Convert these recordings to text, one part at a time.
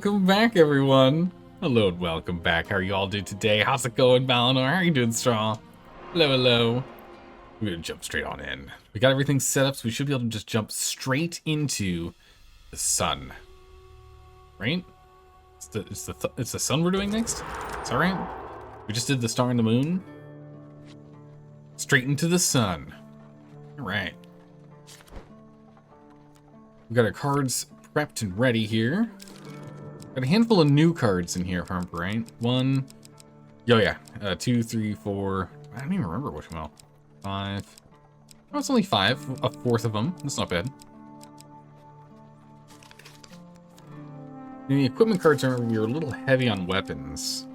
welcome back, everyone. Hello and welcome back. How are you all doing today? How's it going, Valinor? How are you doing, Straw? Hello, hello. We're gonna jump straight on in. We got everything set up, so we should be able to just jump straight into the sun. Right? It's the sun we're doing next? Is that right? We just did the star and the moon. Straight into the sun. All right. We got our cards prepped and ready here. Got a handful of new cards in here, if I remember right. One, oh yeah, 2, 3, 4. I don't even remember which one. 5. Oh, it's only 5. A fourth of them. That's not bad. And the equipment cards are we were a little heavy on weapons.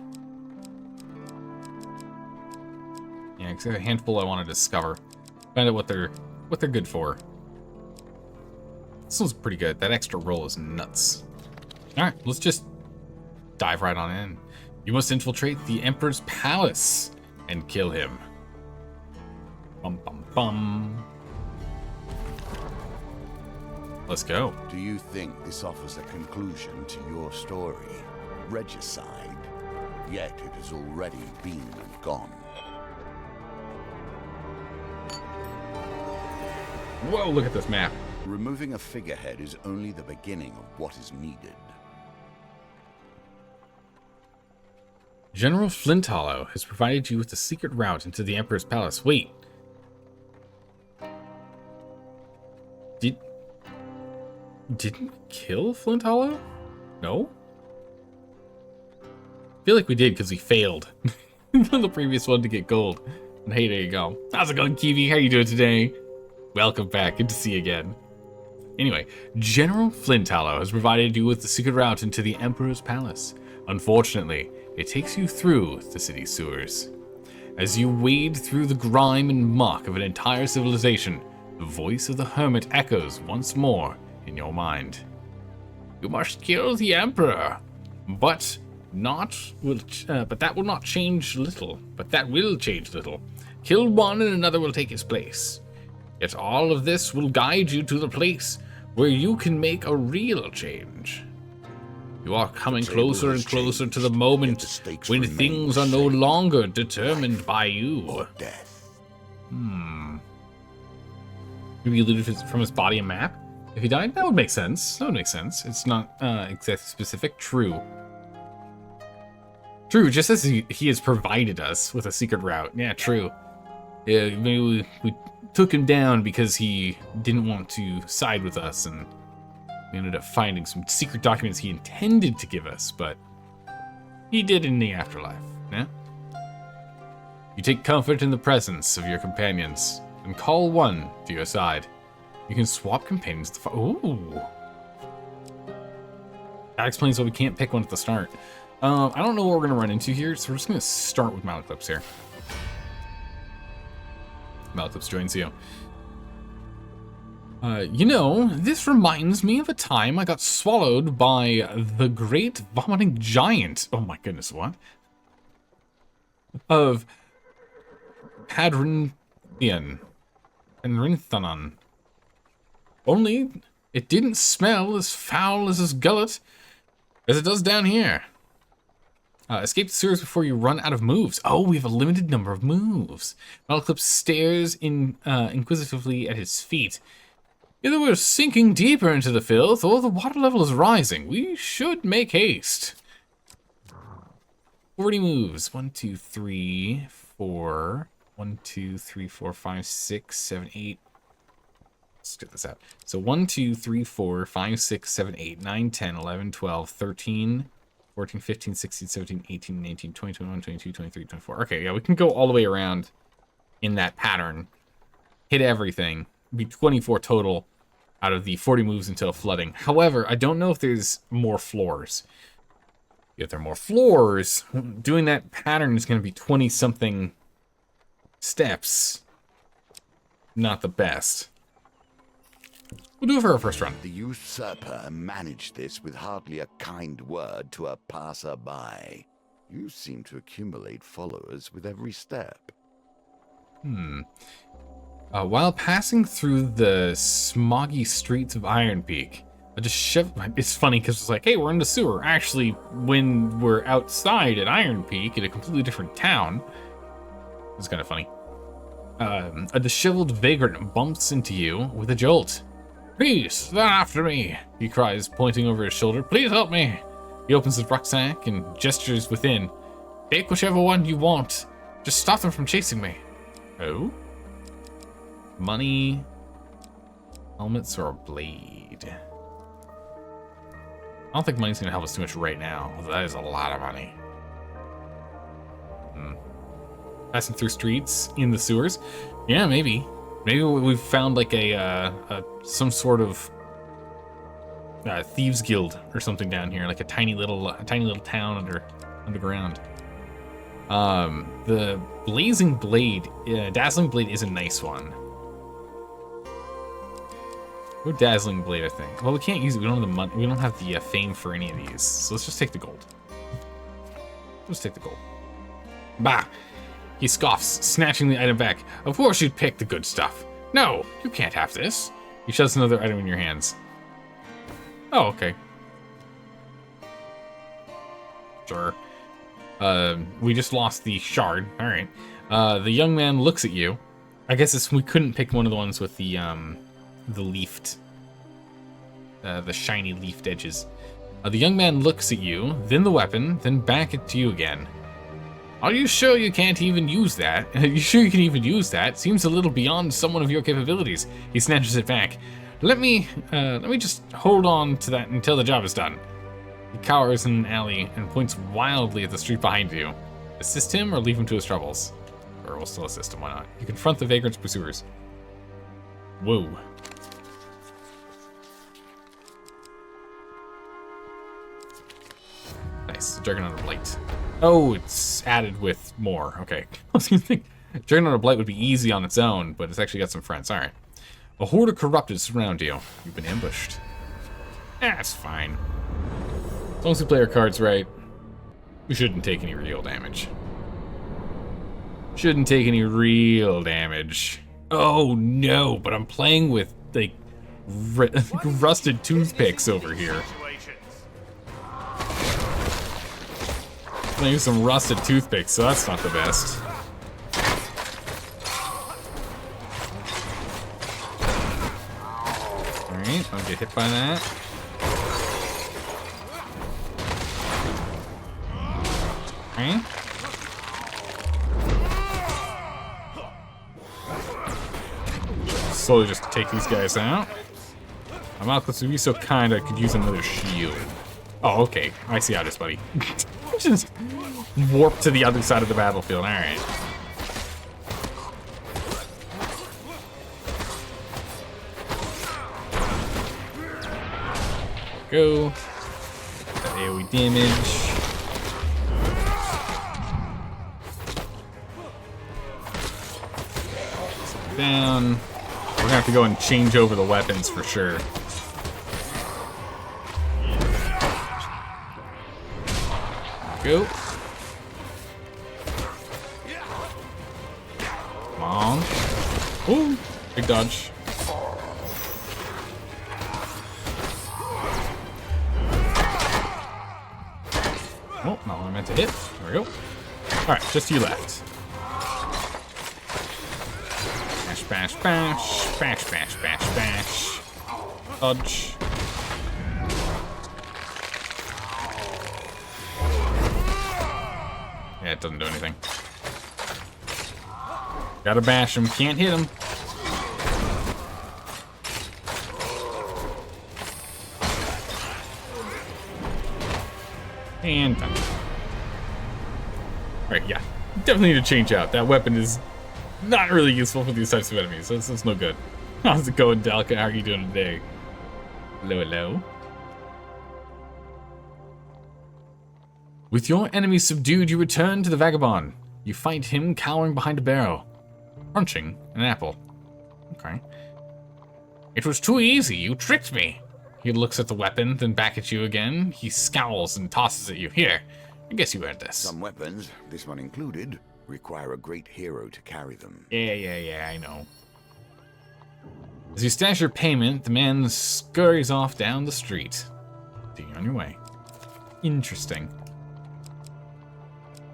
Yeah, because I have a handful I want to discover. Find out what they're good for. This one's pretty good. That extra roll is nuts. Alright, let's just dive right on in. You must infiltrate the Emperor's palace and kill him. Bum bum bum. Let's go. Do you think this offers a conclusion to your story? Regicide. Yet it has already been and gone. Whoa, look at this map. Removing a figurehead is only the beginning of what is needed. General Flinthollow has provided you with a secret route into the Emperor's palace. Wait. Didn't we kill Flinthollow? No? I feel like we did because we failed on the previous one to get gold. And hey, there you go. How's it going, Kiwi? How you doing today? Welcome back. Good to see you again. Anyway, General Flinthollow has provided you with the secret route into the Emperor's palace. Unfortunately, it takes you through the city sewers. As you wade through the grime and muck of an entire civilization, the voice of the hermit echoes once more in your mind. You must kill the Emperor, but that will not change little. But that will change little. Kill one and another will take his place. Yet all of this will guide you to the place where you can make a real change. You are coming closer and closer to the moment when things are no longer determined by you. Or death. Maybe you looted from his body a map? If he died, that would make sense. That would make sense. It's not exactly specific. True. True, just as he has provided us with a secret route. Yeah, true. Yeah, maybe we took him down because he didn't want to side with us, and we ended up finding some secret documents he intended to give us, but he did in the afterlife, yeah? You take comfort in the presence of your companions, and call one to your side. You can swap companions to ooh! That explains why we can't pick one at the start. I don't know what we're gonna run into here, so we're just gonna start with Malaclips here. Malaclips joins you. You know, this reminds me of a time I got swallowed by the great vomiting giant. Oh my goodness, what? Of Padrinthian. Padrinthanon. Only it didn't smell as foul as his gullet as it does down here. Escape the sewers before you run out of moves. Oh, we have a limited number of moves. Malaclips stares inquisitively at his feet. Either we're sinking deeper into the filth, or the water level is rising. We should make haste. 40 moves. 1, 2, 3, 4. 1, 2, 3, 4, 5, 6, 7, 8. Let's get this out. So 1, 2, 3, 4, 5, 6, 7, 8, 9, 10, 11, 12, 13, 14, 15, 16, 17, 18, 19, 20, 21, 22, 23, 24. Okay, yeah, we can go all the way around in that pattern. Hit everything. Be 24 total out of the 40 moves until flooding. However, I don't know if there's more floors. If there are more floors, doing that pattern is going to be 20-something steps. Not the best. We'll do it for our first run. The usurper managed this with hardly a kind word to a passerby. You seem to accumulate followers with every step. While passing through the smoggy streets of Iron Peak, It's funny because it's like, hey, we're in the sewer. Actually, when we're outside at Iron Peak in a completely different town, it's kind of funny. A disheveled vagrant bumps into you with a jolt. Please, they're after me, he cries, pointing over his shoulder. Please help me. He opens his rucksack and gestures within. Take whichever one you want. Just stop them from chasing me. Oh? Money, helmets, or a blade? I don't think money's gonna help us too much right now. That is a lot of money. Passing through streets in the sewers? Yeah, maybe. Maybe we've found like some sort of thieves guild or something down here, like a tiny little town underground. The blazing blade, dazzling blade is a nice one. Or dazzling blade, I think. Well, we can't use it. We don't have the money. We don't have the fame for any of these. So let's just take the gold. Let's take the gold. Bah! He scoffs, snatching the item back. Of course you'd pick the good stuff. No, you can't have this. He shoves another item in your hands. Oh, okay. Sure. We just lost the shard. All right. The young man looks at you. I guess we couldn't pick one of the ones with the leafed, the shiny leafed edges. The young man looks at you, then the weapon, then back at you again. Are you sure you can't even use that? Are you sure you can even use that? Seems a little beyond someone of your capabilities. He snatches it back. Let me just hold on to that until the job is done. He cowers in an alley and points wildly at the street behind you. Assist him or leave him to his troubles? Or we'll still assist him, why not? You confront the vagrant's pursuers. Whoa. Nice, Juggernaut of Blight. Oh, it's added with more. Okay. I was gonna think Juggernaut of Blight would be easy on its own, but it's actually got some friends. Alright. A horde of corrupted surround you. You've been ambushed. That's fine. As long as we play our cards right, we shouldn't take any real damage. Shouldn't take any real damage. Oh no, but I'm playing with, like, rusted toothpicks over here. Playing with some rusted toothpicks, so that's not the best. Alright, I'll get hit by that. Okay. Slowly just take these guys out. I'm not supposed to be so kind, I could use another shield. Oh, okay. I see how it is, buddy. Just warp to the other side of the battlefield. Alright. Go. That AoE damage. Down. We're gonna have to go and change over the weapons for sure. Go. Come on. Ooh, big dodge. Oh, not what I meant to hit. There we go. Alright, just you left. Bash, bash, bash, bash, bash, bash. Dodge. Yeah, it doesn't do anything. Gotta bash him, can't hit him. And done. Alright, yeah. Definitely need to change out. That weapon is not really useful for these types of enemies. That's no good. How's it going, Dalka? How are you doing today? Hello, hello. With your enemies subdued, you return to the Vagabond. You fight him cowering behind a barrel, crunching an apple. Okay. It was too easy. You tricked me. He looks at the weapon, then back at you again. He scowls and tosses at you. Here, I guess you earned this. Some weapons, this one included, require a great hero to carry them. Yeah, I know. As you stash your payment, the man scurries off down the street. Continue on your way. Interesting.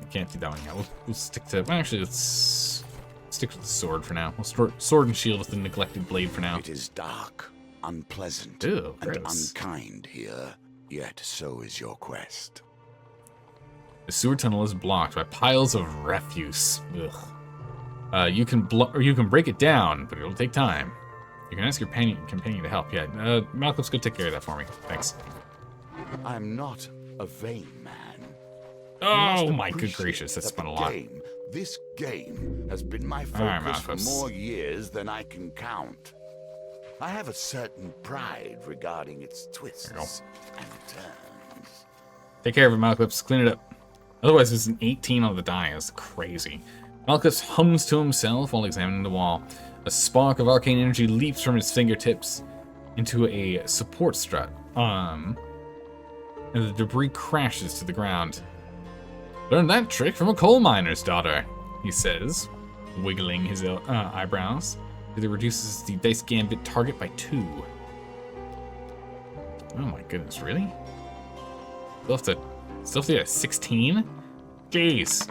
I can't do that one yet. We'll stick to... Well, actually, let's stick with the sword for now. We'll sword and shield with the neglected blade for now. It is dark, unpleasant, Ew, and gross. unkind here, yet so is your quest. The sewer tunnel is blocked by piles of refuse. Ugh. You can break it down, but it'll take time. You can ask your companion to help. Yeah, Malcolm's go take care of that for me. Thanks. I'm not a vain man. Oh my good gracious, that's been a lot. This game has been my focus for Malcolm. more years than I can count. I have a certain pride regarding its twists and turns. Take care of it, Malcolm. Clean it up. Otherwise, there's an 18 on the die. That's crazy. Malchus hums to himself while examining the wall. A spark of arcane energy leaps from his fingertips into a support strut. And the debris crashes to the ground. Learned that trick from a coal miner's daughter, he says, wiggling his eyebrows. It reduces the dice gambit target by 2. Oh my goodness, really? Still have to get a 16? Jeez.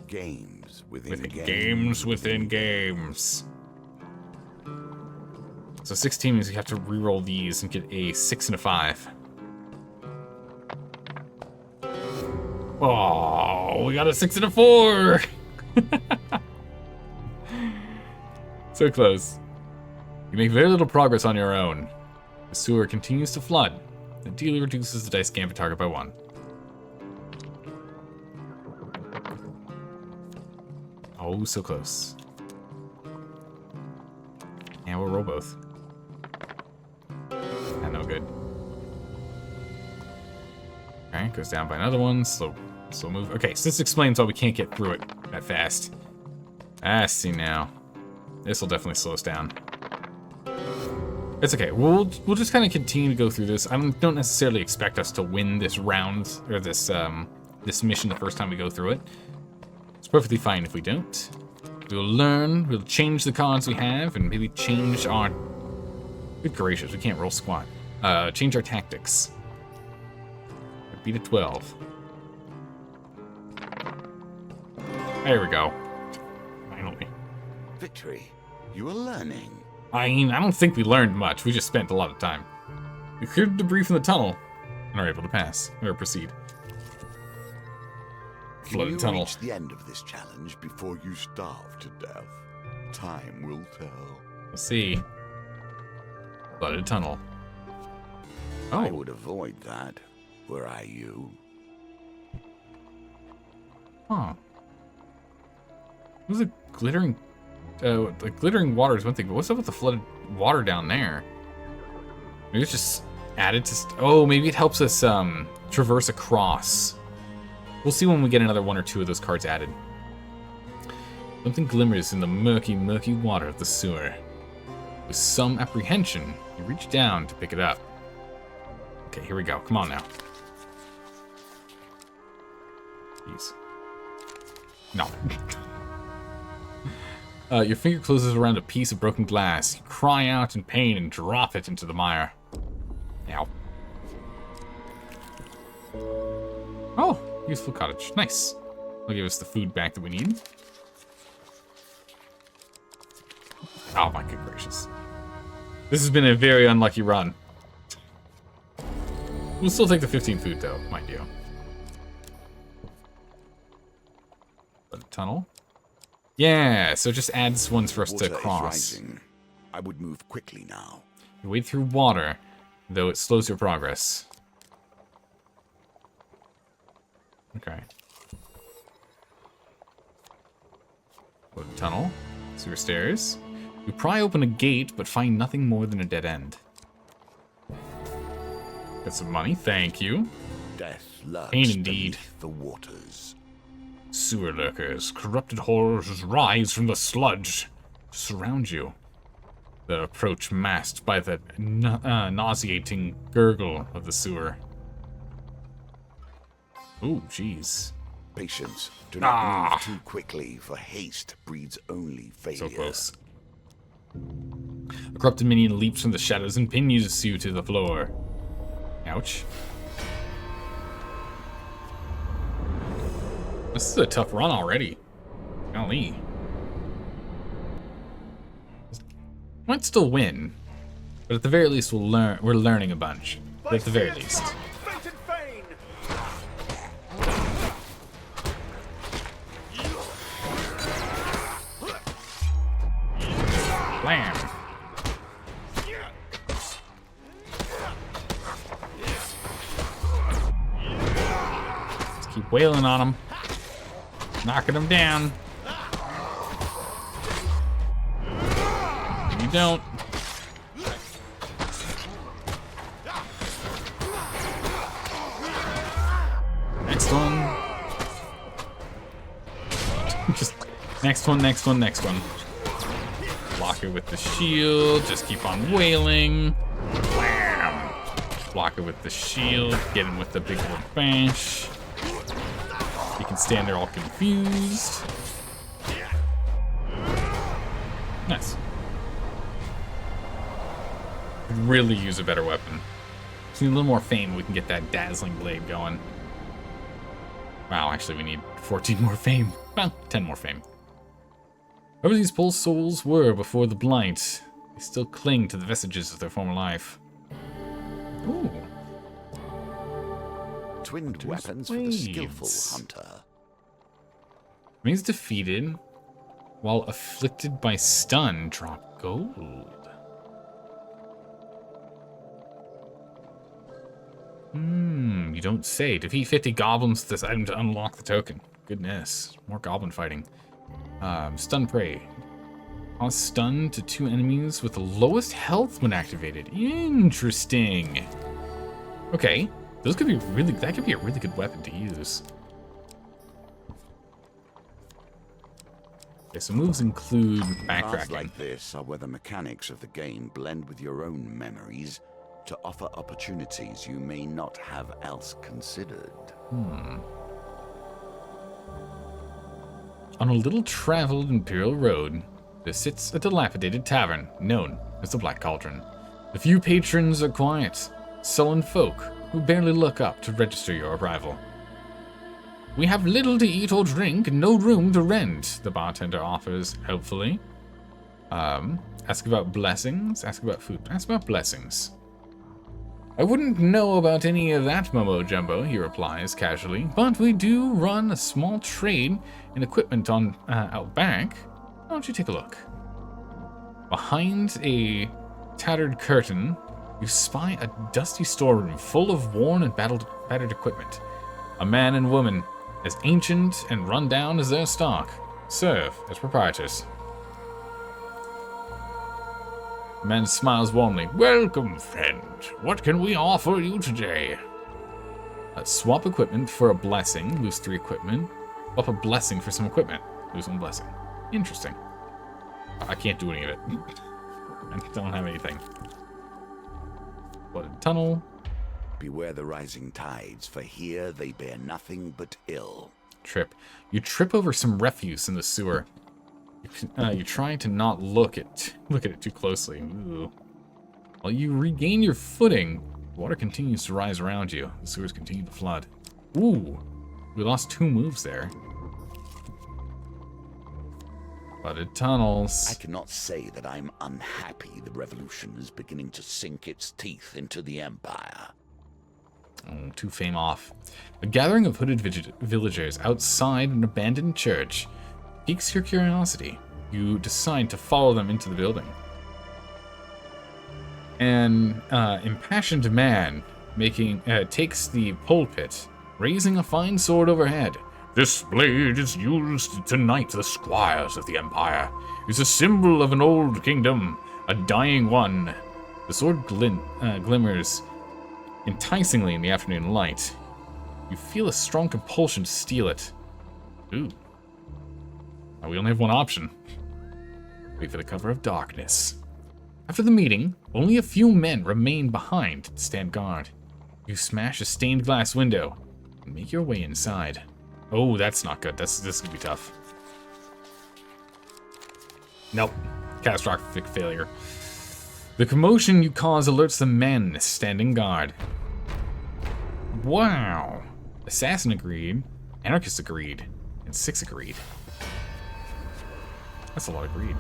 Games within games. Games within games. So 16 means you have to reroll these and get a 6 and a 5. Oh, we got a 6 and a 4! So close. You make very little progress on your own. The sewer continues to flood. The dealer reduces the dice gambit target by 1. Oh, so close. And we'll roll both. And no good. Okay, goes down by another one. Slow move. Okay, so this explains why we can't get through it that fast. I see now. This will definitely slow us down. It's okay. We'll just kind of continue to go through this. I don't necessarily expect us to win this round or this mission the first time we go through it. It's perfectly fine if we don't. We'll learn. We'll change the cards we have and maybe change our. Good gracious, we can't roll squat. Change our tactics. Beat a 12. There we go. Finally. Victory. You are learning. I mean, I don't think we learned much. We just spent a lot of time. We cleared debris from the tunnel and are able to pass or proceed. Flooded tunnel. Reach the end of this challenge before you starve to death. Time will tell. Let's see. Flooded tunnel. Oh. I would avoid that, were I you. Huh. What was a glittering... like glittering water is one thing, but what's up with the flooded water down there? Maybe it's just added to... Oh, maybe it helps us traverse across. We'll see when we get another 1 or 2 of those cards added. Something glimmers in the murky, murky water of the sewer. With some apprehension, you reach down to pick it up. Okay, here we go. Come on now. Jeez. No. Your finger closes around a piece of broken glass. You cry out in pain and drop it into the mire. Ow. Oh, useful cottage. Nice. They'll give us the food back that we need. Oh my good gracious. This has been a very unlucky run. We'll still take the 15 food though, mind you. A tunnel. Yeah, so it just adds ones for us to cross. I would move quickly now. You wade through water, though it slows your progress. Okay. Go to the tunnel. Sewer stairs. You pry open a gate, but find nothing more than a dead end. Got some money, thank you. Death lurks Pain indeed. beneath the waters. Sewer lurkers, corrupted horrors rise from the sludge to surround you. Their approach masked by the nauseating gurgle of the sewer. Ooh, jeez. Patience. Do not move too quickly, for haste breeds only failure. So close. A corrupted minion leaps from the shadows and pins you to the floor. Ouch. This is a tough run already. Golly. Might still win, but at the very least we're learning a bunch. At the very least. Blam. Let's keep wailing on him. Knocking him down. You don't. Next one. Just next one, next one, next one. Block it with the shield. Just keep on wailing. Blam. Block it with the shield. Get him with the big old bash. You can stand there all confused. Nice. Could really use a better weapon. Just need a little more fame. We can get that dazzling blade going. Wow, actually we need 14 more fame. Well, 10 more fame. Whoever these poor souls were before the blight, they still cling to the vestiges of their former life. Ooh. Twinned weapons for the skillful hunter. Remains defeated while afflicted by stun. Drop gold. You don't say. Defeat 50 goblins with this item to unlock the token. Goodness. More goblin fighting. Stun prey. Cause stun to 2 enemies with the lowest health when activated. Interesting. Okay. That could be a really good weapon to use. Okay, so moves include backtracking. Paths like this are where the mechanics of the game blend with your own memories to offer opportunities you may not have else considered. On a little traveled Imperial road, there sits a dilapidated tavern known as the Black Cauldron. The few patrons are quiet, sullen folk who barely look up to register your arrival. We have little to eat or drink and no room to rent, the bartender offers helpfully. Ask about blessings, ask about food, ask about blessings. I wouldn't know about any of that, Momo Jumbo, he replies casually, but we do run a small trade in equipment on out back. Why don't you take a look? Behind a tattered curtain, you spy a dusty storeroom full of worn and battered equipment. A man and woman, as ancient and run down as their stock, serve as proprietors. The man smiles warmly. Welcome, friend. What can we offer you today? Swap equipment for a blessing. Lose 3 equipment. Swap a blessing for some equipment. Lose 1 blessing. Interesting. I can't do any of it. I don't have anything. Flooded tunnel. Beware the rising tides, for here they bear nothing but ill. Trip. You trip over some refuse in the sewer. You try to not look at it too closely. Ooh. While you regain your footing, water continues to rise around you. The sewers continue to flood. Ooh. We lost 2 moves there. Flooded tunnels. I cannot say that I'm unhappy the revolution is beginning to sink its teeth into the Empire. Oh, 2 fame off. A gathering of hooded villagers outside an abandoned church piques your curiosity. You decide to follow them into the building. An impassioned man takes the pulpit, raising a fine sword overhead. This blade is used to knight the squires of the Empire. It's a symbol of an old kingdom, a dying one. The sword glimmers enticingly in the afternoon light. You feel a strong compulsion to steal it. Ooh. Now we only have 1 option. Wait for the cover of darkness. After the meeting, only a few men remain behind to stand guard. You smash a stained glass window and make your way inside. Oh, that's not good. This could be tough. Nope. Catastrophic failure. The commotion you cause alerts the men standing guard. Wow. Assassin agreed. Anarchist agreed. And 6 agreed. That's a lot agreed.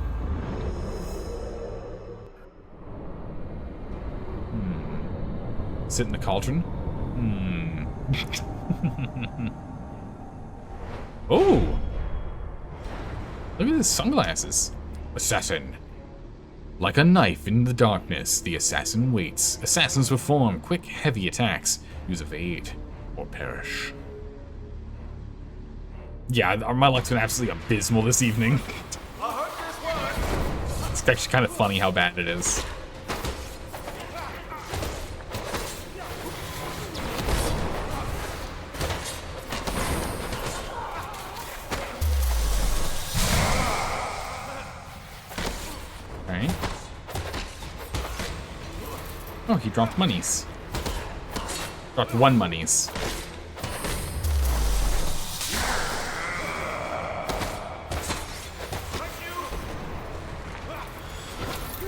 Sit in the cauldron? Oh! Look at his sunglasses. Assassin. Like a knife in the darkness, the assassin waits. Assassins perform quick, heavy attacks. Use evade or perish. Yeah, my luck's been absolutely abysmal this evening. It's actually kind of funny how bad it is. Alright. Oh, he dropped monies. Dropped 1 monies.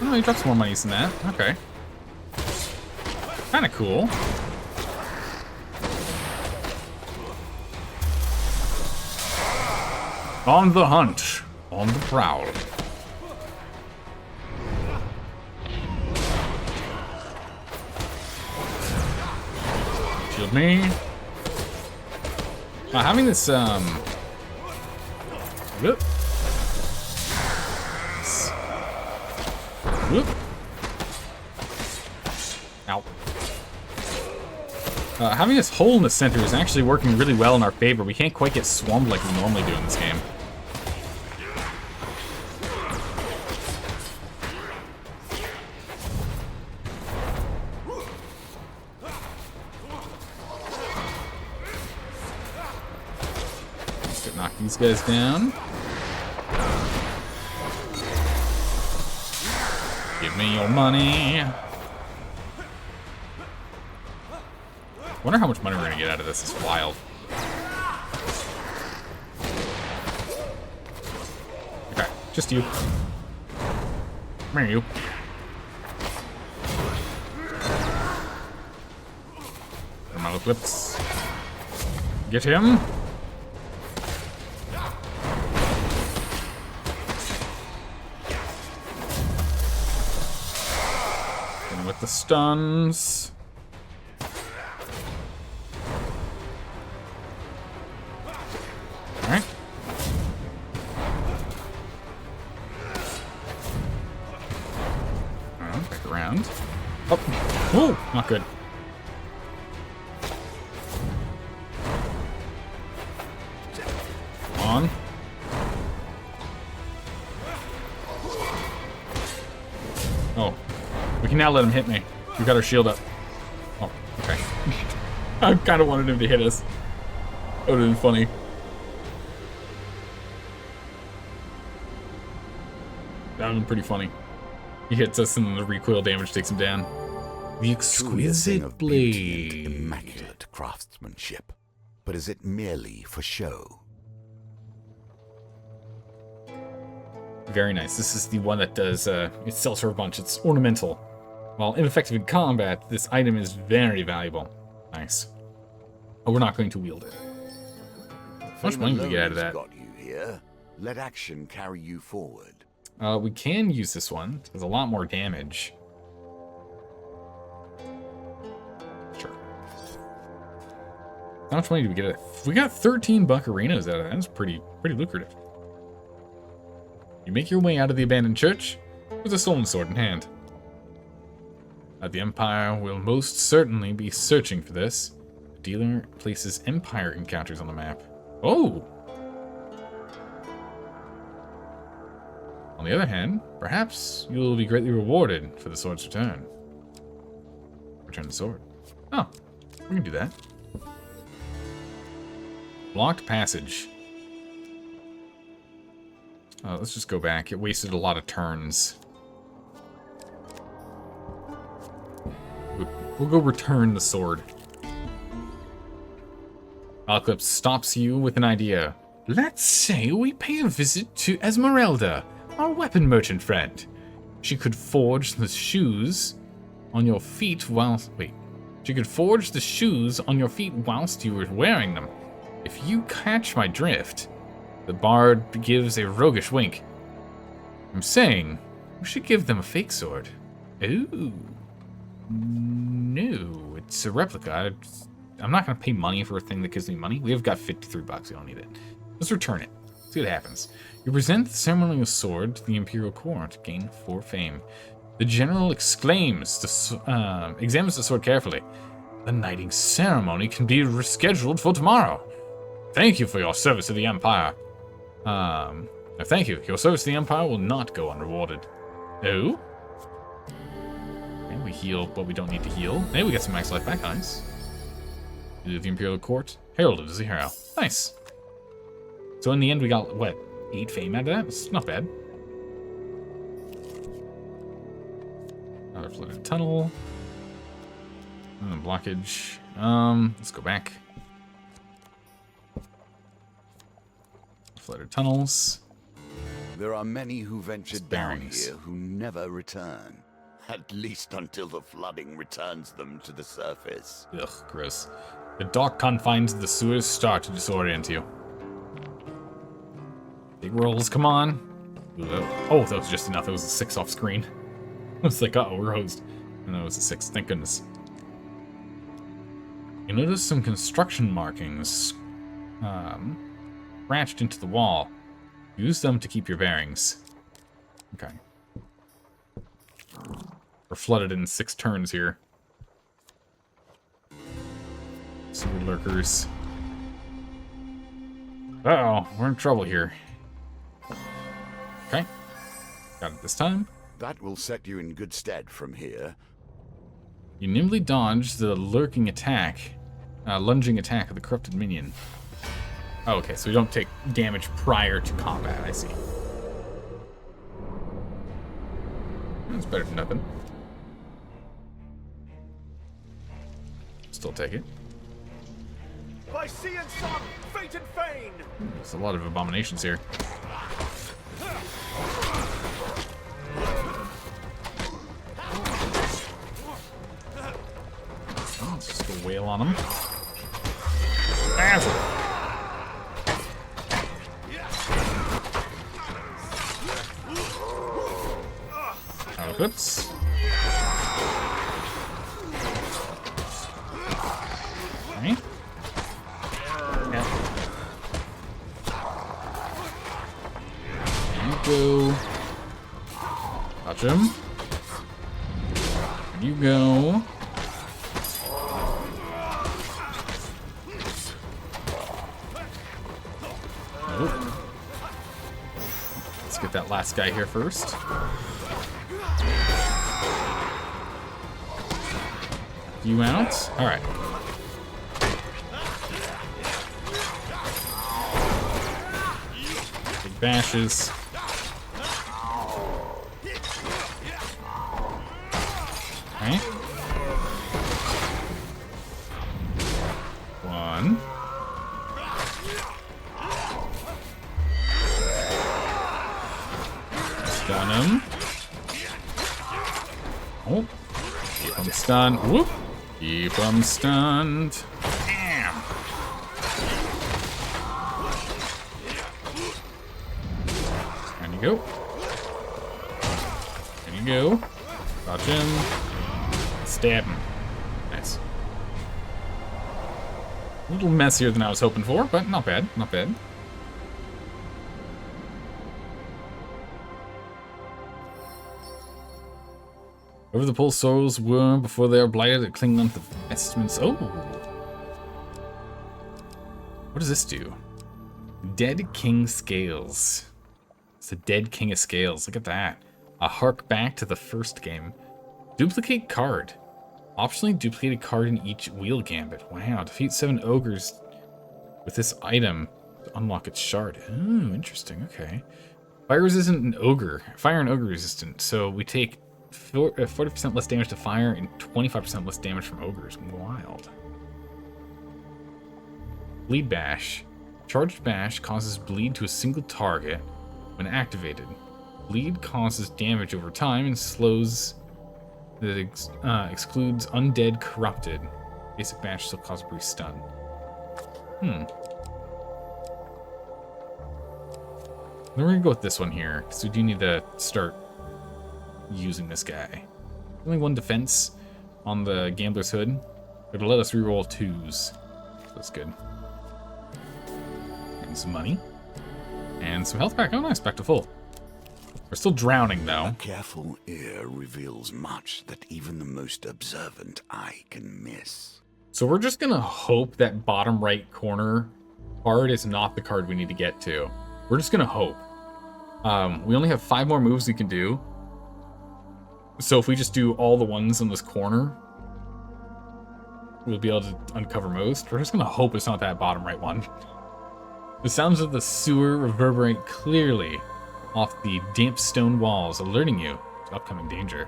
Oh, he dropped some more monies than that. Okay. Kinda cool. On the hunt. On the prowl. Shield me. Having this, Whoop. Whoop. Ow. Having this hole in the center is actually working really well in our favor. We can't quite get swarmed like we normally do in this game. Let's knock these guys down. Give me your money. Wonder how much money we're gonna get out of this. It's wild. Okay, just you. Come here, you. Thermal clips. Get him. With the stuns. Alright. Back around. Oh, oh, not good. On. Oh. We can now let him hit me. We got our shield up. Oh, okay. I kind of wanted him to hit us. That would have been funny. That would have been pretty funny. He hits us and the recoil damage takes him down. The exquisite blade. Immaculate craftsmanship. But is it merely for show? Very nice. This is the one that does, it sells for a bunch. It's ornamental. While ineffective in combat, this item is very valuable. Nice. Oh, we're not going to wield it. How much money do we get out of that? Got you here. Let action carry you forward. We can use this one. It does a lot more damage. Sure. How much money do we get? We got 13 buccarinos out of that. That's pretty lucrative. You make your way out of the abandoned church with a stolen sword in hand. The Empire will most certainly be searching for this. The dealer places Empire encounters on the map. Oh! On the other hand, perhaps you will be greatly rewarded for the sword's return. Return the sword. Oh, we can do that. Blocked passage. Let's just go back. It wasted a lot of turns. We'll go return the sword. Eclipse stops you with an idea. Let's say we pay a visit to Esmeralda, our weapon merchant friend. She could forge the shoes on your feet whilst... Wait. She could forge the shoes on your feet whilst you were wearing them. If you catch my drift... The bard gives a roguish wink. I'm saying, we should give them a fake sword. Ooh. No, it's a replica. I'm not going to pay money for a thing that gives me money. We've got 53 bucks. We don't need it. Let's return it. See what happens. You present the ceremonial sword to the Imperial Court. Gain 4 fame. The general examines the sword carefully. The knighting ceremony can be rescheduled for tomorrow. Thank you for your service to the Empire. Thank you. Your service to the Empire will not go unrewarded. Oh? Okay, we heal what we don't need to heal. Hey, we got some max life back. Nice. You leave the Imperial Court. Heralded as a hero. Nice. So in the end, we got, what, 8 fame out of that? It's not bad. Another flooded tunnel. Blockage. Let's go back. Flooded tunnels. There are many who ventured down here who never return. At least until the flooding returns them to the surface. Ugh, gross. The dark confines of the sewers start to disorient you. Big rolls, come on. Oh, that was just enough. It was a 6 off screen. I was like, uh-oh, we're hosed. And it was a 6, thank goodness. You notice some construction markings scratched into the wall. Use them to keep your bearings. Okay. We're flooded in 6 turns here. Sewer lurkers. Uh-oh, we're in trouble here. Okay. Got it this time. That will set you in good stead from here. You nimbly dodge the lunging attack of the corrupted minion. Oh, okay, so we don't take damage prior to combat, I see. That's better than nothing. Still take it. By sea and sun, fate and fane! There's a lot of abominations here. Let's just go wail on them. Ah! Oops. Okay. Yeah. And you go. Touch him. And you go. Oh. Let's get that last guy here first. You out? Alright. Big bashes. Okay. 1. Stun him. Oh. Keep him stunned. Whoop. Keep him stunned. Damn. And you go. And you go. Dodge him. Stab him. Nice. A little messier than I was hoping for, but not bad. Not bad. Over the poor souls were before they are blighted at clinging on to the vestments. Oh! What does this do? Dead King Scales. It's the Dead King of Scales. Look at that. A hark back to the first game. Duplicate card. Optionally duplicate a card in each wheel gambit. Wow. Defeat 7 ogres with this item to unlock its shard. Oh, interesting. Okay. Fire resistant and ogre. Fire and ogre resistant. So we take 40% less damage to fire and 25% less damage from ogres. Wild. Bleed Bash. Charged Bash causes bleed to a single target when activated. Bleed causes damage over time and slows that excludes undead corrupted. Basic bash still causes brief stun. Then we're gonna go with this one here, because we do need to start using this guy. Only 1 defense on the Gambler's Hood. It'll let us reroll 2s. That's good. And some money. And some health back. Oh, nice. Back to full. We're still drowning, though. A careful ear reveals much that even the most observant eye can miss. So we're just going to hope that bottom right corner card is not the card we need to get to. We're just going to hope. We only have 5 more moves we can do. So if we just do all the ones in this corner, we'll be able to uncover most. We're just going to hope it's not that bottom right one. The sounds of the sewer reverberate clearly off the damp stone walls, alerting you to upcoming danger.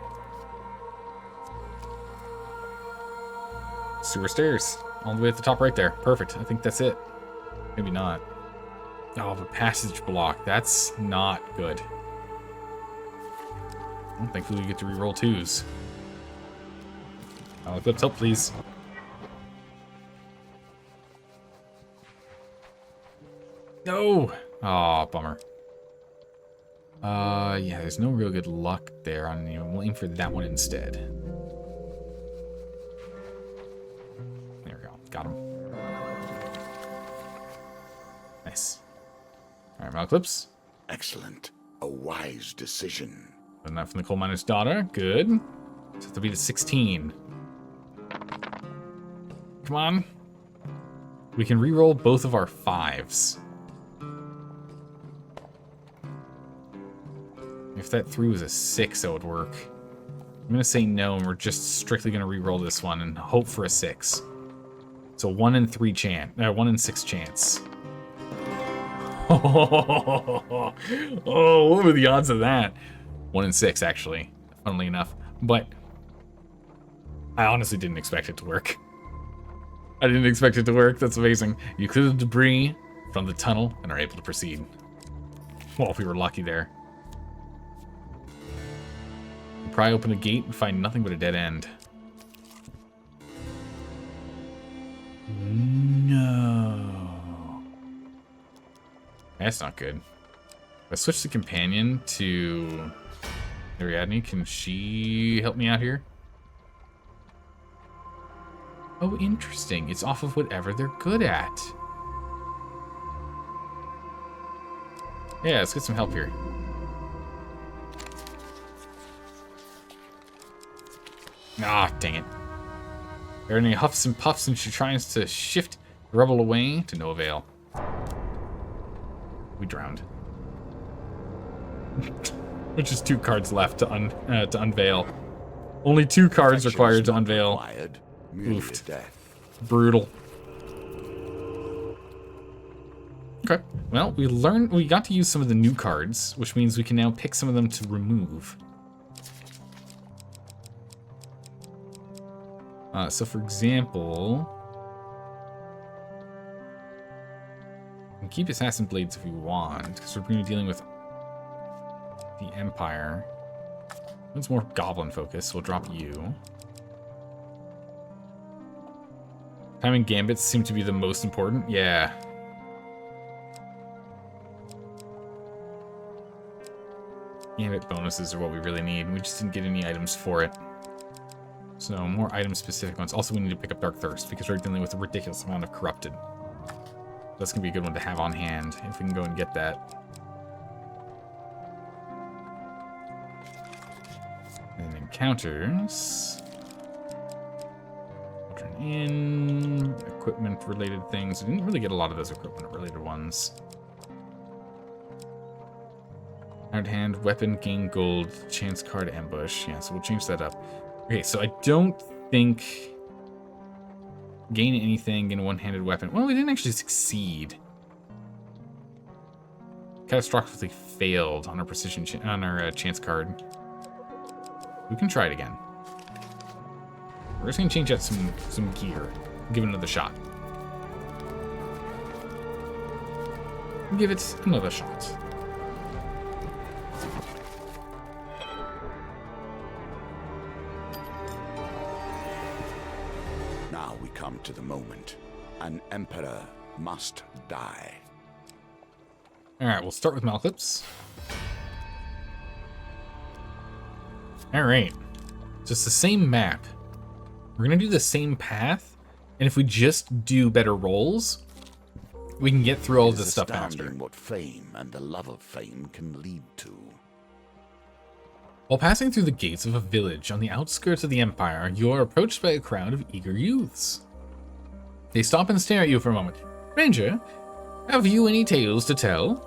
Sewer stairs, all the way at the top right there. Perfect. I think that's it. Maybe not. Oh, the passage block. That's not good. Well, thankfully, we get to reroll 2s. Let's help, please. No! Aw, bummer. Yeah, there's no real good luck there. We'll aim for that one instead. There we go. Got him. Nice. Alright, Malclips. Excellent. A wise decision. Enough from the coal miner's daughter. Good. So to beat a 16. Come on. We can re-roll both of our 5s. If that 3 was a 6, that would work. I'm going to say no, and we're just strictly going to re-roll this one and hope for a 6. So 1 in 3 chance. 1 in 6 chance. Oh, what were the odds of that? 1 in 6, actually, funnily enough. But I honestly didn't expect it to work. I didn't expect it to work. That's amazing. You clear the debris from the tunnel and are able to proceed. Well, if we were lucky there. You pry open a gate and find nothing but a dead end. No. That's not good. If I switch the companion to Ariadne, can she help me out here? Oh, interesting. It's off of whatever they're good at. Yeah, let's get some help here. Ah, dang it. Ariadne huffs and puffs and she tries to shift the rubble away to no avail. We drowned. Which is 2 cards left to unveil. Only 2 cards required to unveil. Oofed. Brutal. Okay. Well, we got to use some of the new cards, which means we can now pick some of them to remove. So for example, we can keep Assassin Blades if we want, because we're going to be dealing with the Empire. One's more Goblin focused, so we'll drop you. Timing Gambits seem to be the most important. Yeah. Gambit bonuses are what we really need. We just didn't get any items for it. So more item-specific ones. Also, we need to pick up Dark Thirst because we're dealing with a ridiculous amount of Corrupted. That's going to be a good one to have on hand if we can go and get that. And encounters. Turn in equipment-related things. We didn't really get a lot of those equipment-related ones. Hard hand, weapon, gain gold, chance card, ambush. Yeah, so we'll change that up. Okay, so I don't think gain anything in a one-handed weapon. Well, we didn't actually succeed. Catastrophically failed on our precision on our chance card. We can try it again. We're just gonna change out some gear. Give it another shot. Give it another shot. we come to the moment. An emperor must die. Alright, we'll start with Malclips. Alright. So it's the same map. We're gonna do the same path, and if we just do better rolls, we can get through all of this stuff faster. What fame and the love of fame can lead to. While passing through the gates of a village on the outskirts of the Empire, you are approached by a crowd of eager youths. They stop and stare at you for a moment. Ranger, have you any tales to tell?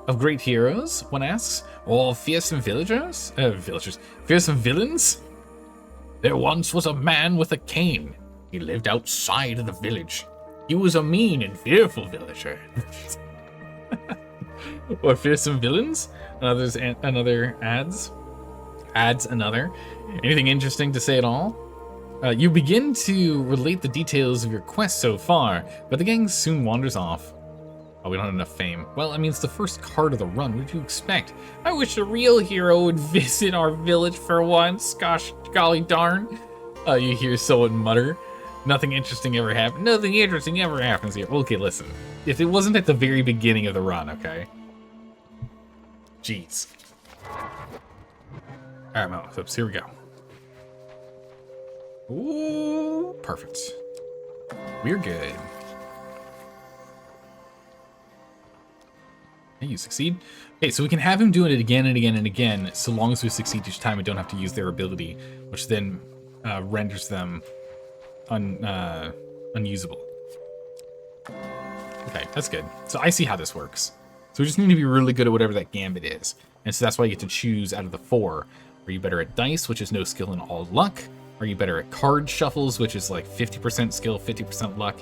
Of great heroes, one asks, or fearsome fearsome villains? There once was a man with a cane. He lived outside of the village. He was a mean and fearful villager. Or fearsome villains? Another adds another. Anything interesting to say at all? You begin to relate the details of your quest so far, but the gang soon wanders off. Oh, we don't have enough fame. Well, I mean, it's the first card of the run. What did you expect? I wish a real hero would visit our village for once. Gosh, golly darn. You hear someone mutter. Nothing interesting ever happened. Nothing interesting ever happens here. Okay, listen. If it wasn't at the very beginning of the run, okay? Jeez. Alright, Malclips, here we go. Ooh, perfect. We're good. Hey, you succeed. Okay, so we can have him doing it again and again and again, so long as we succeed each time, we don't have to use their ability, which then renders them unusable. Okay, that's good. So I see how this works. So we just need to be really good at whatever that gambit is. And so that's why you get to choose out of the 4. Are you better at dice, which is no skill and all luck? Are you better at card shuffles, which is like 50% skill, 50% luck?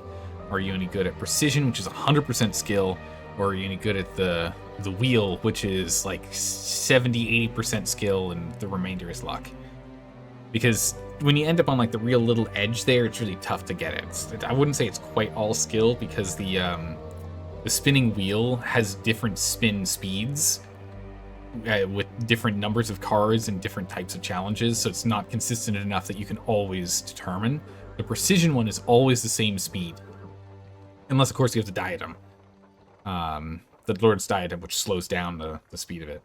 Are you any good at precision, which is 100% skill? Or are you any good at the wheel, which is like 70, 80% skill and the remainder is luck? Because when you end up on like the real little edge there, it's really tough to get it. I wouldn't say it's quite all skill because the spinning wheel has different spin speeds with different numbers of cards and different types of challenges, so it's not consistent enough that you can always determine. The precision one is always the same speed, unless of course you have the diadem. The Lord's Diadem, which slows down the speed of it.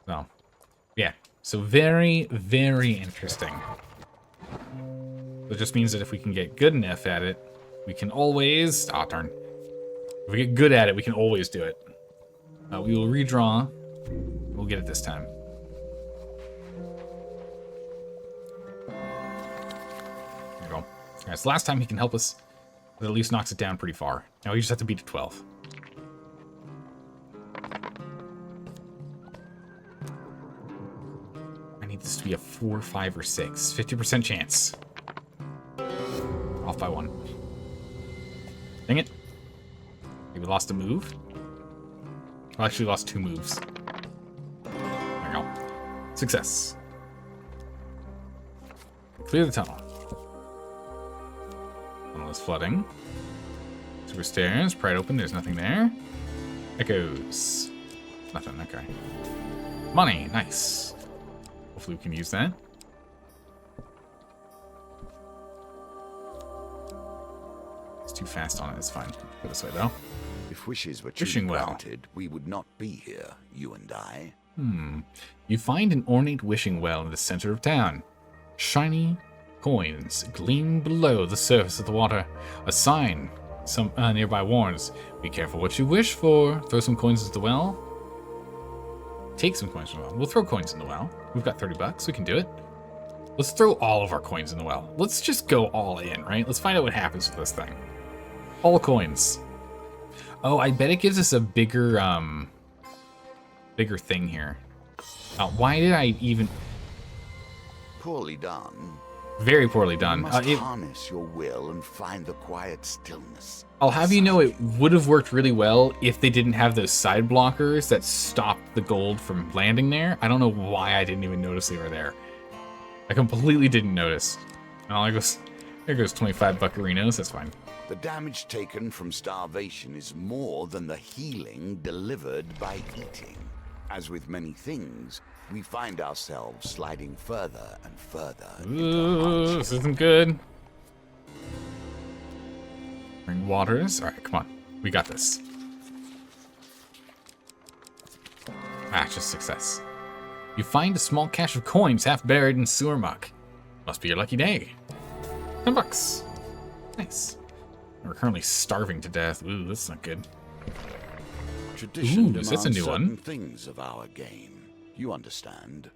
So, yeah. So very, very interesting. That just means that if we can get good enough at it, we can always... Ah, darn. If we get good at it, we can always do it. We will redraw. We'll get it this time. There we go. Alright, so last time he can help us. That at least knocks it down pretty far. Now we just have to beat a 12. I need this to be a 4, 5, or 6. 50% chance. Off by 1. Dang it. Okay, we lost a move. Well, actually lost 2 moves. There we go. Success. Clear the tunnel. Tunnel is flooding. Super stairs, pried open, there's nothing there. Echoes. Nothing, okay. Money, nice. Hopefully we can use that. It's too fast on it, it's fine. Go this way though. If wishes were Wishing well. granted, we would not be here, you and I. You find an ornate wishing well in the center of town. Shiny coins gleam below the surface of the water. A sign nearby warns, be careful what you wish for. Throw some coins into the well. Take some coins from the well. We'll throw coins in the well. We've got 30 bucks. We can do it. Let's throw all of our coins in the well. Let's just go all in, right? Let's find out what happens with this thing. All coins. Oh, I bet it gives us a bigger thing here. Why did I even... Poorly done. Very poorly done. You must harness your will and find the quiet stillness. I'll have you know it would have worked really well if they didn't have those side blockers that stopped the gold from landing there. I don't know why I didn't even notice they were there. I completely didn't notice. Oh, there goes 25 buccarinos. That's fine. The damage taken from starvation is more than the healing delivered by eating. As with many things, we find ourselves sliding further and further Ooh, this isn't good. Bring waters. All right, come on. We got this. Ah, just success. You find a small cache of coins half buried in sewer muck. Must be your lucky day. $10. Nice. We're currently starving to death. Ooh, that's not good. Tradition Ooh, is this a demands new certain one? things of our game. You understand.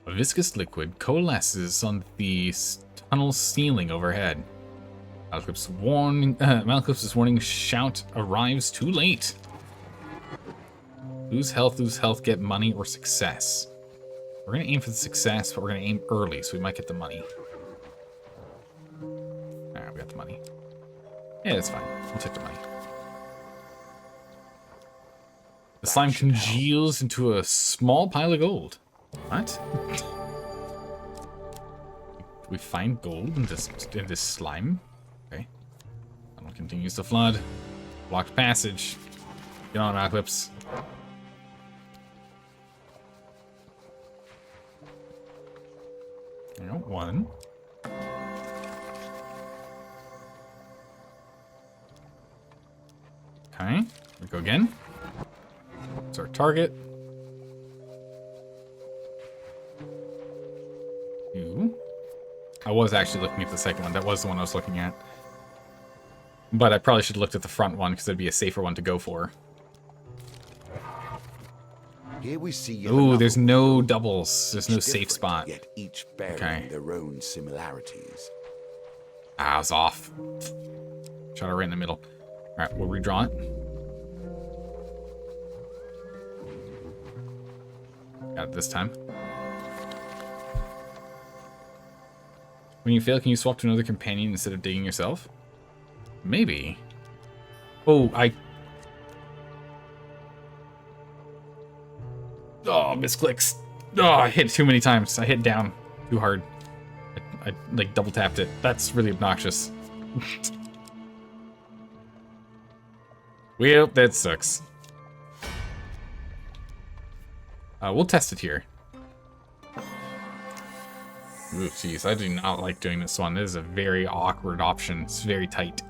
A viscous liquid coalesces on the tunnel ceiling overhead. Malcolm's warning shout arrives too late. Lose health, get money, or success. We're gonna aim for the success, but we're gonna aim early, so we might get the money. Alright, we got the money. Yeah, that's fine. We'll take the money. The slime congeals into a small pile of gold. What? We find gold in this slime. Okay. Tunnel continues to flood. Blocked passage. Get on, Malclips. There you go, one. Okay, we go again. It's our target. Two. I was actually looking at the second one. That was the one I was looking at. But I probably should have looked at the front one because it'd be a safer one to go for. Here we see Ooh, there's no doubles. There's no safe spot. Yet each bearing Okay. their own similarities. Ah, I was off. Shot it right in the middle. Alright, we'll redraw it. Got it this time. When you fail, can you swap to another companion instead of digging yourself? Maybe. Oh, Oh, misclicks. Oh, I hit too many times. I hit down too hard. I like double tapped it. That's really obnoxious. Well, that sucks. We'll test it here. Ooh, jeez, I do not like doing this one. This is a very awkward option. It's very tight.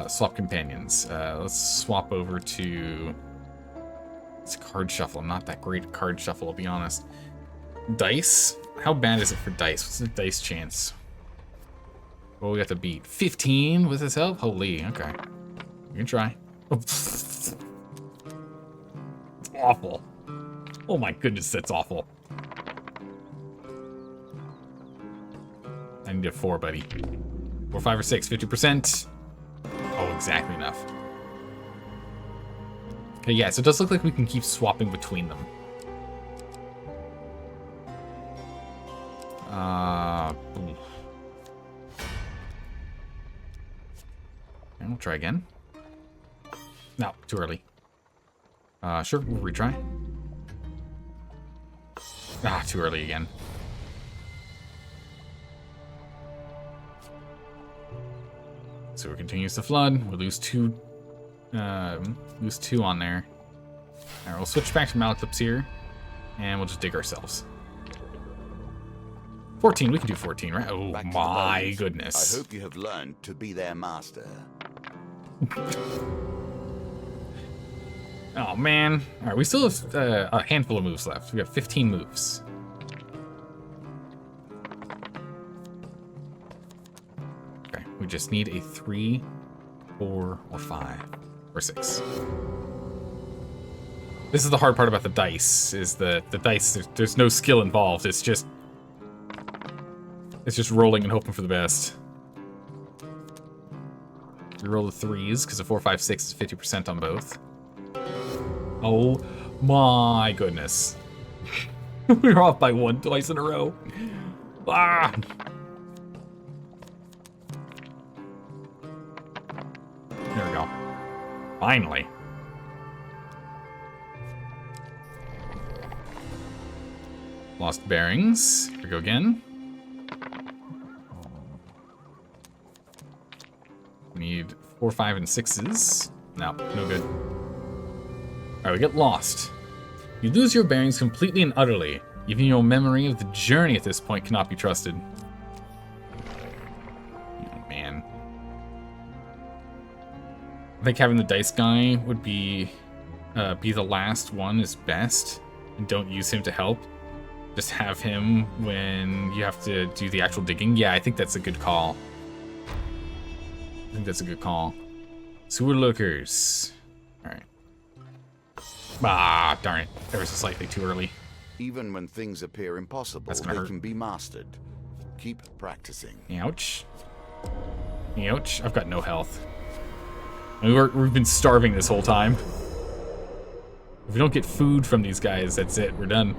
Swap companions. Let's swap over to... It's card shuffle. I'm not that great at card shuffle, I'll be honest. Dice? How bad is it for dice? What's the dice chance? Well, we got to beat 15 with his help? Holy, okay. We can try. It's awful. Oh my goodness, that's awful. I need a 4, buddy. 4, 5, or 6, 50%. Oh, exactly enough. Okay, yeah, so it does look like we can keep swapping between them. Ooh. And we'll try again. No, too early. Sure, we'll retry. Ah, too early again. So it continues to flood. We lose 2. Lose 2 on there. Alright, we'll switch back to Malclips here. And we'll just dig ourselves. 14, we can do 14, right? Oh Back to the my bones. goodness. I hope you have learned to be their master. Oh man. Alright, we still have a handful of moves left. We have 15 moves. Okay, we just need a 3, 4, or 5, or 6. This is the hard part about the dice, is the dice, there's no skill involved. It's just rolling and hoping for the best. We roll the 3s, because the 4, 5, 6 is 50% on both. Oh my goodness. We were off by 1 twice in a row. Ah! There we go. Finally. Lost bearings. Here we go again. We need 4, 5, and 6s. No, no good. Alright, we get lost. You lose your bearings completely and utterly. Even your memory of the journey at this point cannot be trusted. Oh, man. I think having the dice guy would be the last one is best. And don't use him to help. Just have him when you have to do the actual digging. Yeah, I think that's a good call. I think that's a good call. Sewer lookers. Alright. Ah, darn it. That was slightly too early. Even when things appear impossible, That's gonna they hurt. can be mastered. Keep practicing. Ouch. Ouch. I've got no health. We've been starving this whole time. If we don't get food from these guys, that's it. We're done.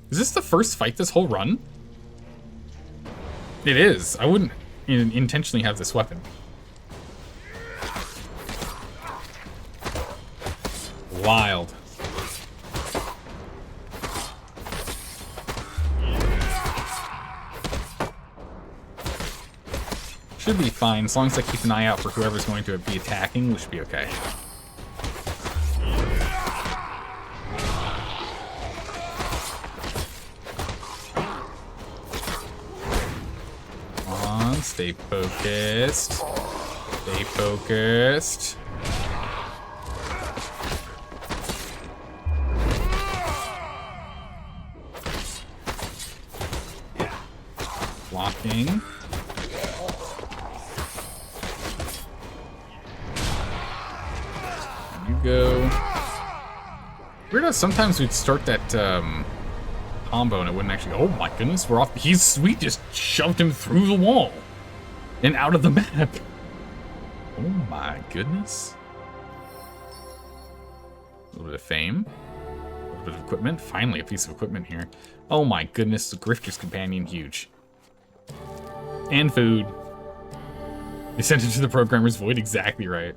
Is this the first fight this whole run? It is. I wouldn't intentionally have this weapon. Wild. Should be fine, as long as I keep an eye out for whoever's going to be attacking, we should be okay. Come on, stay focused. Stay focused. Blocking. Go. Weird how sometimes we'd start that combo and it wouldn't actually. Oh my goodness, we're off. We just shoved him through the wall and out of the map. Oh my goodness. A little bit of fame, a little bit of equipment. Finally, a piece of equipment here. Oh my goodness, the Grifter's Companion, huge. And food. They sent it to the programmer's void, exactly right.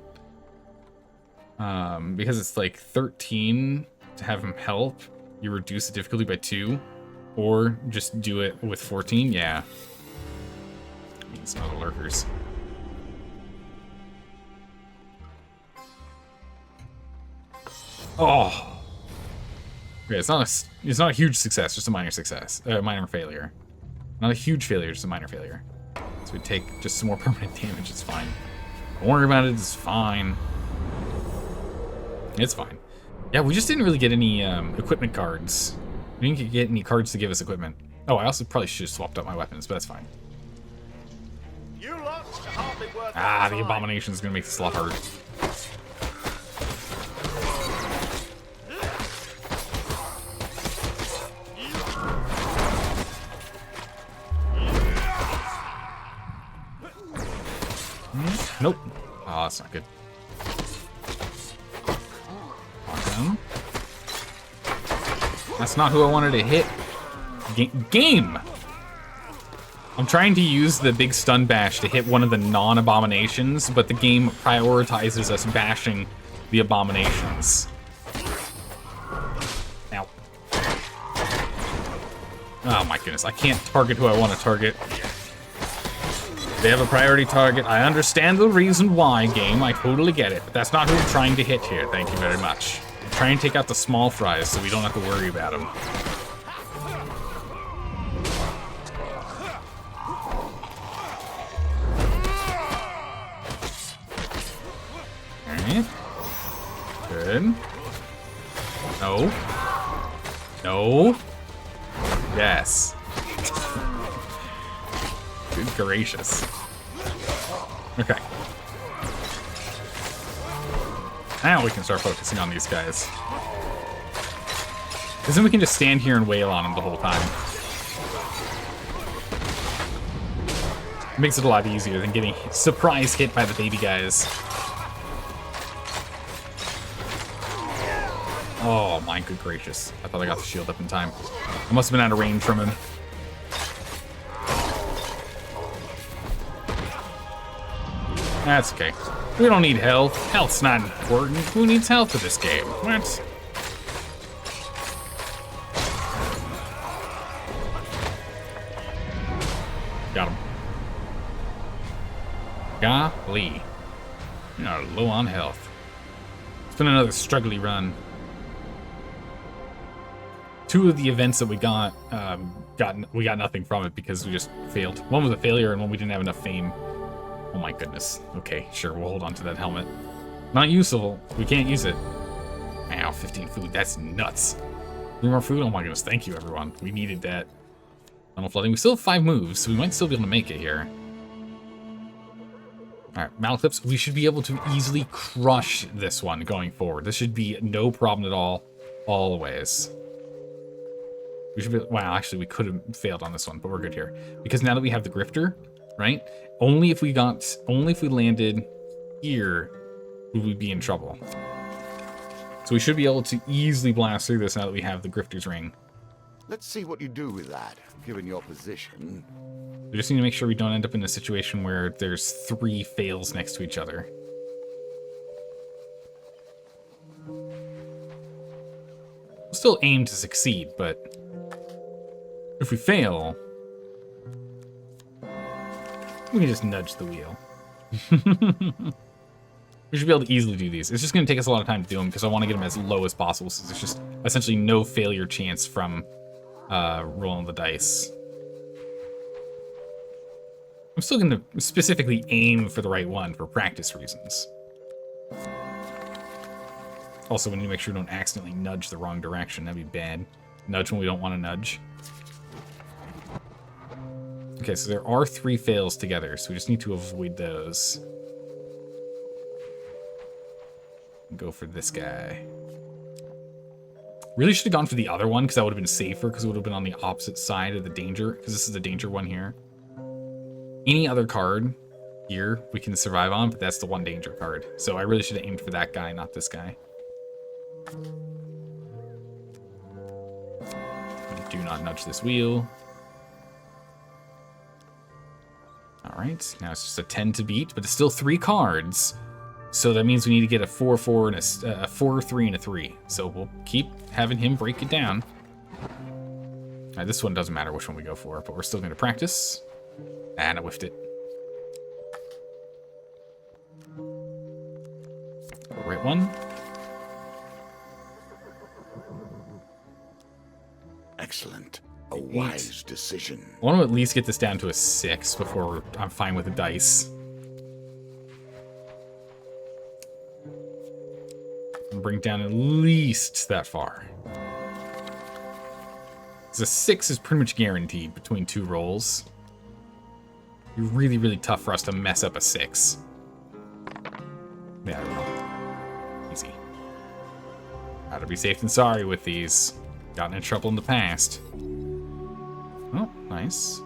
Because it's like 13 to have him help, you reduce the difficulty by 2, or just do it with 14. Yeah, it's not the lurkers. Oh, okay, it's not a huge success, just a minor success, minor failure. Not a huge failure, just a minor failure. So we take just some more permanent damage. It's fine. Don't worry about it. It's fine. It's fine. Yeah, we just didn't really get any equipment cards. We didn't get any cards to give us equipment. Oh, I also probably should have swapped out my weapons, but that's fine. You lot are hardly worth Ah, the the time. abomination is gonna make this a lot harder. Nope. Oh, that's not good. Awesome. That's not who I wanted to hit. Game! I'm trying to use the big stun bash to hit one of the non-abominations, but the game prioritizes us bashing the abominations. Ow. Oh my goodness, I can't target who I want to target. They have a priority target. I understand the reason why, game. I totally get it. But that's not who I'm trying to hit here. Thank you very much. I'm trying to take out the small fries so we don't have to worry about them. Alright. Good. No. No. Yes. Good gracious. Okay. Now we can start focusing on these guys. Because then we can just stand here and wail on them the whole time. It makes it a lot easier than getting surprise hit by the baby guys. Oh my good gracious. I thought I got the shield up in time. I must have been out of range from him. That's okay. We don't need health. Health's not important. Who needs health in this game? What? Got him. Golly. You are low on health. It's been another struggly run. 2 of the events that we got, we got nothing from it because we just failed. One was a failure and one we didn't have enough fame. Oh my goodness. Okay, sure, we'll hold on to that helmet. Not useful. We can't use it. Ow, 15 food. That's nuts. 3 more food? Oh my goodness, thank you everyone. We needed that. Tunnel flooding. We still have 5 moves, so we might still be able to make it here. Alright, Malclips. We should be able to easily crush this one going forward. This should be no problem at all, always. We should be, wow, actually we could have failed on this one, but we're good here. Because now that we have the Grifter, right? Only if we landed here would we be in trouble. So we should be able to easily blast through this now that we have the Grifter's Ring. Let's see what you do with that, given your position. We just need to make sure we don't end up in a situation where there's 3 fails next to each other. We'll still aim to succeed, but if we fail, we can just nudge the wheel. We should be able to easily do these. It's just going to take us a lot of time to do them because I want to get them as low as possible, so there's just essentially no failure chance from rolling the dice. I'm still going to specifically aim for the right one for practice reasons. Also, we need to make sure we don't accidentally nudge the wrong direction. That'd be bad. Nudge when we don't want to nudge. Okay, so there are 3 fails together, so we just need to avoid those. Go for this guy. Really should have gone for the other one, because that would have been safer, because it would have been on the opposite side of the danger, because this is the danger one here. Any other card here we can survive on, but that's the one danger card. So I really should have aimed for that guy, not this guy. Do not nudge this wheel. Alright, now it's just a 10 to beat, but it's still 3 cards. So that means we need to get a 4-4 and a 4-3 and a 3. So we'll keep having him break it down. Alright, this one doesn't matter which one we go for, but we're still going to practice. And I whiffed it. Right one. Excellent. A wise decision. I want to at least get this down to a 6 before I'm fine with the dice. And bring it down at least that far. Because a 6 is pretty much guaranteed between 2 rolls. It'd be really, really tough for us to mess up a 6. Yeah, I don't know. Easy. Gotta be safe than sorry with these. Gotten in trouble in the past. Oh, nice.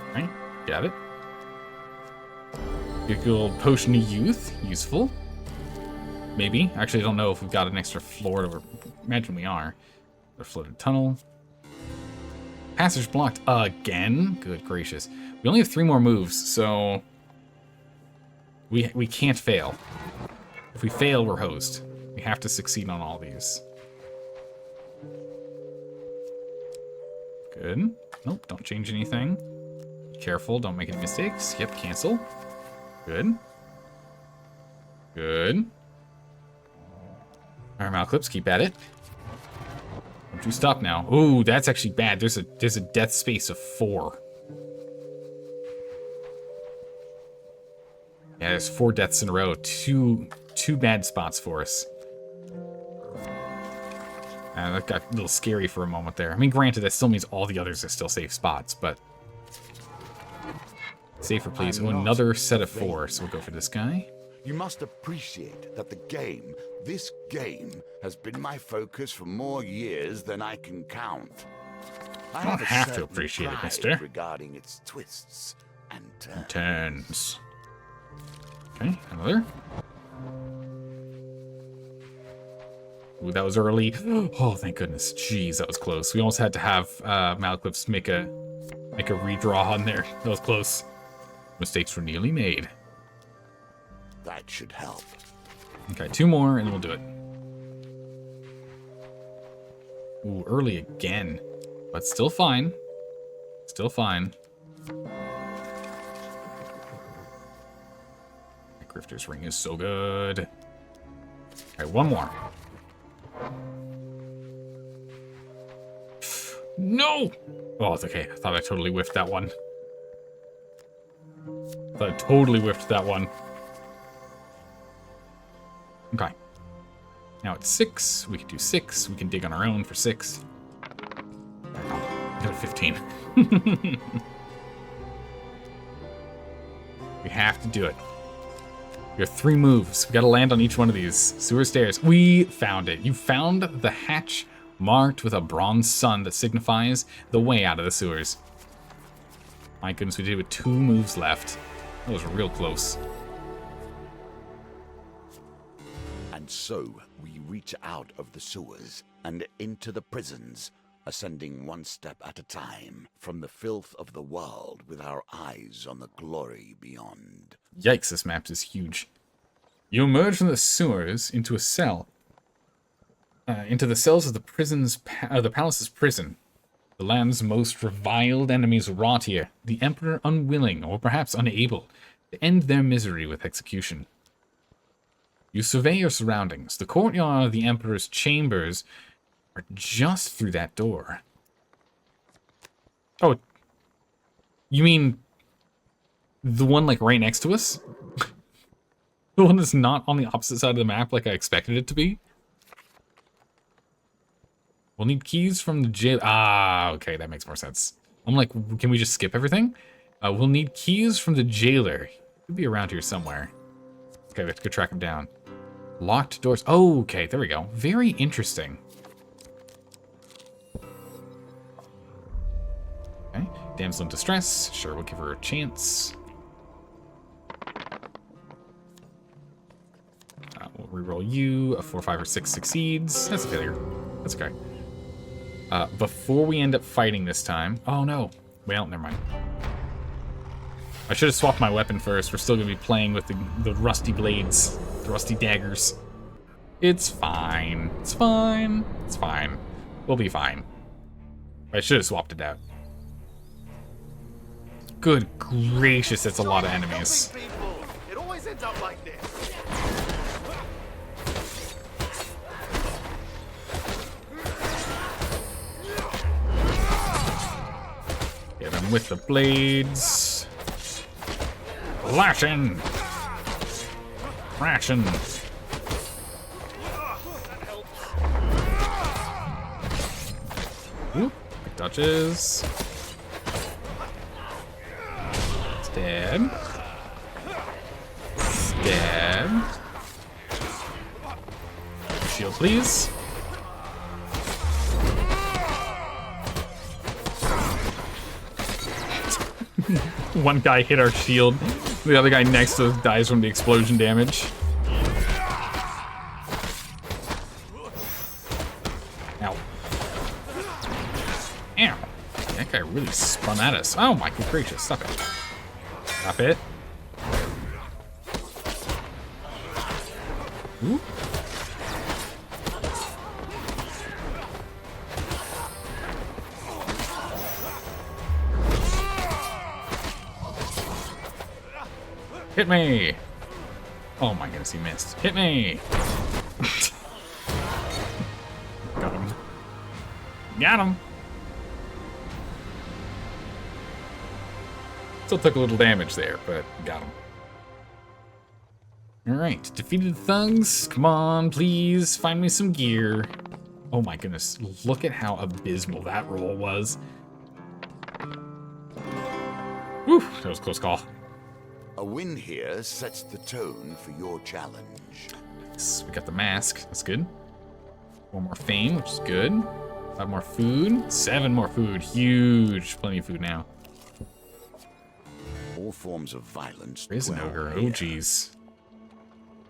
Alright, got it. Get a good old potion of youth. Useful. Maybe. Actually, I don't know if we've got an extra floor to... Imagine we are. A floated tunnel. Passage blocked again? Good gracious. We only have 3 more moves, so... We can't fail. If we fail, we're hosed. We have to succeed on all these. Good. Nope, don't change anything. Be careful, don't make any mistakes. Yep, cancel. Good. Good. Alright, Malclips, keep at it. Don't you stop now. Ooh, that's actually bad. There's a death space of 4. Yeah, there's 4 deaths in a row. Two bad spots for us. That got a little scary for a moment there. I mean, granted, that still means all the others are still safe spots, but... Safer, please. Oh, another set of 4, so we'll go for this guy. You must appreciate that this game, has been my focus for more years than I can count. I don't have to appreciate it, mister. Regarding its twists and turns. Okay, another. Ooh, that was early. Oh, thank goodness. Jeez, that was close. We almost had to have Malclips make a redraw on there. That was close. Mistakes were nearly made. That should help. Okay, 2 more and we'll do it. Ooh, early again. But still fine. Still fine. Grifter's Ring is so good. Alright, one more. No! Oh, it's okay. I thought I totally whiffed that one. I totally whiffed that one. Okay. Now it's 6. We can do 6. We can dig on our own for 6. Got 15. We have to do it. We have 3 moves. We gotta land on each one of these. Sewer stairs. We found it. You found the hatch marked with a bronze sun that signifies the way out of the sewers. My goodness, we did it with 2 moves left. That was real close. And so we reach out of the sewers and into the prisons, ascending one step at a time from the filth of the world with our eyes on the glory beyond. Yikes, this map is huge. You emerge from the sewers into a cell. Into the cells of the the palace's prison. The land's most reviled enemies rot here, the Emperor unwilling, or perhaps unable, to end their misery with execution. You survey your surroundings. The courtyard of the Emperor's chambers are just through that door. Oh, you mean the one, like, right next to us? The one that's not on the opposite side of the map like I expected it to be? We'll need keys from the jail. Ah, okay, that makes more sense. I'm like, can we just skip everything? We'll need keys from the jailer. He'll be around here somewhere. Okay, we have to go track him down. Locked doors. Oh, okay, there we go. Very interesting. Okay, damsel in distress. Sure, we'll give her a chance. We'll reroll you. A 4, 5, or 6 succeeds. That's a failure. That's okay. Before we end up fighting this time... Oh, no. Well, never mind. I should have swapped my weapon first. We're still going to be playing with the rusty blades. The rusty daggers. It's fine. It's fine. It's fine. We'll be fine. I should have swapped it out. Good gracious, that's a lot of enemies. It always ends up like this. Get him with the blades. Lashing. Crashing. Oop, big touches. It's dead. It's dead. Shield, please. One guy hit our shield. The other guy next to us dies from the explosion damage. Ow. Ow. That guy really spun at us. Oh my good gracious. Stop it. Stop it. Ooh. Hit me! Oh my goodness, he missed. Hit me! Got him. Got him! Still took a little damage there, but got him. Alright, defeated thugs. Come on, please, find me some gear. Oh my goodness, look at how abysmal that roll was. Whew, that was a close call. A win here sets the tone for your challenge. Nice. We got the mask. That's good. 4 more fame, which is good. 5 more food. 7 more food. Huge. Plenty of food now. All forms of violence. There is an dwell ogre. Oh, here. jeez.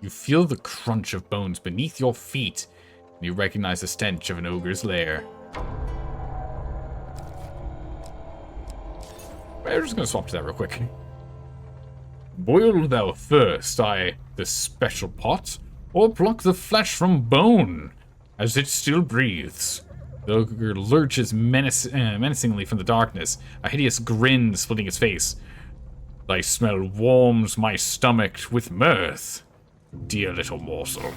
You feel the crunch of bones beneath your feet, and you recognize the stench of an ogre's lair. We're just gonna swap to that real quick. Boil thou first, this special pot, or pluck the flesh from bone, as it still breathes. The ogre lurches menacingly from the darkness, a hideous grin splitting his face. Thy smell warms my stomach with mirth, dear little morsel.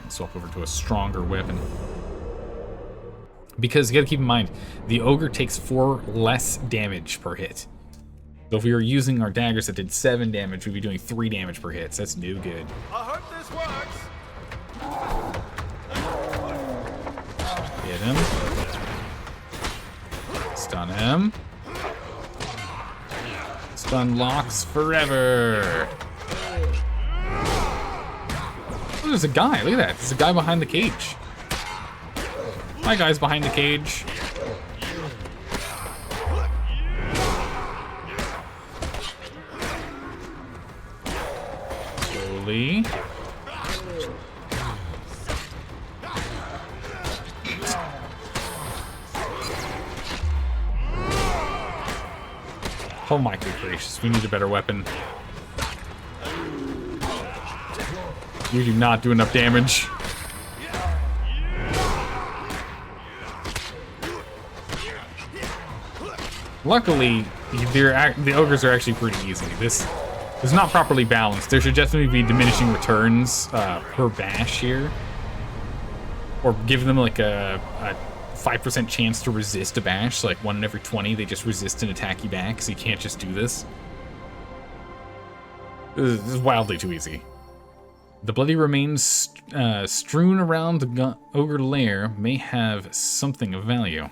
Swap over to a stronger weapon. Because you gotta keep in mind, the ogre takes 4 less damage per hit. So if we were using our daggers that did 7 damage, we'd be doing 3 damage per hit. So that's no good. I hope this works. Hit him. Stun him. Stun locks forever. Oh, there's a guy. Look at that. There's a guy behind the cage. My guy's behind the cage. Slowly. Oh my good gracious, we need a better weapon. You do not do enough damage. Luckily, the ogres are actually pretty easy. This is not properly balanced. There should definitely be diminishing returns per bash here. Or give them like a 5% chance to resist a bash. So like 1 in every 20, they just resist and attack you back, so you can't just do this. This is wildly too easy. The bloody remains strewn around the ogre lair may have something of value.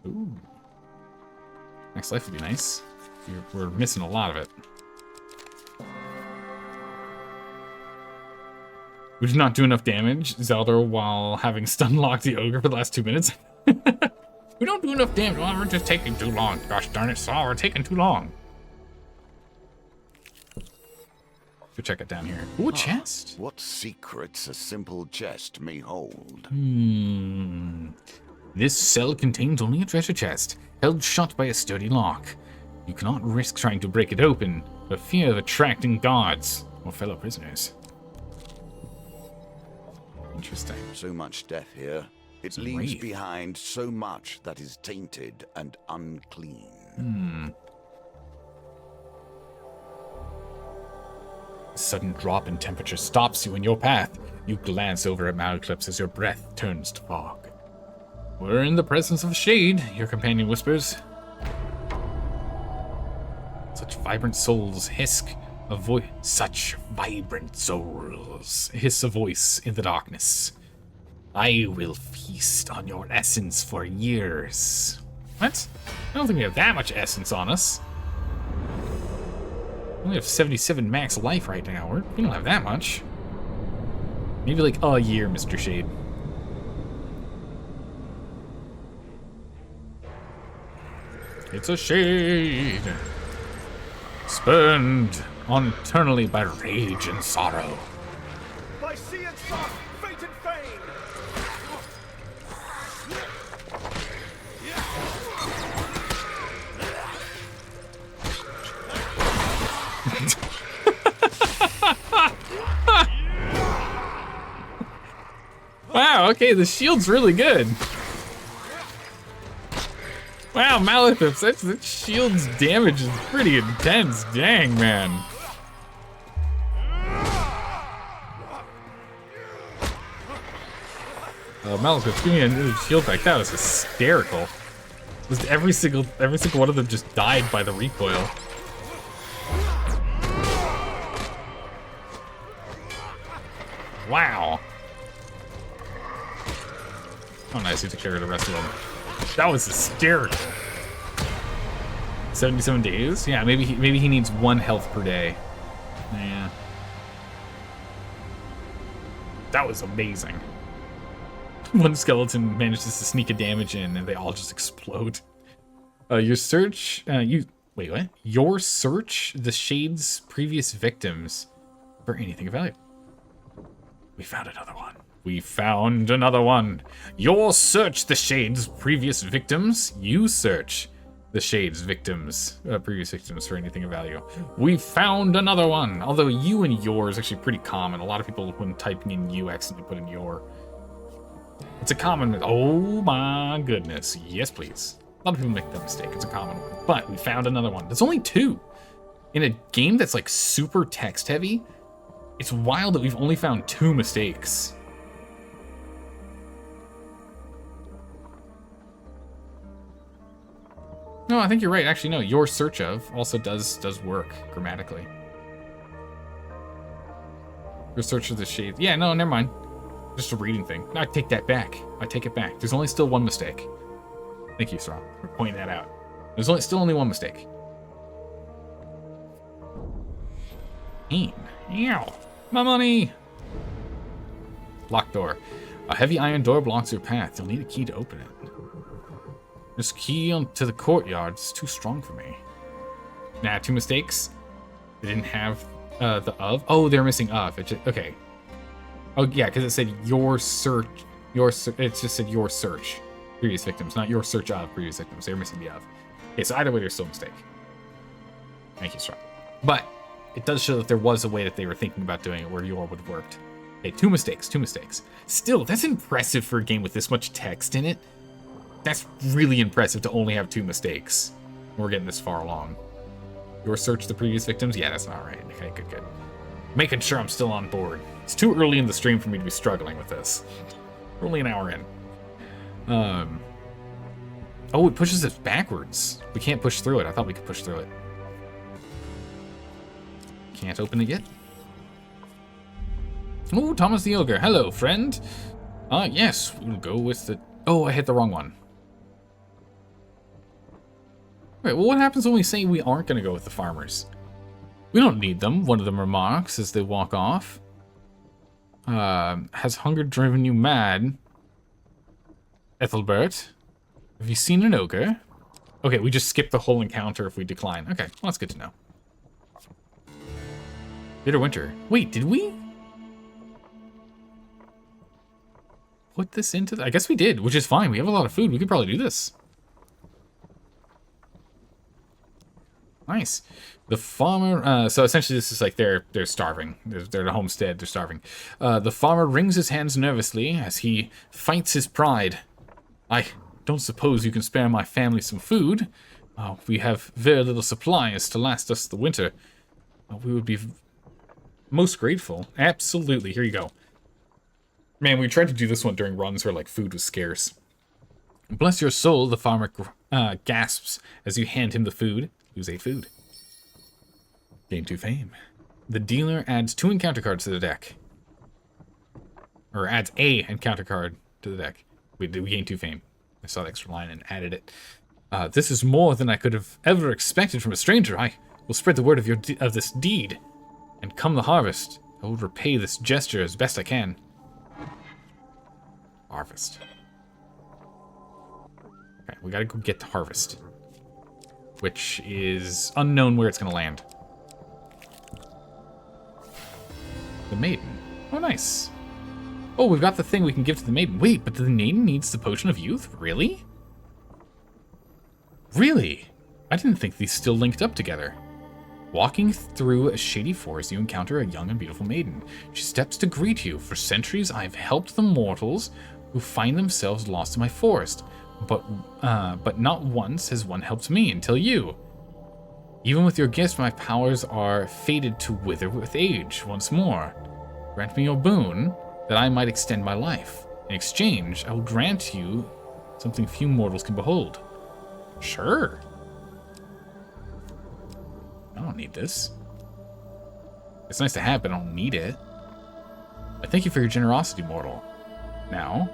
Ooh. Next life would be nice. We're missing a lot of it. We did not do enough damage, Zelda, while having stun locked the ogre for the last 2 minutes. We don't do enough damage. Well, we're just taking too long. Gosh darn it, Saul, we're taking too long. Go check it down here. Ooh, a chest. What secrets a simple chest may hold. This cell contains only a treasure chest, held shut by a sturdy lock. You cannot risk trying to break it open, for fear of attracting guards or fellow prisoners. Interesting. So much death here. It It's a leaves wraith. behind so much that is tainted and unclean. A sudden drop in temperature stops you in your path. You glance over at Malclips as your breath turns to fog. We're in the presence of shade, your companion whispers. Such vibrant souls hiss a voice. Such vibrant souls hiss a voice in the darkness. I will feast on your essence for years. What? I don't think we have that much essence on us. We only have 77 max life right now. We don't have that much. Maybe like a year, Mr. Shade. It's a shade, spurned on eternally by rage and sorrow. By sea and sun, fate and fame. Wow, okay, the shield's really good. Wow, Malekith's, that shield's damage is pretty intense. Dang, man. Malekith, give me a new shield back. That was hysterical. Just every single one of them just died by the recoil. Wow. Oh, nice. You took care of the rest of them. That was hysterical. 77 days? Yeah, maybe he needs 1 health per day. Yeah. That was amazing. One skeleton manages to sneak a damage in, and they all just explode. Your search, wait, what? Your search the Shade's previous victims for anything of value. We found another one. We found another one. Your search the Shade's previous victims. You search the Shade's victims, previous victims for anything of value. We found another one. Although you and your is actually pretty common. A lot of people, when typing in you, accidentally put in your. It's a common. Oh my goodness. Yes, please. A lot of people make that mistake. It's a common one. But we found another one. There's only 2. In a game that's like super text heavy, it's wild that we've only found 2 mistakes. No, I think you're right. Actually, no. Your search of also does work grammatically. Your search of the shade. Yeah, no, never mind. Just a reading thing. No, I take that back. I take it back. There's only still 1 mistake. Thank you, Straw, for pointing that out. There's still only 1 mistake. Aim. Ow. My money! Locked door. A heavy iron door blocks your path. You'll need a key to open it. This key onto the courtyard is too strong for me. Nah, 2 mistakes. They didn't have the of. Oh, they're missing of. Okay. Oh, yeah, because it said your search. It just said your search. Previous victims, not your search of previous victims. They're missing the of. Okay, so either way, there's still a mistake. Thank you, Straw. But it does show that there was a way that they were thinking about doing it where your would have worked. Okay, 2 mistakes. Still, that's impressive for a game with this much text in it. That's really impressive to only have 2 mistakes. We're getting this far along. Your search the previous victims? Yeah, that's not right. Okay, good. Making sure I'm still on board. It's too early in the stream for me to be struggling with this. We're only an hour in. Oh, it pushes us backwards. We can't push through it. I thought we could push through it. Can't open it yet. Oh, Thomas the Ogre. Hello, friend. Yes, we'll go with the... Oh, I hit the wrong one. Wait, well, what happens when we say we aren't going to go with the farmers? We don't need them, one of them remarks as they walk off. Has hunger driven you mad? Ethelbert, have you seen an ogre? Okay, we just skip the whole encounter if we decline. Okay, well, that's good to know. Bitter winter. Wait, did we put this into I guess we did, which is fine. We have a lot of food. We could probably do this. Nice. The farmer, so essentially this is like they're starving. They're at a homestead, they're starving. The farmer wrings his hands nervously as he fights his pride. I don't suppose you can spare my family some food. We have very little supplies to last us the winter. We would be most grateful. Absolutely, here you go. Man, we tried to do this one during runs where like food was scarce. Bless your soul, the farmer gasps as you hand him the food. Use a food. Gain 2 fame. The dealer adds 2 encounter cards to the deck. Or adds a encounter card to the deck. We gain 2 fame. I saw the extra line and added it. This is more than I could have ever expected from a stranger. I will spread the word of this deed. And come the harvest, I will repay this gesture as best I can. Harvest. Okay, we gotta go get the harvest. Which is unknown where it's going to land. The maiden. Oh, nice. Oh, we've got the thing we can give to the maiden. Wait, but the maiden needs the potion of youth? Really? Really? I didn't think these still linked up together. Walking through a shady forest, you encounter a young and beautiful maiden. She steps to greet you. For centuries, I've helped the mortals who find themselves lost in my forest. But not once has one helped me until you. Even with your gifts, my powers are fated to wither with age once more. Grant me your boon, that I might extend my life. In exchange, I will grant you something few mortals can behold. Sure. I don't need this. It's nice to have, but I don't need it. I thank you for your generosity, mortal. Now,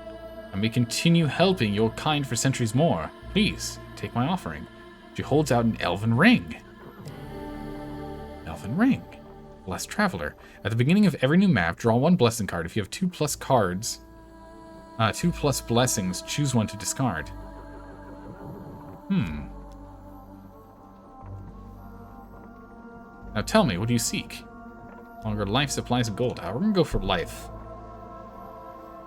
I may continue helping your kind for centuries more. Please, take my offering. She holds out an elven ring. Elven ring. Blessed Traveler. At the beginning of every new map, draw 1 blessing card. If you have 2+ cards, 2+ blessings, choose 1 to discard. Now tell me, what do you seek? Longer life, supplies, and gold. We're gonna go for life.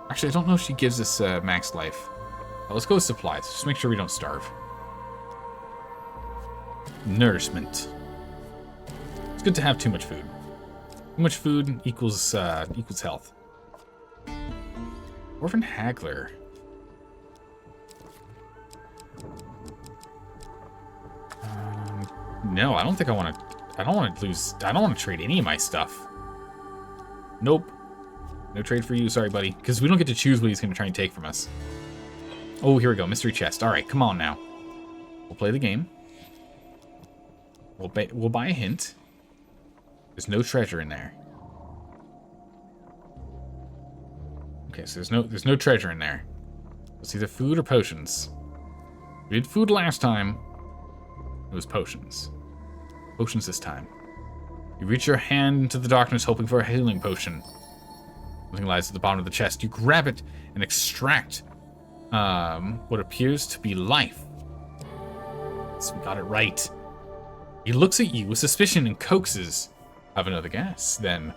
Actually, I don't know if she gives us max life. Let's go with supplies. Just make sure we don't starve. Nourishment. It's good to have too much food. Too much food equals health. Orphan Haggler. No, I don't think I want to. I don't want to lose. I don't want to trade any of my stuff. Nope. No trade for you. Sorry, buddy. Because we don't get to choose what he's going to try and take from us. Oh, here we go. Mystery chest. All right, come on now. We'll play the game. We'll buy a hint. There's no treasure in there. Okay, so there's no treasure in there. It's either food or potions. We did food last time. It was potions. Potions this time. You reach your hand into the darkness hoping for a healing potion. Something lies at the bottom of the chest. You grab it and extract what appears to be life. So we got it right. He looks at you with suspicion and coaxes. Have another guess, then.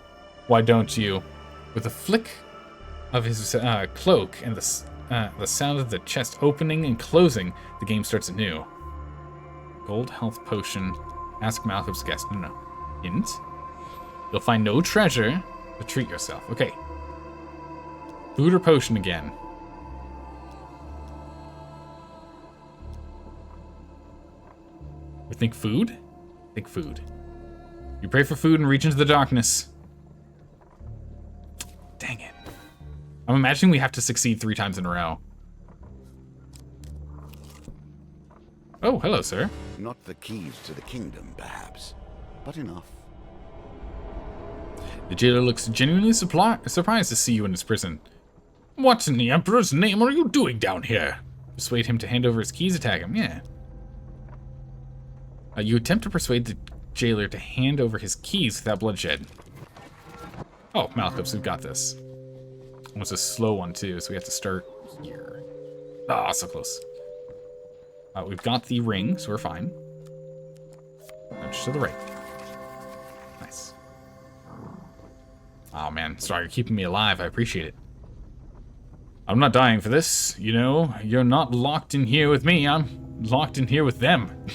Why don't you? With a flick of his cloak and the sound of the chest opening and closing, the game starts anew. Gold health potion. Ask Malcolm's guest. No. Hint. You'll find no treasure, but treat yourself. Okay. Food or potion again? We think food? Think food. You pray for food and reach into the darkness. Dang it. I'm imagining we have to succeed 3 times in a row. Oh, hello, sir. Not the keys to the kingdom, perhaps, but enough. The jailer looks genuinely surprised to see you in his prison. What in the Emperor's name are you doing down here? Persuade him to hand over his keys, attack him. Yeah. You attempt to persuade the jailer to hand over his keys without bloodshed. Oh, Malcolm's, we've got this. It's a slow one, too, so we have to start here. Ah, so close. We've got the ring, so we're fine. Just to the right. Nice. Oh, man. Sorry, you're keeping me alive. I appreciate it. I'm not dying for this. You know, you're not locked in here with me. I'm locked in here with them.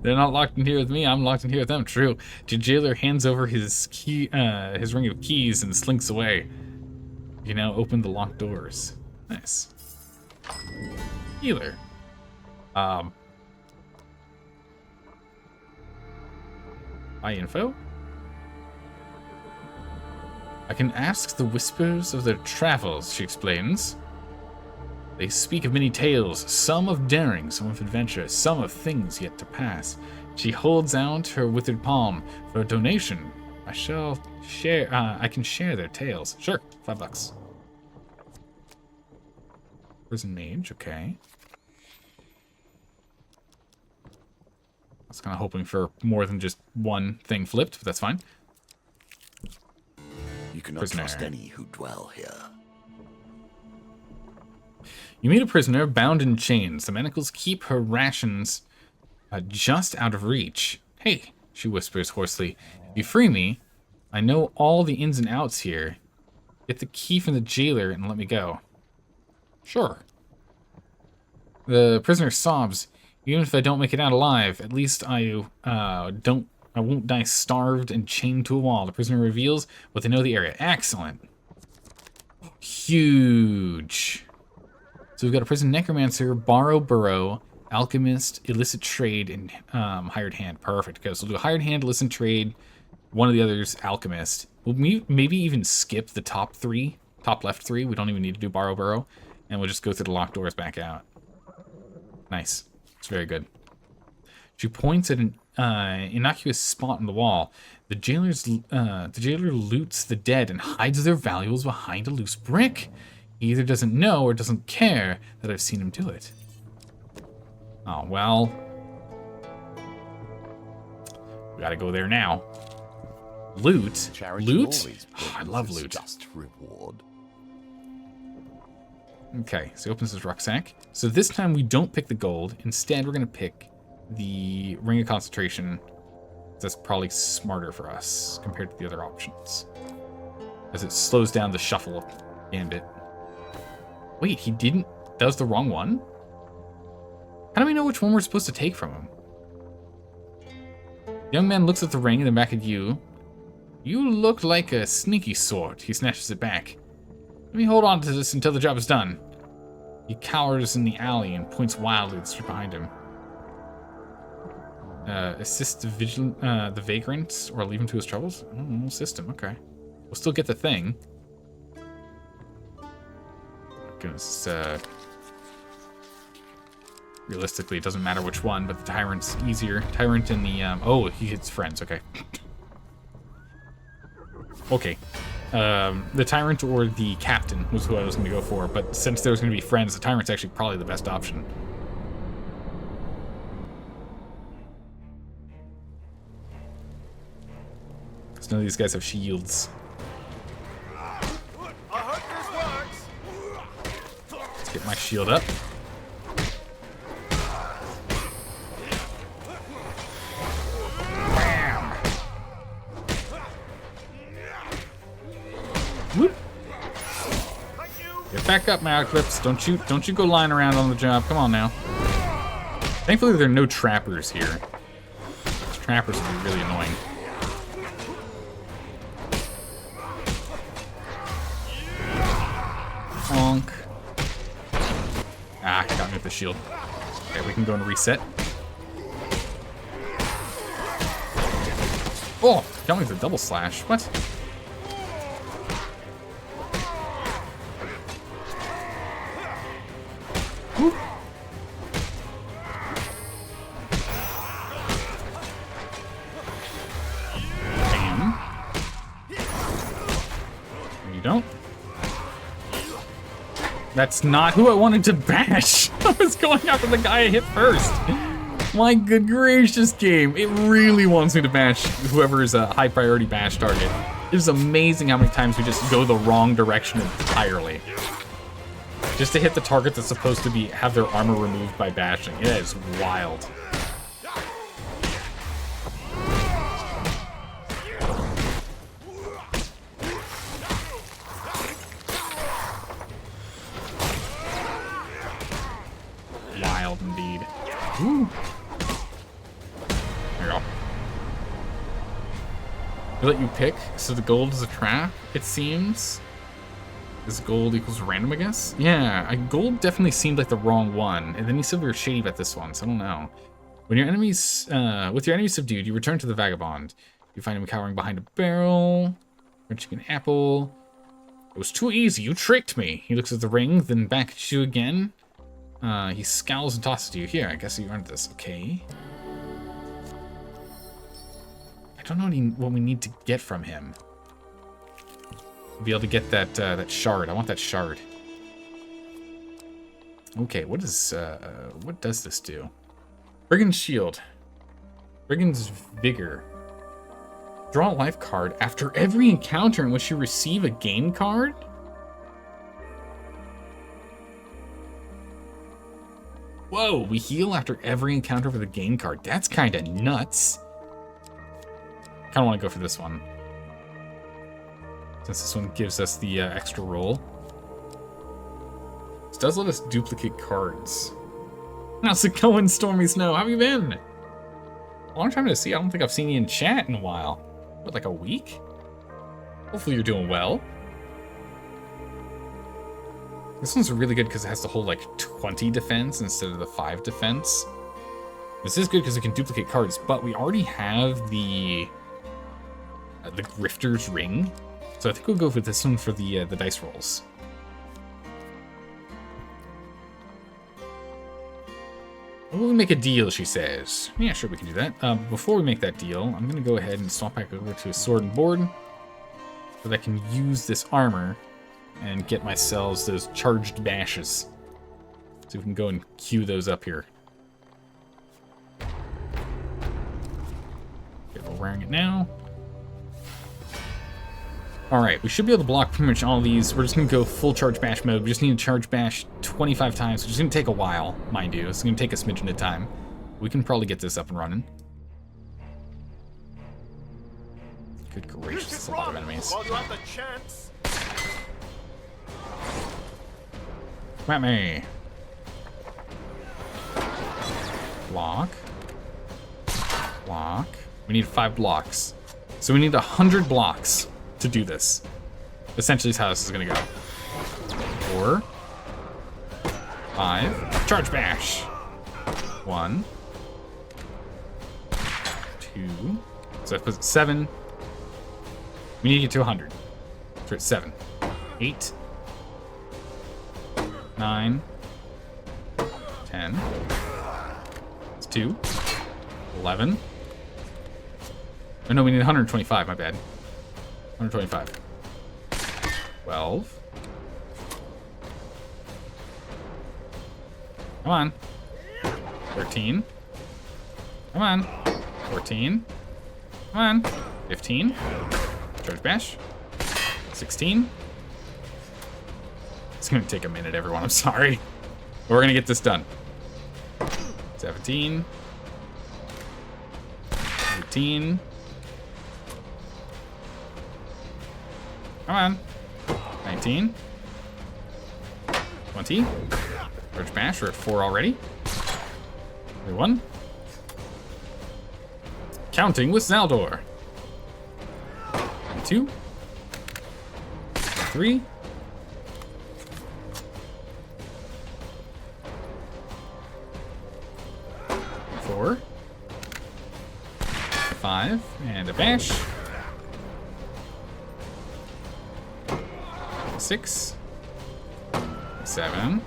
They're not locked in here with me. I'm locked in here with them. True. The jailer hands over his his ring of keys and slinks away. You now open the locked doors. Nice. Healer. Buy info? I can ask the whispers of their travels, she explains. They speak of many tales, some of daring, some of adventure, some of things yet to pass. She holds out her withered palm for a donation. I shall share, I can share their tales. Sure, $5. Prison mage, okay. I was kind of hoping for more than just one thing flipped, but that's fine. You cannot trust any who dwell here. You meet a prisoner bound in chains. The manacles keep her rations just out of reach. Hey, she whispers hoarsely. If you free me, I know all the ins and outs here. Get the key from the jailer and let me go. Sure. The prisoner sobs. Even if I don't make it out alive, at least I won't die starved and chained to a wall. The prisoner reveals what they know of the area. Excellent. Huge. So we've got a prison necromancer, borrow burrow, alchemist, illicit trade, and hired hand. Perfect. Okay, so we'll do a hired hand, illicit trade, one of the others, alchemist. We'll maybe even skip the top left three. We don't even need to do borrow burrow. And we'll just go through the locked doors back out. Nice. It's very good. She points at an innocuous spot on the wall. The jailer loots the dead and hides their valuables behind a loose brick. He either doesn't know or doesn't care that I've seen him do it. Oh, well. We gotta go there now. Loot? Loot? Oh, I love loot. Just reward. Okay, so he opens his rucksack. So this time we don't pick the gold. Instead, we're gonna pick the Ring of Concentration. That's probably smarter for us compared to the other options, as it slows down the shuffle gambit. Wait, he didn't? That was the wrong one? How do we know which one we're supposed to take from him? The young man looks at the ring and then back at you. You look like a sneaky sort. He snatches it back. Let me hold on to this until the job is done. He cowers in the alley and points wildly at the street behind him. Assist the vagrant or leave him to his troubles? Oh, assist him, okay. We'll still get the thing. Goodness, realistically, it doesn't matter which one, but the Tyrant's easier. Tyrant and the, oh, he hits friends, okay. Okay. The Tyrant or the Captain was who I was going to go for, but since there was going to be friends, the Tyrant's actually probably the best option. Because none of these guys have shields. I hope this works. Let's get my shield up. Bam! Whoop! Thank you. Get back up, Malclips. Don't you go lying around on the job. Come on now. Thankfully, there are no trappers here. Those trappers would be really annoying. Honk. Ah, got me with the shield. Okay, we can go and reset. Oh, got me with a double slash. What? Whew. Bam. You don't. That's not who I wanted to bash. I was going after the guy I hit first. My good gracious game. It really wants me to bash whoever is a high priority bash target. It is amazing how many times we just go the wrong direction entirely. Just to hit the target that's supposed to have their armor removed by bashing. It is wild. Wild indeed. Ooh. There you go. They let you pick, so the gold is a trap, it seems. Is gold equals random, I guess? Yeah, gold definitely seemed like the wrong one, and then you said we were shady about this one, so I don't know. When your enemies, with your enemies subdued, you return to the vagabond. You find him cowering behind a barrel, crunching an apple. It was too easy, you tricked me. He looks at the ring, then back at you again. He scowls and tosses to you. Here, I guess you earned this. Okay. I don't know what we need to get from him. Be able to get that shard. I want that shard. Okay, what does this do? Brigand's Shield. Brigand's Vigor. Draw a life card after every encounter in which you receive a gain card? Whoa, we heal after every encounter with a gain card. That's kind of nuts. Kind of want to go for this one. Since this one gives us the extra roll. This does let us duplicate cards. How's it going, Stormy Snow? How have you been? Long time to see. I don't think I've seen you in chat in a while. What, like a week? Hopefully you're doing well. This one's really good because it has the whole like 20 defense instead of the 5 defense. This is good because it can duplicate cards, but we already have the Grifter's Ring. So I think we'll go for this one for the dice rolls. Will we make a deal, she says. Yeah, sure, we can do that. Before we make that deal, I'm going to go ahead and swap back over to a sword and board so that I can use this armor and get myself those charged bashes. So we can go and queue those up here. Okay, we're wearing it now. Alright, we should be able to block pretty much all of these. We're just going to go full charge bash mode. We just need to charge bash 25 times, which is going to take a while, mind you. It's going to take a smidgen of time. We can probably get this up and running. Good gracious, that's a lot of enemies. While you have the chance. Come at me. Block. Block. We need 5 blocks. So we need 100 blocks to do this. Essentially is how this is gonna go. 4, 5, charge bash. 1, 2. So that puts it 7. We need to get to 100. So we're at 7. 8. 9. 10. It's 2. 11. Oh no, we need 125, my bad. 125. 12. Come on. 13. Come on. 14. Come on. 15. Charge bash. 16. It's gonna take a minute, everyone. I'm sorry. But we're gonna get this done. 17. 18. Come on. 19. 20. Charge bash. We're at 4 already. 21. Counting with Zaldor. 22. 23. 4. 5. And a bash. 6. 7.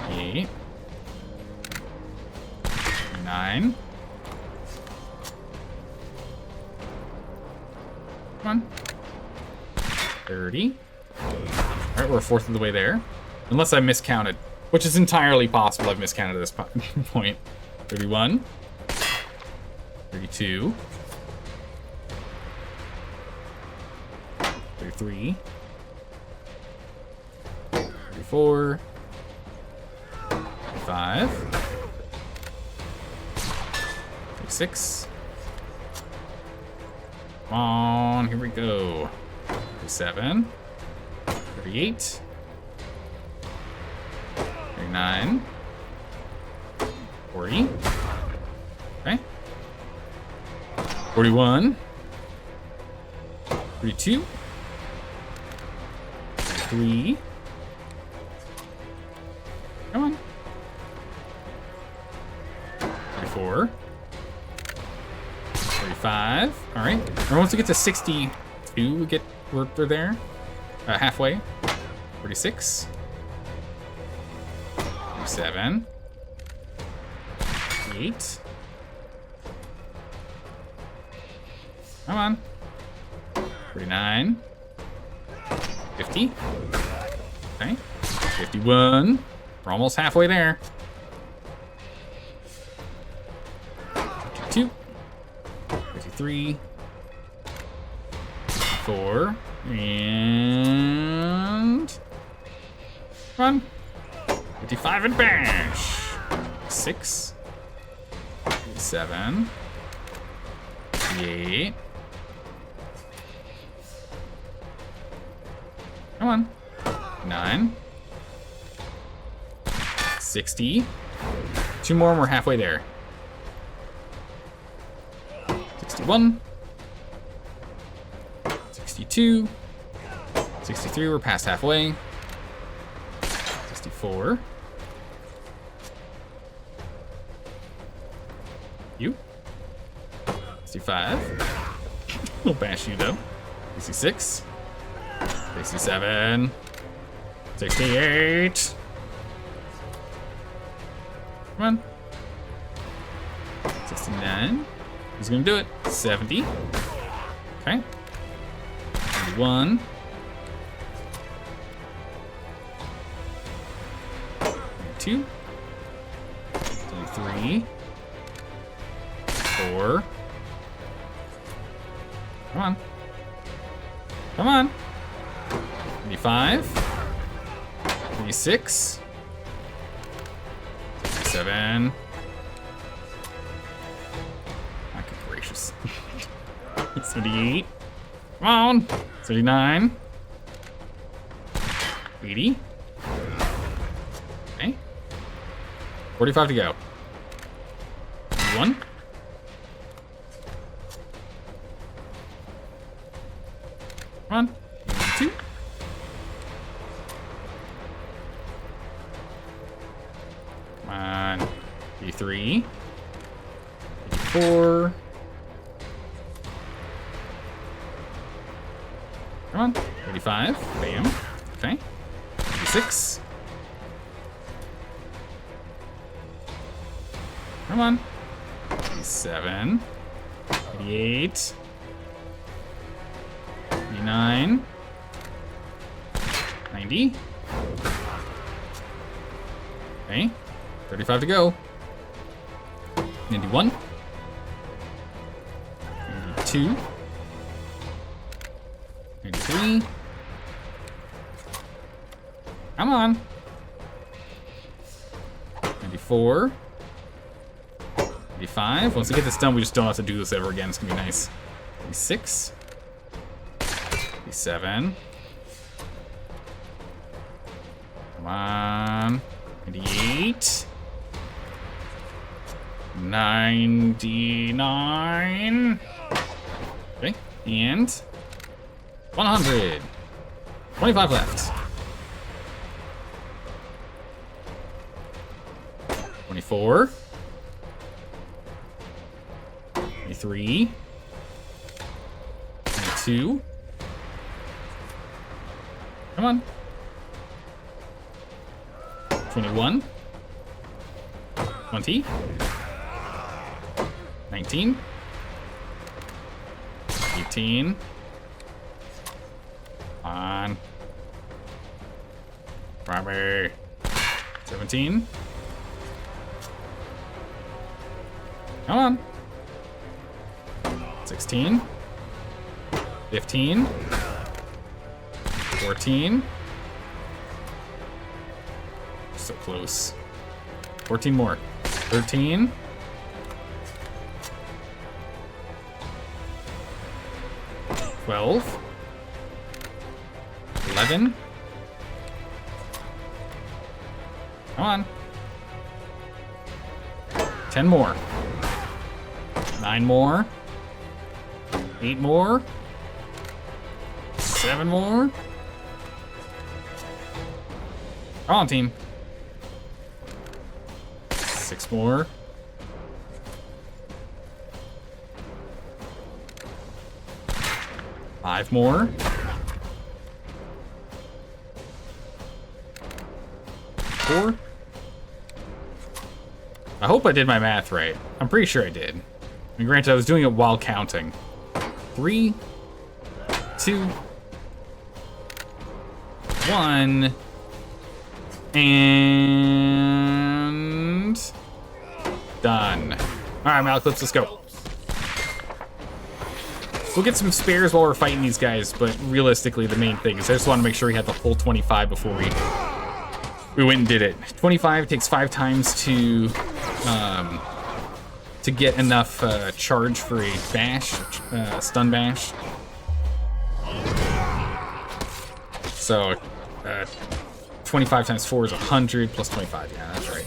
8. 9. Come on. 30. Alright, we're a fourth of the way there. Unless I miscounted, which is entirely possible I've miscounted at this point. 31. 32. 33. 34. 35. 36. Come on, here we go. 37. 38. 39. 40. Okay. 41. 42. 43. Come on. 34. 35. All right. And once we get to 62, we're there. Halfway. 46. 47. 48. Come on. 49. 50. Okay. 51. We're almost halfway there. 52. 53. 4. And... Come on. 55 and bash. 6. 7. 8. Come on. 9. 60. 2 more and we're halfway there. 61. 62. 63, we're past halfway. 64. You. 65. We'll bash you though. 66. 67. 68. Come on. 69. Who's gonna do it? 70. Okay. 71. 22. 23. 4. Come on. Come on. 25. 26. 27. My good gracious. 78. Come on. 79. 80. Okay. 45 to go. 1. Come on. 2. Come on. 83. 34. Come on. 35. Bam. Okay. 36. Come on. 87. 88. 89. 90. Okay. 35 to go. 91. 92. 93. Come on. 94. 85. Once we get this done, we just don't have to do this ever again. It's gonna be nice. 86. 87. Come on. 98. 99. Okay, and 100. 25 left. 24. 23. 22. Come on. 21. 20. 19. 18. On. Robbery. 17. Come on. 16. 15. 14. So close. 14 more. 13. 12. 11. Come on. 10 more. 9 more. 8 more. 7 more. Come on, team. 6 more. 5 more. 4. I hope I did my math right. I'm pretty sure I did. I mean, granted, I was doing it while counting. 3, 2, 1, and done. All right, Malclips, let's go. We'll get some spares while we're fighting these guys, but realistically, the main thing is I just want to make sure we had the full 25 before we went and did it. 25 takes 5 times to get enough charge for a bash, stun bash. So 25 times 4 is 100 plus 25. Yeah, that's right.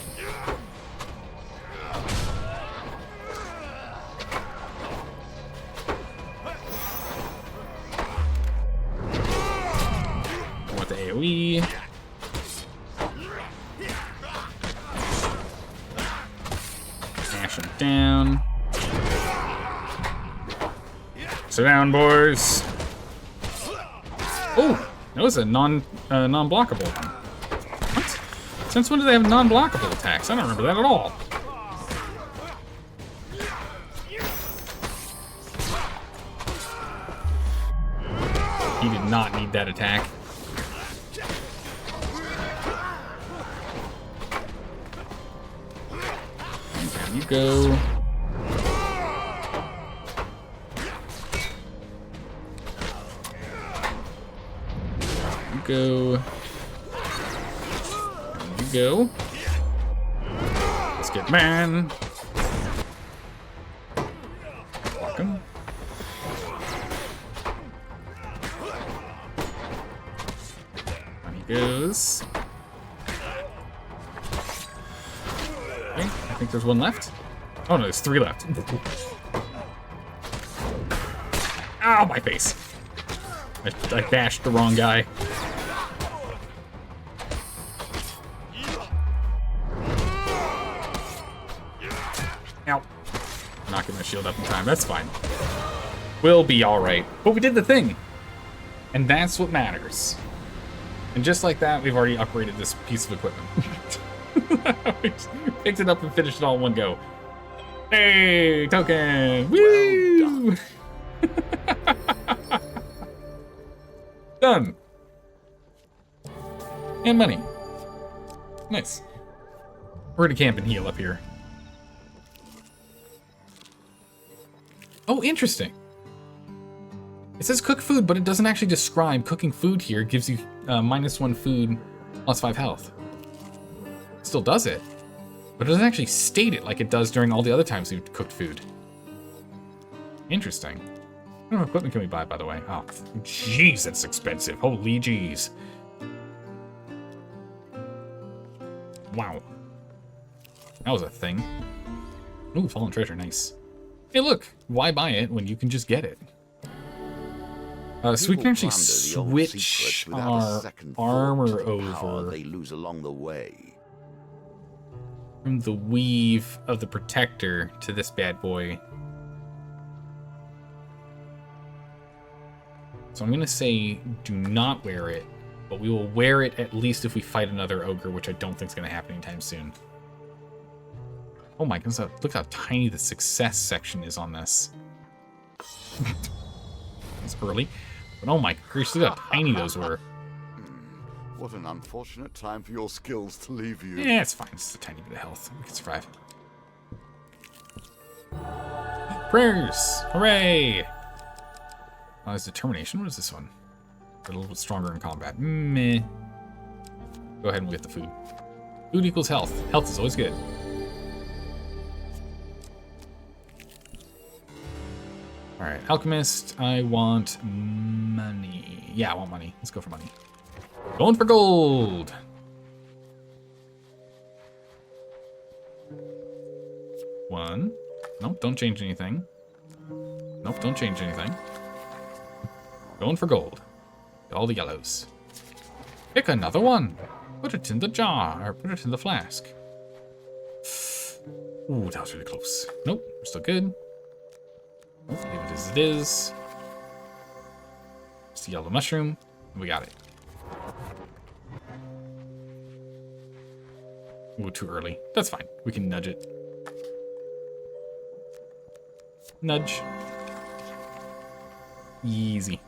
Want the AoE. Smash him down. Sit down, boys. Oh, that was a non-blockable one. What? Since when do they have non-blockable attacks? I don't remember that at all. He did not need that attack. Down you go. Go. There you go. Let's get man. Block him. There he goes. Okay, I think there's one left. Oh no, there's 3 left. Ow, my face. I bashed the wrong guy. Ow. Knock get my shield up in time. That's fine. We'll be alright. But we did the thing. And that's what matters. And just like that, we've already upgraded this piece of equipment. We just picked it up and finished it all in one go. Hey, token! Woo! Well Done. And money. Nice. We're gonna camp and heal up here. Oh, interesting. It says cook food, but it doesn't actually describe cooking food here. It gives you -1 food, +5 health. It still does it, but it doesn't actually state it like it does during all the other times we've cooked food. Interesting. What kind of equipment can we buy, by the way? Oh, jeez, that's expensive. Holy jeez. Wow. That was a thing. Ooh, fallen treasure, nice. Hey, look, why buy it when you can just get it? So we can actually switch our armor over they lose along the way. from the weave of the protector to this bad boy. So I'm gonna say do not wear it, but we will wear it at least if we fight another ogre, which I don't think is gonna happen anytime soon. Oh my goodness, look how tiny the success section is on this. It's early. But oh my gosh, look how tiny those were. What an unfortunate time for your skills to leave you. Yeah, it's fine. It's just a tiny bit of health. We can survive. Prayers! Hooray! His determination. What is this one? A little bit stronger in combat. Meh. Go ahead and get the food. Food equals health. Health is always good. Alright, Alchemist, I want money. Yeah, I want money. Let's go for money. Going for gold! One. Nope, don't change anything. Nope, don't change anything. Going for gold. All the yellows. Pick another one. Put it in the jar, or put it in the flask. Ooh, that was really close. Nope, we're still good. Leave it as it is. It's the yellow mushroom. We got it. Ooh, too early. That's fine. We can nudge it. Nudge. Easy.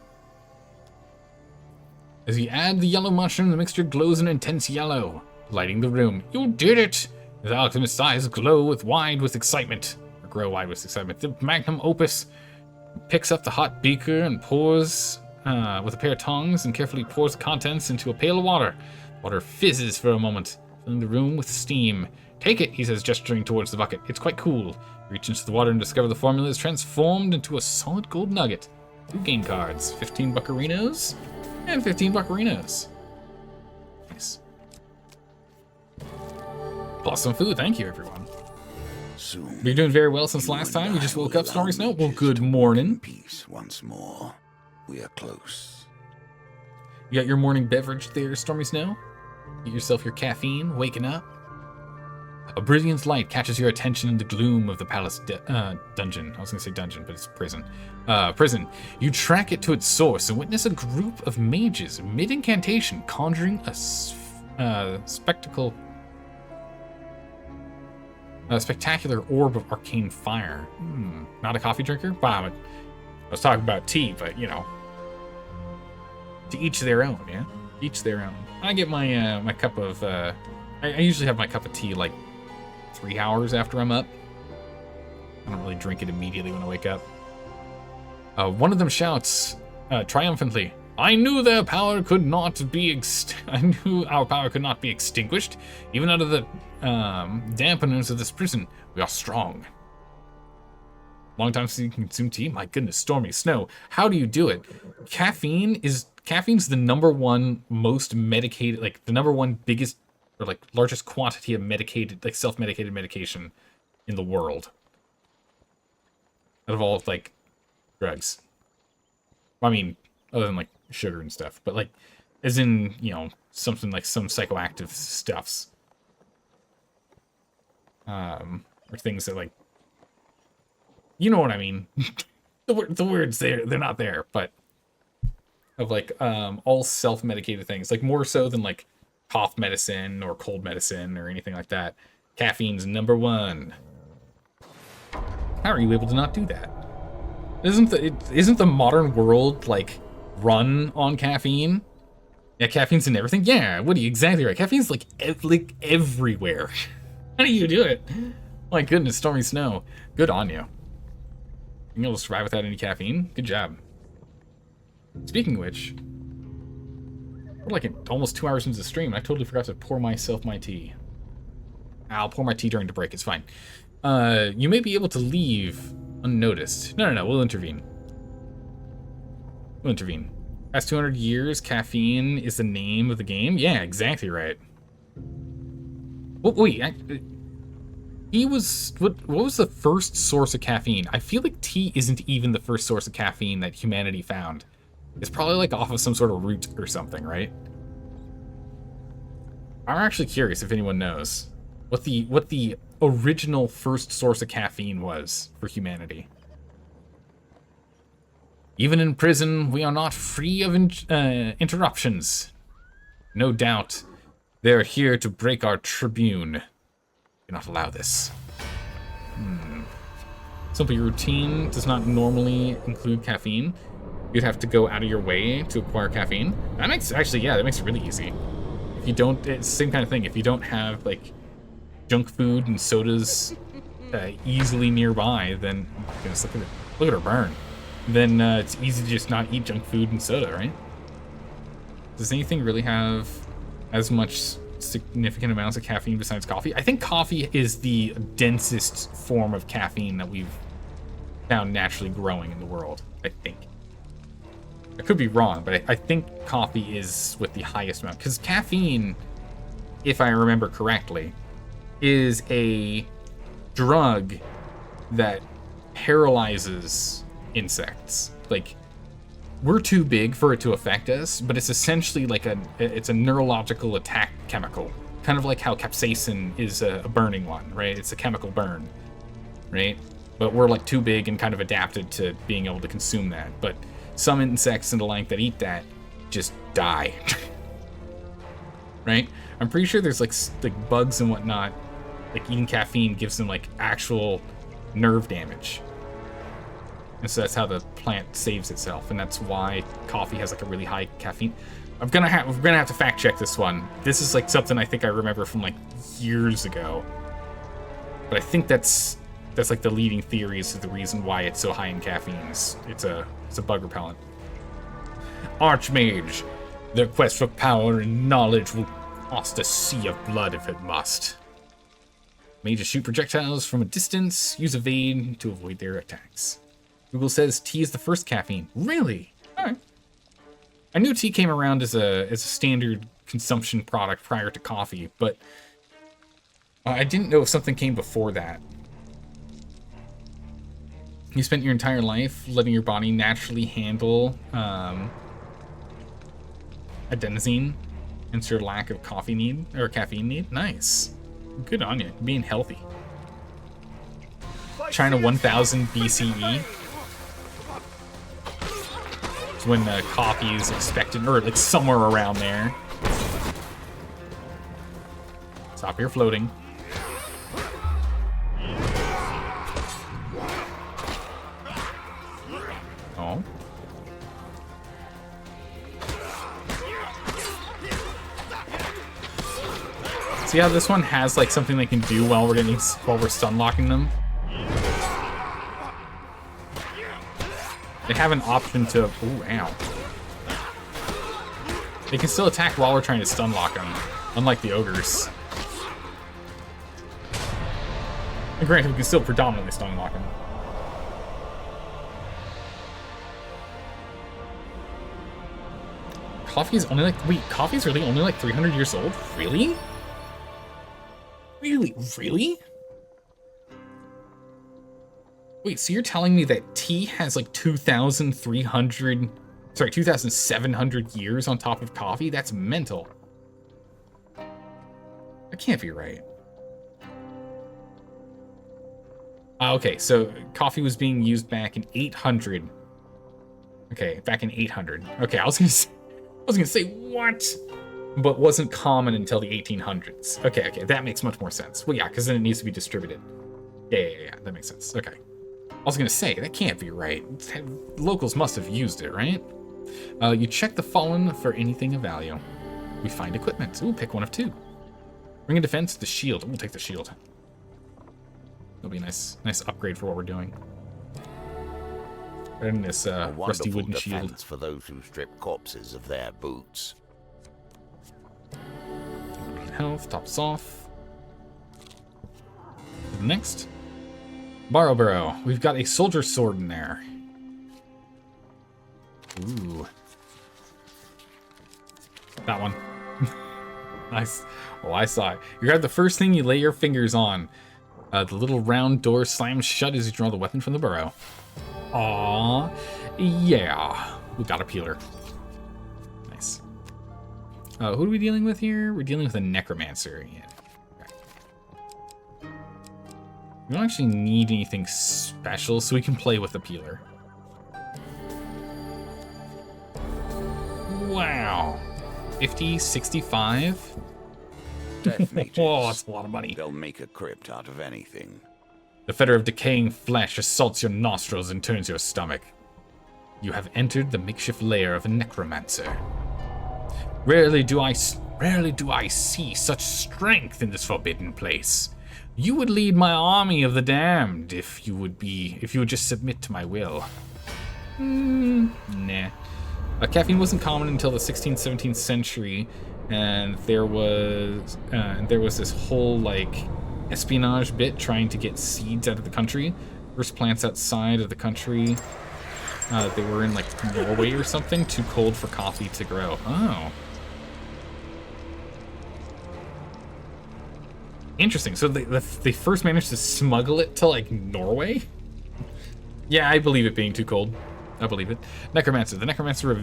As you add the yellow mushroom, the mixture glows an intense yellow, lighting the room. You did it! The alchemist's eyes glow wide with excitement. Grow wide with excitement. The magnum opus picks up the hot beaker and pours with a pair of tongs and carefully pours the contents into a pail of water. Water fizzes for a moment, filling the room with steam. Take it, he says, gesturing towards the bucket. It's quite cool. Reach into the water and discover the formula is transformed into a solid gold nugget. 2 game cards, 15 buccarinos, and 15 buccarinos. Nice. Plus some food, thank you, everyone. Soon, You're doing very well since last time. You just woke up, Stormy Snow. Well, good morning. Peace once more. We are close. You got your morning beverage there, Stormy Snow? Get yourself your caffeine, waking up. A brilliant light catches your attention in the gloom of the palace dungeon. I was going to say dungeon, but it's prison. Prison. You track it to its source and witness a group of mages mid-incantation conjuring a spectacular orb of arcane fire. Not a coffee drinker? Wow, I was talking about tea, but you know, to each their own, yeah? Each their own. I get my my cup of, I usually have my cup of tea like 3 hours after I'm up. I don't really drink it immediately when I wake up. One of them shouts triumphantly, I knew their power could not be I knew our power could not be extinguished. Even out of the dampeners of this prison, we are strong. Long time since you consume tea? My goodness, Stormy Snow. How do you do it? Caffeine's the #1 most medicated, like the #1 biggest or like largest quantity of medicated, like self-medicated medication in the world. Out of all like drugs. I mean, other than like sugar and stuff, but like as in, you know, something like some psychoactive stuffs. Or things that like you know what I mean. The words they're not there, but of like all self-medicated things, like more so than like cough medicine or cold medicine or anything like that. Caffeine's number one. How are you able to not do that? Isn't the modern world like run on caffeine? Yeah, caffeine's in everything. Yeah, Woody, exactly right. Caffeine's like everywhere. How do you do it? My goodness, Stormy Snow. Good on you. Being able to survive without any caffeine. Good job. Speaking of which, we're like almost 2 hours into the stream, and I totally forgot to pour myself my tea. I'll pour my tea during the break. It's fine. You may be able to leave unnoticed. No. We'll intervene. We'll intervene. Past 200 years, caffeine is the name of the game. Yeah, exactly right. Oh, wait. He was... What was the first source of caffeine? I feel like tea isn't even the first source of caffeine that humanity found. It's probably like off of some sort of root or something, right? I'm actually curious if anyone knows what the original first source of caffeine was for humanity. Even in prison, we are not free of interruptions. No doubt, they're here to break our tribune. Do not allow this. Simple routine does not normally include caffeine. You'd have to go out of your way to acquire caffeine. That makes it really easy. If you don't, it's the same kind of thing. If you don't have like junk food and sodas easily nearby, then goodness, look at her burn. Then it's easy to just not eat junk food and soda, right? Does anything really have as much significant amounts of caffeine besides coffee? I think coffee is the densest form of caffeine that we've found naturally growing in the world, I think. I could be wrong, but I think coffee is with the highest amount. Because caffeine, if I remember correctly, is a drug that paralyzes insects. Like, we're too big for it to affect us, but it's essentially like it's a neurological attack chemical. Kind of like how capsaicin is a burning one, right? It's a chemical burn, right? But we're like too big and kind of adapted to being able to consume that. But some insects and the like that eat that just die. Right? I'm pretty sure there's like bugs and whatnot, like eating caffeine gives them like actual nerve damage. And so that's how the plant saves itself, and that's why coffee has like a really high caffeine. We're gonna have to fact check this one. This is like something I think I remember from like years ago. But I think that's like the leading theory as to the reason why it's so high in caffeine. It's a bug repellent. Archmage. Their quest for power and knowledge will cost a sea of blood if it must. Mages shoot projectiles from a distance, use evade to avoid their attacks. Google says tea is the first caffeine. Really? Alright. I knew tea came around as a standard consumption product prior to coffee, but I didn't know if something came before that. You spent your entire life letting your body naturally handle adenosine and your lack of coffee need or caffeine need. Nice. Good on you. Being healthy. China 1000 BCE. It's when coffee is expected, or like somewhere around there. Stop here floating. Oh. See how this one has like something they can do while we're stun locking them? They have an option to... Ooh, ow. They can still attack while we're trying to stun lock them, unlike the ogres. And granted, we can still predominantly stun lock them. Coffee's only like... Wait, coffee's really only like 300 years old? Really? Really? Wait, so you're telling me that tea has like 2,700 years on top of coffee? That's mental. That can't be right. Okay, so coffee was being used back in 800. Okay, back in 800. Okay, I was gonna say what? But wasn't common until the 1800s. Okay, that makes much more sense. Well, yeah, because then it needs to be distributed. Yeah, that makes sense. Okay. I was gonna say, that can't be right. Locals must have used it, right? You check the fallen for anything of value. We find equipment. Ooh, pick one of two. Ring of defense, the shield. We'll take the shield. That'll be a nice upgrade for what we're doing. And this rusty wooden shield. For those who strip corpses of their boots. Health, tops off. Next. Barrowborough. We've got a soldier sword in there. Ooh. That one. Nice. Oh, I saw it. You grab the first thing you lay your fingers on. The little round door slams shut as you draw the weapon from the burrow. Aww. Yeah. We got a peeler. Nice. Who are we dealing with here? We're dealing with a necromancer. Yeah. Okay. We don't actually need anything special, so we can play with the peeler. Wow. 50, 65? Death mages. Oh, that's a lot of money. They'll make a crypt out of anything. The fetor of decaying flesh assaults your nostrils and turns your stomach. You have entered the makeshift lair of a necromancer. Rarely do I see such strength in this forbidden place. You would lead my army of the damned if you would just submit to my will. Nah. Caffeine wasn't common until the 16th, 17th century, and there was this whole like espionage bit trying to get seeds out of the country. First plants outside of the country. They were in like Norway or something, too cold for coffee to grow. Oh. Interesting. So they first managed to smuggle it to like Norway? Yeah, I believe it being too cold. I believe it. Necromancer. The Necromancer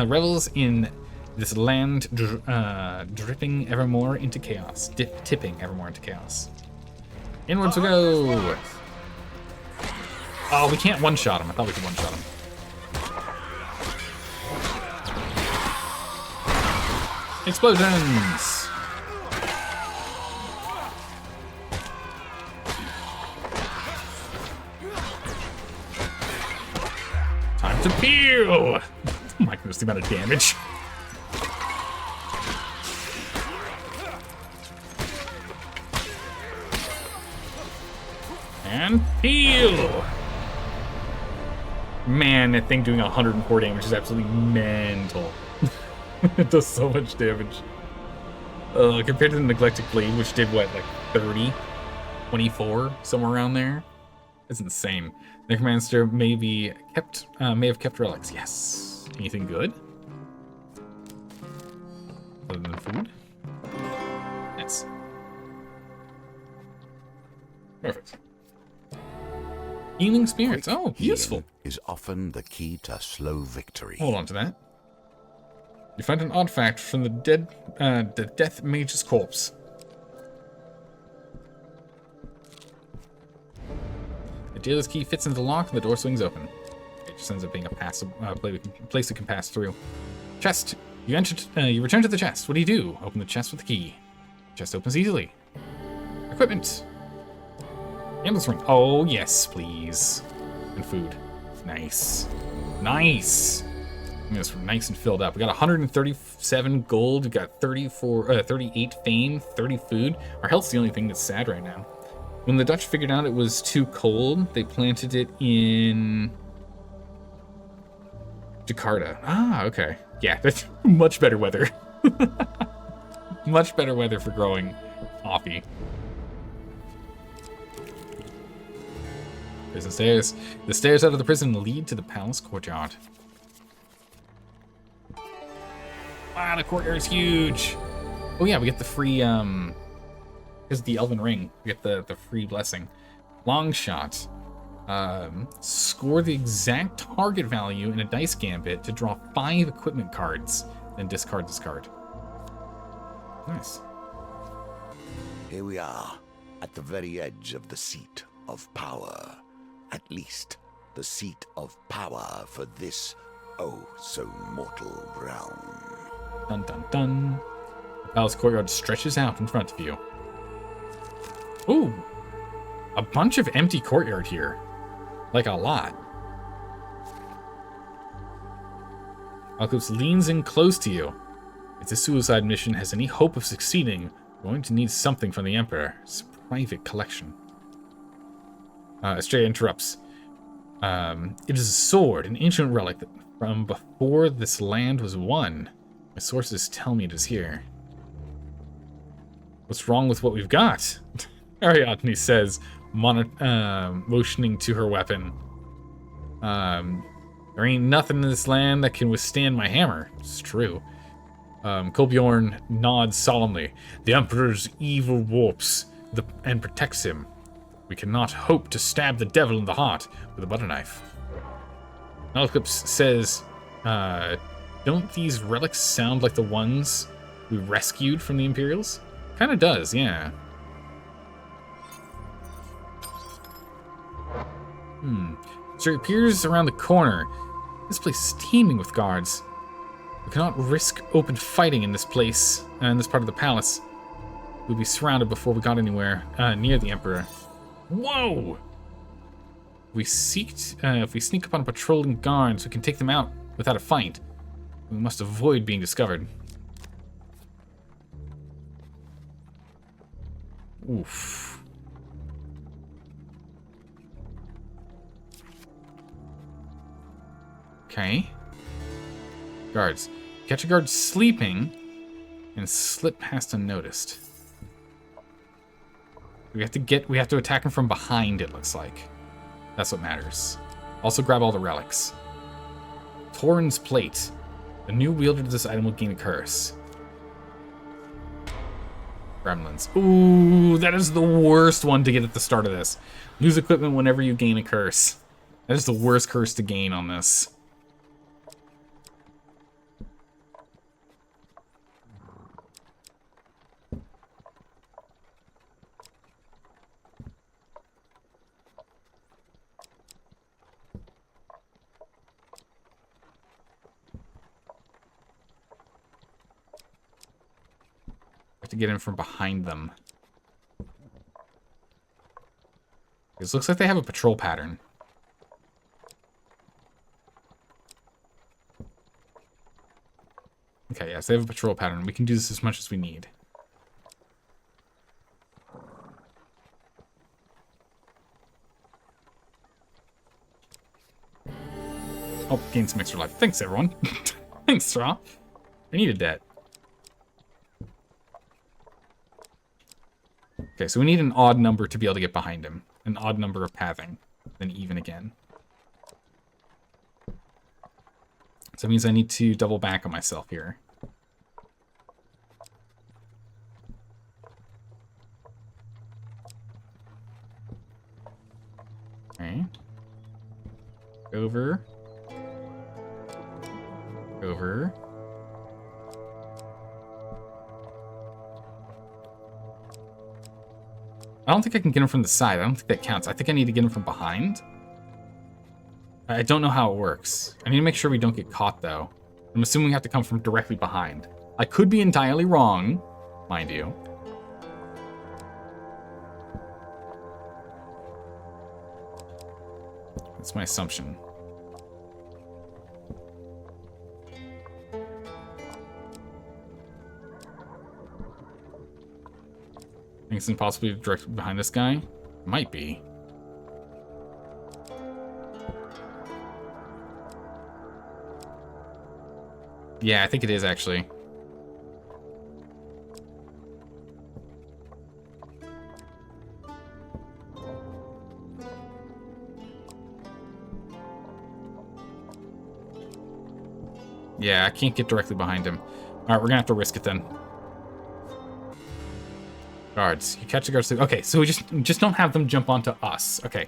revels in this land dripping evermore into chaos. Tipping evermore into chaos. Inwards we go! Oh, we can't one-shot him. I thought we could one-shot him. Explosions! Time to peel! Oh my goodness, the amount of damage. And peel! Man, that thing doing 104 damage is absolutely mental. It does so much damage. Compared to the Neglected Blade, which did what, like 30? 24? Somewhere around there? That's insane. Necromancer may have kept relics. Yes. Anything good? Other than food? Yes. Perfect. Healing spirits. Oh, useful. Is often the key to slow victory. Hold on to that. You find an artifact from the death mage's corpse. The dealer's key fits into the lock and the door swings open. It just ends up being a place you can pass through. Chest. You return to the chest. What do? Open the chest with the key. Chest opens easily. Equipment. Ambulance ring. Oh, yes, please. And food. Nice. Nice. It's nice and filled up. We got 137 gold. We got 38 fame, 30 food. Our health's the only thing that's sad right now. When the Dutch figured out it was too cold, they planted it in Jakarta. Ah, okay. Yeah, that's much better weather. Much better weather for growing coffee. Prison stairs. The stairs out of the prison lead to the palace courtyard. Wow, the courtyard is huge. Oh yeah, we get the free, because the Elven Ring. We get the free blessing. Long shot. Score the exact target value in a dice gambit to draw 5 equipment cards, then discard this card. Nice. Here we are, at the very edge of the seat of power. At least the seat of power for this oh so mortal realm. Dun dun dun. The palace courtyard stretches out in front of you. Ooh! A bunch of empty courtyard here. Like a lot. Alcopes leans in close to you. If the suicide mission has any hope of succeeding, we're going to need something from the Emperor. It's a private collection. Estrella interrupts. It is a sword, an ancient relic that from before this land was won. My sources tell me it is here. What's wrong with what we've got? Ariadne says, motioning to her weapon. There ain't nothing in this land that can withstand my hammer. It's true. Kolbjorn nods solemnly. The Emperor's evil warps and protects him. We cannot hope to stab the devil in the heart with a butter knife. Alcopes says, don't these relics sound like the ones we rescued from the Imperials? Kinda does, yeah. So it appears around the corner. This place is teeming with guards. We cannot risk open fighting in this place, in this part of the palace. We'd be surrounded before we got anywhere near the Emperor. Whoa! If we sneak upon patrolling guards, we can take them out without a fight. We must avoid being discovered. Oof. Okay. Guards. Catch a guard sleeping and slip past unnoticed. We have to attack him from behind, it looks like. That's what matters. Also grab all the relics. Torrens plate. The new wielder of this item will gain a curse. Gremlins. Ooh, that is the worst one to get at the start of this. Lose equipment whenever you gain a curse. That is the worst curse to gain on this. To get in from behind them. This looks like they have a patrol pattern. Okay, yes, they have a patrol pattern. We can do this as much as we need. Oh, gain some extra life. Thanks, everyone. Thanks, Straw. I needed that. Okay, so we need an odd number to be able to get behind him. An odd number of pathing. Then even again. So that means I need to double back on myself here. Okay. Over. Over. I don't think I can get him from the side. I don't think that counts. I think I need to get him from behind. I don't know how it works. I need to make sure we don't get caught, though. I'm assuming we have to come from directly behind. I could be entirely wrong, mind you. That's my assumption. Think it's impossible to direct behind this guy? Might be. Yeah, I think it is actually. Yeah, I can't get directly behind him. Alright, we're gonna have to risk it then. Guards. You catch the guards. Okay, so we just don't have them jump onto us. Okay.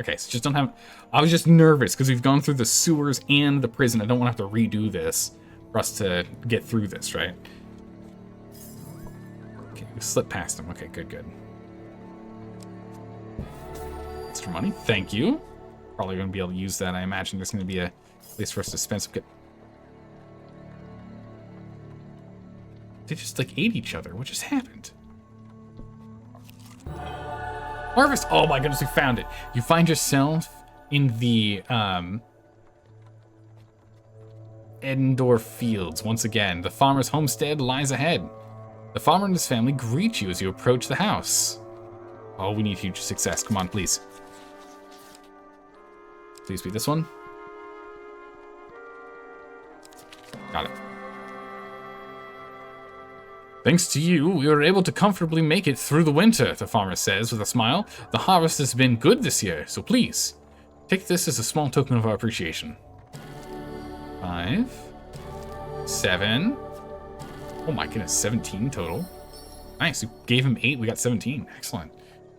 Okay, so just don't have... I was just nervous because we've gone through the sewers and the prison. I don't want to have to redo this for us to get through this, right? Okay, we slipped past them. Okay, good, good. extra money. Thank you. Probably going to be able to use that. I imagine there's going to be a place for us to spend some good... They just, like, ate each other. What just happened? Harvest! Oh my goodness, we found it. You find yourself in the, Endor Fields. Once again, the farmer's homestead lies ahead. The farmer and his family greet you as you approach the house. Oh, we need huge success. Come on, please. Please be this one. Got it. Thanks to you, we were able to comfortably make it through the winter, the farmer says with a smile. The harvest has been good this year, so please, take this as a small token of our appreciation. 5, 7. Oh my goodness, 17 total. Nice, we gave him 8, we got 17. Excellent.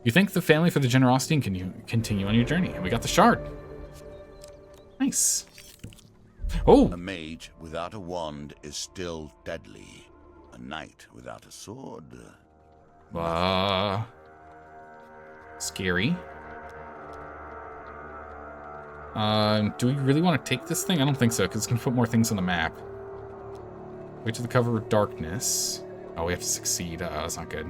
You thank the family for the generosity and can you continue on your journey. And we got the shard. Nice. Oh! A mage without a wand is still deadly. A knight without a sword. Scary. Do we really want to take this thing? I don't think so, because it's going to put more things on the map. Wait to the cover of darkness. Oh, we have to succeed. That's not good.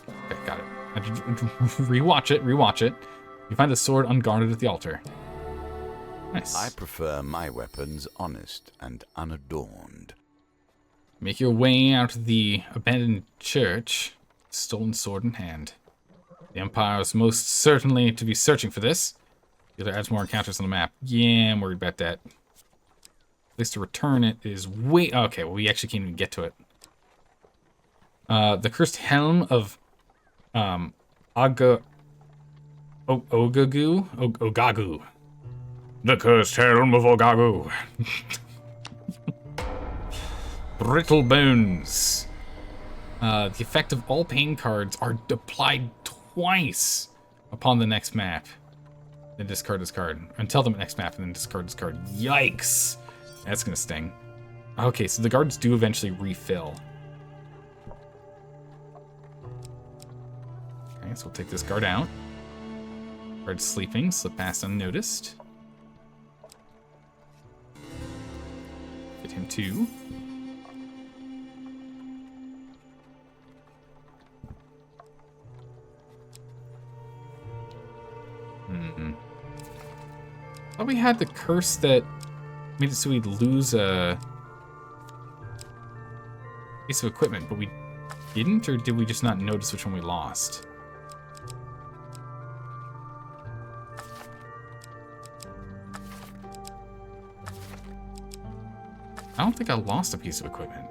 Okay, got it. Rewatch it. You find the sword unguarded at the altar. Nice. I prefer my weapons honest and unadorned. Make your way out of the abandoned church, stolen sword in hand. The Empire is most certainly to be searching for this. The other adds more encounters on the map. Yeah, I'm worried about that. Place to return it is way... Okay, well, we actually can't even get to it. The cursed helm of Ogagu. The cursed helm of Ogagu. Brittle bones. The effect of all pain cards are applied twice upon the next map. Then discard this card. Until the next map, and then discard this card. Yikes! That's gonna sting. Okay, so the guards do eventually refill. Okay, so we'll take this guard out. Guard's sleeping, slip past unnoticed. Get him too. Thought we had the curse that made it so we'd lose a piece of equipment, but we didn't, or did we just not notice which one we lost? I don't think I lost a piece of equipment.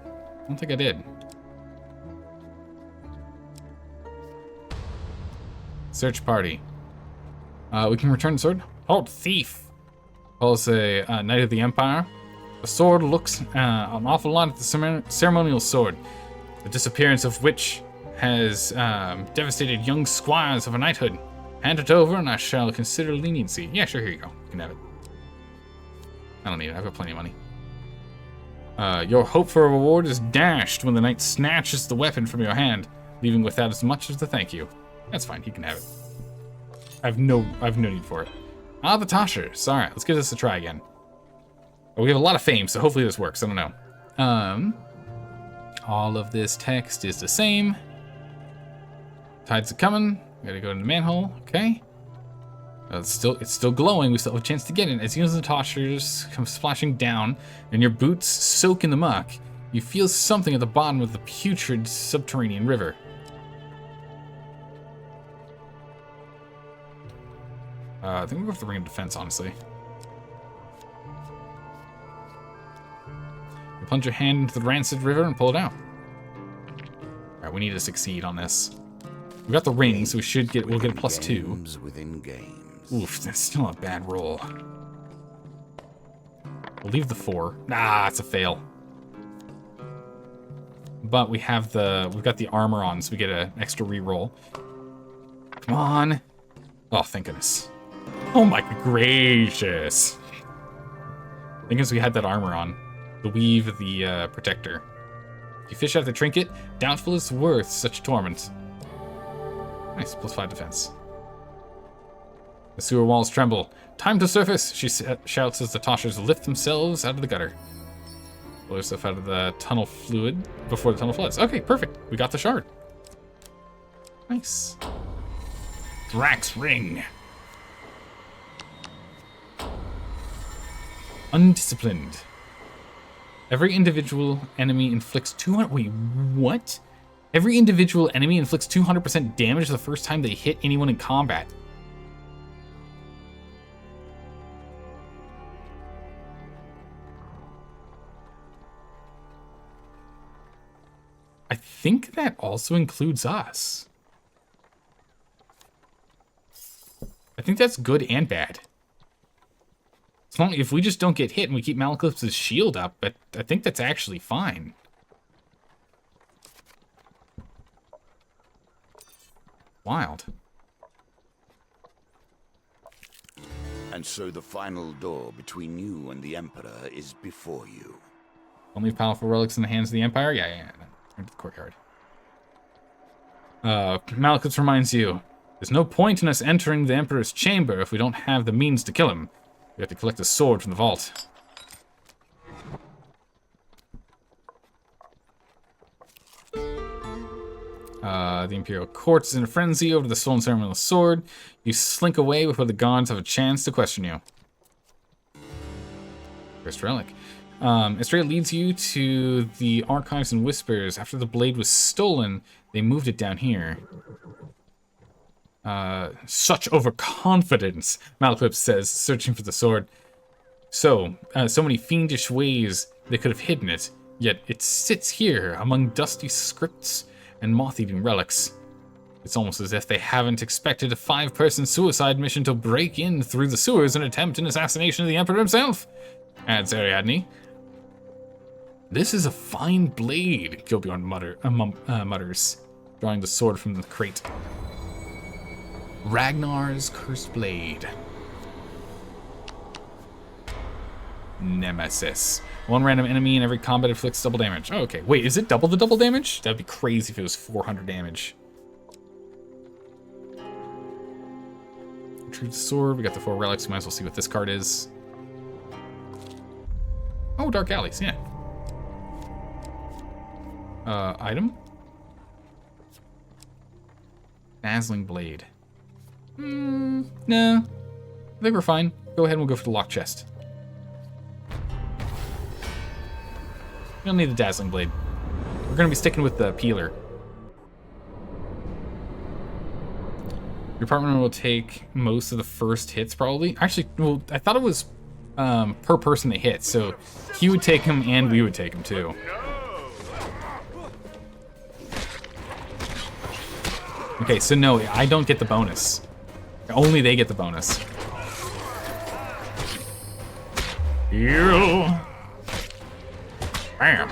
I don't think I did. Search party. We can return the sword. Halt, thief! Calls a Knight of the Empire. The sword looks an awful lot at the ceremonial sword, the disappearance of which has devastated young squires of a knighthood. Hand it over and I shall consider leniency. Yeah, sure, here you go. You can have it. I don't need it, I've got plenty of money. Your hope for a reward is dashed when the knight snatches the weapon from your hand, leaving without as much as a thank you. That's fine, he can have it. I've no need for it. Ah, the Toshers. Alright, let's give this a try again. Well, we have a lot of fame, so hopefully this works. I don't know. All of this text is the same. Tides are coming. We gotta go to the manhole. Okay. It's still glowing. We still have a chance to get in. As soon as the toshers come splashing down and your boots soak in the muck, you feel something at the bottom of the putrid subterranean river. I think we'll go for the Ring of Defense, honestly. You plunge your hand into the rancid river and pull it out. Alright, we need to succeed on this. We got the ring, so we'll get a +2. Within games. Oof, that's still a bad roll. We'll leave the 4. Ah, it's a fail. But we've got the armor on, so we get an extra reroll. Come on. Oh, thank goodness. Oh my gracious. think because we had that armor on. The weave of the protector. If you fish out the trinket, doubtful it's worth such torment. Nice, +5 defense. The sewer walls tremble. Time to surface, she shouts as the toshers lift themselves out of the gutter. Blow yourself out of the tunnel fluid before the tunnel floods. Okay, perfect. We got the shard. Nice. Drax Ring. Undisciplined. Every individual enemy inflicts 200... Wait, what? Every individual enemy inflicts 200% damage the first time they hit anyone in combat. I think that also includes us. I think that's good and bad. As long if we just don't get hit and we keep Malekith's shield up, but I think that's actually fine. Wild. And so the final door between you and the Emperor is before you. Only powerful relics in the hands of the Empire? Yeah. Turn to the courtyard. Malekith reminds you, there's no point in us entering the Emperor's chamber if we don't have the means to kill him. We have to collect a sword from the vault. The Imperial Court is in a frenzy over the stolen ceremonial sword. You slink away before the guards have a chance to question you. First relic. Estrella leads you to the Archives and Whispers. After the blade was stolen, they moved it down here. Such overconfidence, Malekith says, searching for the sword. So many fiendish ways they could have hidden it, yet it sits here among dusty scripts and moth-eating relics. It's almost as if they haven't expected a 5-person suicide mission to break in through the sewers and attempt an assassination of the Emperor himself, adds Ariadne. This is a fine blade, Gilbjorn mutters, drawing the sword from the crate. Ragnar's Cursed Blade. Nemesis. One random enemy in every combat inflicts double damage. Oh, okay. Wait, is it double the double damage? That'd be crazy if it was 400 damage. Retrieve the sword. We got the 4 relics. We might as well see what this card is. Oh, Dark Alleys, yeah. Item? Dazzling Blade. No. I think we're fine. Go ahead and we'll go for the lock chest. We don't need the Dazzling Blade. We're gonna be sticking with the Peeler. Your partner will take most of the first hits, probably. Actually, well, I thought it was per person they hit, so he would take him and we would take him too. Okay, so no, I don't get the bonus. Only they get the bonus. You. Bam.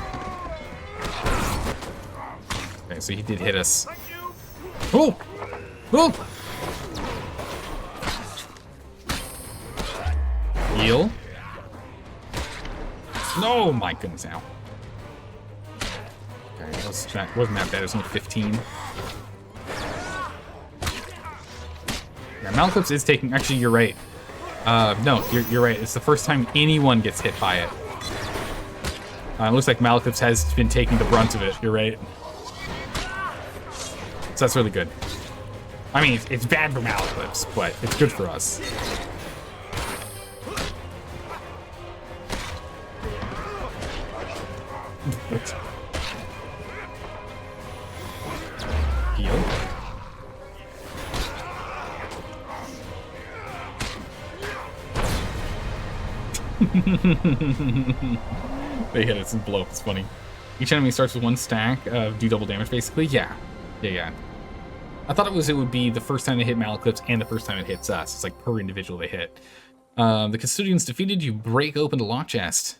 Okay, so he did hit us. Oh! Oh! Heal. No, my goodness, ow. Okay, wasn't that bad, it was only 15. Yeah, Malekith's is taking, actually, you're right. No, you're right, it's the first time anyone gets hit by it. It looks like Malekith's has been taking the brunt of it, you're right. So that's really good. I mean, it's bad for Malekith's, but it's good for us. Heal. They hit us and blow up. It's funny. Each enemy starts with 1 stack of do double damage, basically. Yeah. I thought it would be the first time they hit Malekith and the first time it hits us. It's like per individual they hit. The custodians defeated. You break open the lock chest.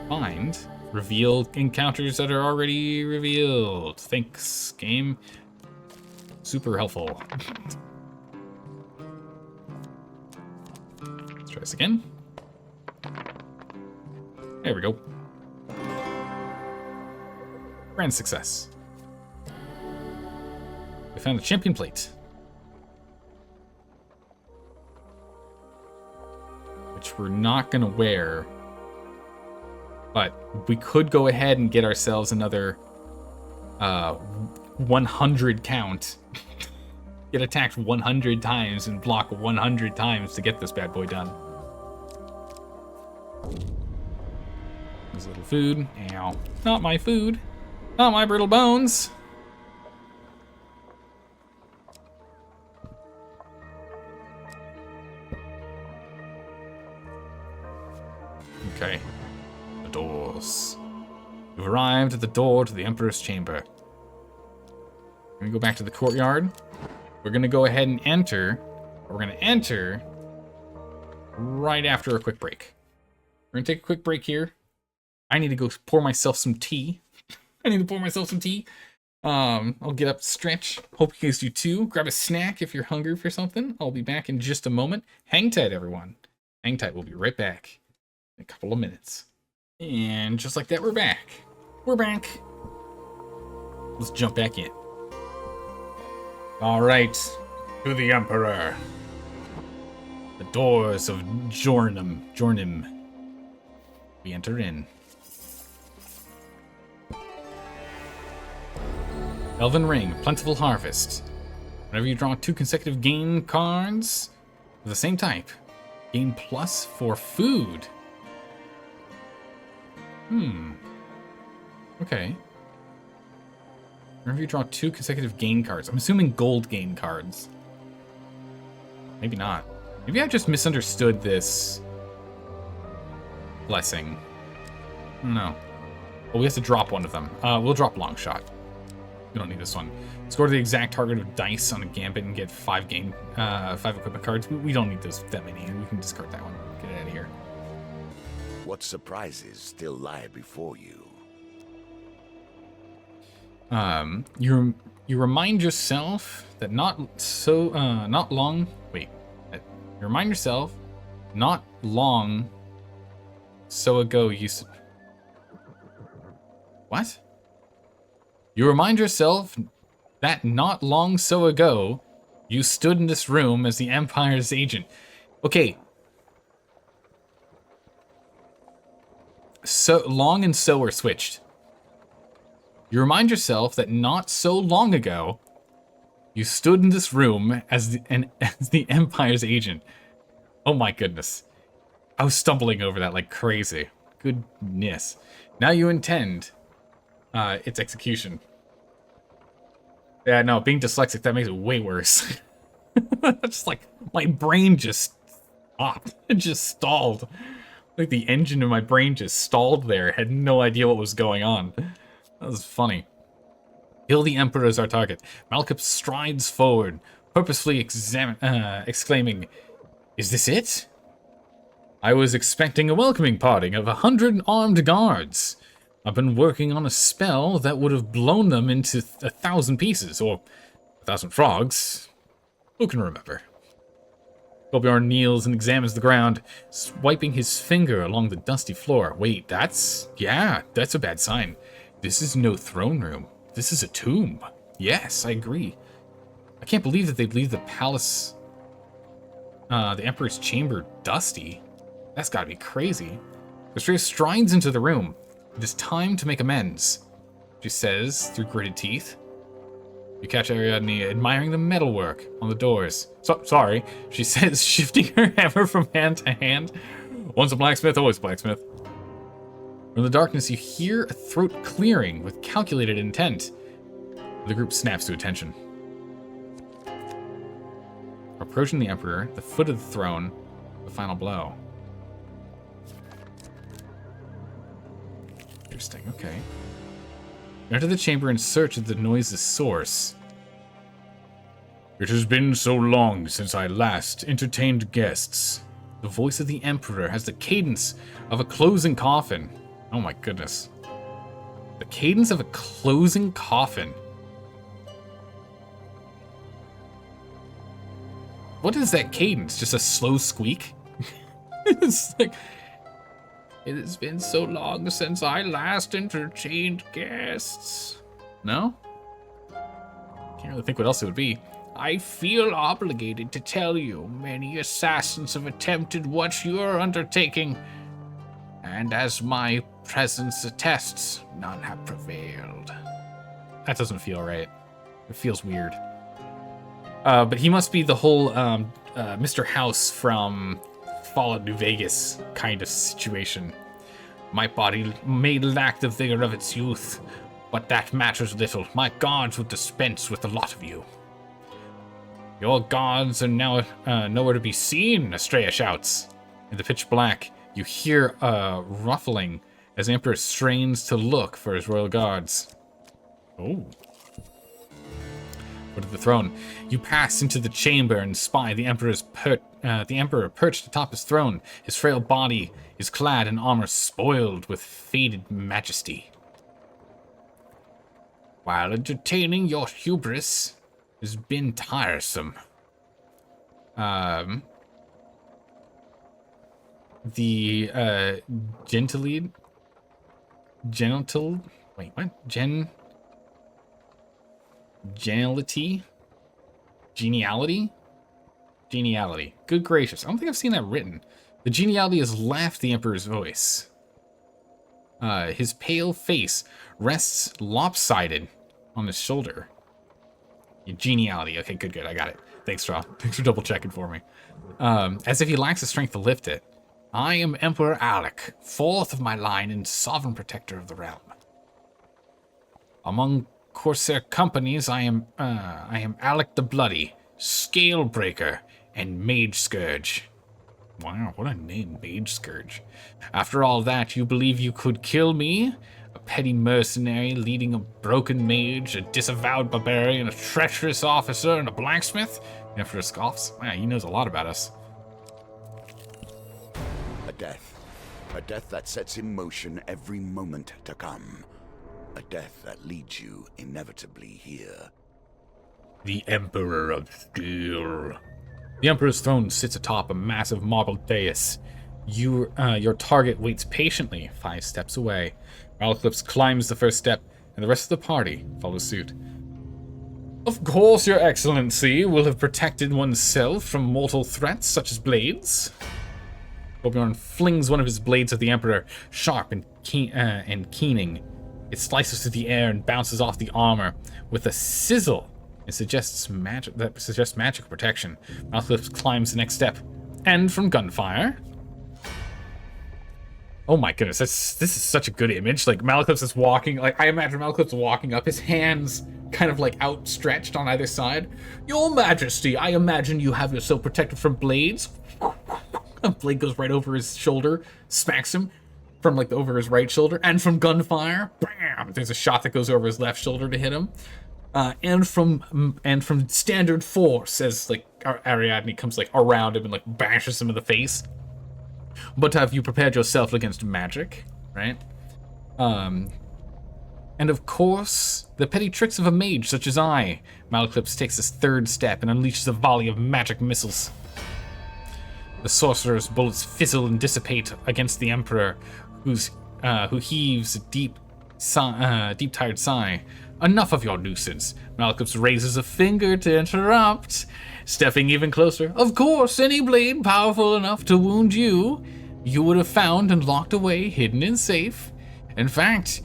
Find. Reveal encounters that are already revealed. Thanks, game. Super helpful. Let's try this again. There we go. Grand success. We found the champion plate. Which we're not going to wear. But we could go ahead and get ourselves another 100 count. Get attacked 100 times and block 100 times to get this bad boy done. There's a little food. Ow. Not my food. Not my brittle bones. Okay. The doors. You've arrived at the door to the Emperor's chamber. We're gonna go back to the courtyard. We're gonna go ahead and enter. We're gonna enter right after a quick break. We're gonna take a quick break here. I need to go pour myself some tea. I'll get up, stretch. Hope you guys do too. Grab a snack if you're hungry for something. I'll be back in just a moment. Hang tight, everyone. Hang tight. We'll be right back in a couple of minutes. And just like that, we're back. We're back. Let's jump back in. All right, to the Emperor. The doors of Jornim. We enter in. Elven Ring, Plentiful Harvest. Whenever you draw 2 consecutive gain cards of the same type, gain plus for food. Okay. Whenever you draw 2 consecutive gain cards. I'm assuming gold gain cards. Maybe not. Maybe I just misunderstood this blessing. No. Well, we have to drop one of them. We'll drop long shot. We don't need this one. Score the exact target of dice on a gambit and get 5 equipment cards. We don't need that many. We can discard that one. Get it out of here. What surprises still lie before you? You remind yourself that You remind yourself not long so ago What? You remind yourself that not long so ago you stood in this room as the Empire's agent. Okay. So long and so are switched. You remind yourself that not so long ago, you stood in this room as the Empire's agent. Oh my goodness. I was stumbling over that like crazy. Goodness. Now you intend its execution. Yeah, no, being dyslexic, that makes it way worse. Just like, my brain just stopped. It just stalled. Like the engine in my brain just stalled there. Had no idea what was going on. That was funny. Kill the Emperor is our target. Malkup strides forward, purposefully exclaiming, "Is this it? I was expecting a welcoming party of 100 armed guards. I've been working on a spell that would have blown them into 1,000 pieces, or 1,000 frogs. Who can remember?" Kolbjorn kneels and examines the ground, swiping his finger along the dusty floor. Wait, that's a bad sign. This is no throne room. This is a tomb. Yes, I agree. I can't believe that they'd leave the palace, the Emperor's chamber, dusty. That's gotta be crazy. Astrea strides into the room. It is time to make amends, she says through gritted teeth. You catch Ariadne admiring the metalwork on the doors. Sorry, she says, shifting her hammer from hand to hand. Once a blacksmith, always a blacksmith. From the darkness, you hear a throat clearing with calculated intent. The group snaps to attention. Approaching the Emperor, the foot of the throne, the final blow. Interesting, okay. Enter the chamber in search of the noise's source. It has been so long since I last entertained guests. The voice of the Emperor has the cadence of a closing coffin. Oh my goodness. The cadence of a closing coffin. What is that cadence? Just a slow squeak? It's like... It has been so long since I last entertained guests. No? Can't really think what else it would be. I feel obligated to tell you many assassins have attempted what you are undertaking, and as my presence attests, none have prevailed. That doesn't feel right. It feels weird. But he must be the whole Mr. House from Fallout New Vegas kind of situation. My body may lack the vigor of its youth, but that matters little. My guards would dispense with a lot of you. Your guards are now nowhere to be seen, Estrella shouts. In the pitch black, you hear a ruffling as the Emperor strains to look for his royal guards. Oh. Go to the throne. You pass into the chamber and spy the Emperor perched atop his throne. His frail body is clad in armor spoiled with faded majesty. While entertaining your hubris has been tiresome. The geniality. Good gracious. I don't think I've seen that written. The geniality has left the Emperor's voice. His pale face rests lopsided on his shoulder. Geniality. Okay, good. I got it. Thanks, Straw. Thanks for double checking for me. As if he lacks the strength to lift it. I am Emperor Alec, fourth of my line and sovereign protector of the realm. Among Corsair companies, I am Alec the Bloody, Scalebreaker, and Mage Scourge. Wow, what a name, Mage Scourge. After all that, you believe you could kill me? A petty mercenary leading a broken mage, a disavowed barbarian, a treacherous officer, and a blacksmith? The Emperor scoffs. Wow, he knows a lot about us. A death that sets in motion every moment to come. A death that leads you inevitably here. The Emperor of Steel. The Emperor's throne sits atop a massive marble dais. Your target waits patiently 5 steps away. Malclips climbs the first step, and the rest of the party follows suit. Of course, Your Excellency will have protected oneself from mortal threats such as blades. Torbjorn flings one of his blades at the Emperor, sharp and keening. It slices through the air and bounces off the armor with a sizzle. It suggests magic protection. Malclips climbs the next step. And from gunfire. Oh my goodness, this is such a good image. Like, Malclips is walking, like, I imagine Malclips walking up, his hands kind of like outstretched on either side. Your Majesty, I imagine you have yourself protected from blades. A blade goes right over his shoulder, smacks him from like over his right shoulder, and from gunfire, bam! There's a shot that goes over his left shoulder to hit him, and from standard force as like Ariadne comes like around him and like bashes him in the face. But have you prepared yourself against magic, right? And of course, the petty tricks of a mage such as I. Malclips takes his third step and unleashes a volley of magic missiles. The sorcerer's bullets fizzle and dissipate against the Emperor, who heaves a deep, tired sigh. Enough of your nuisance. Malclips raises a finger to interrupt, stepping even closer. Of course, any blade powerful enough to wound you, you would have found and locked away, hidden and safe. In fact,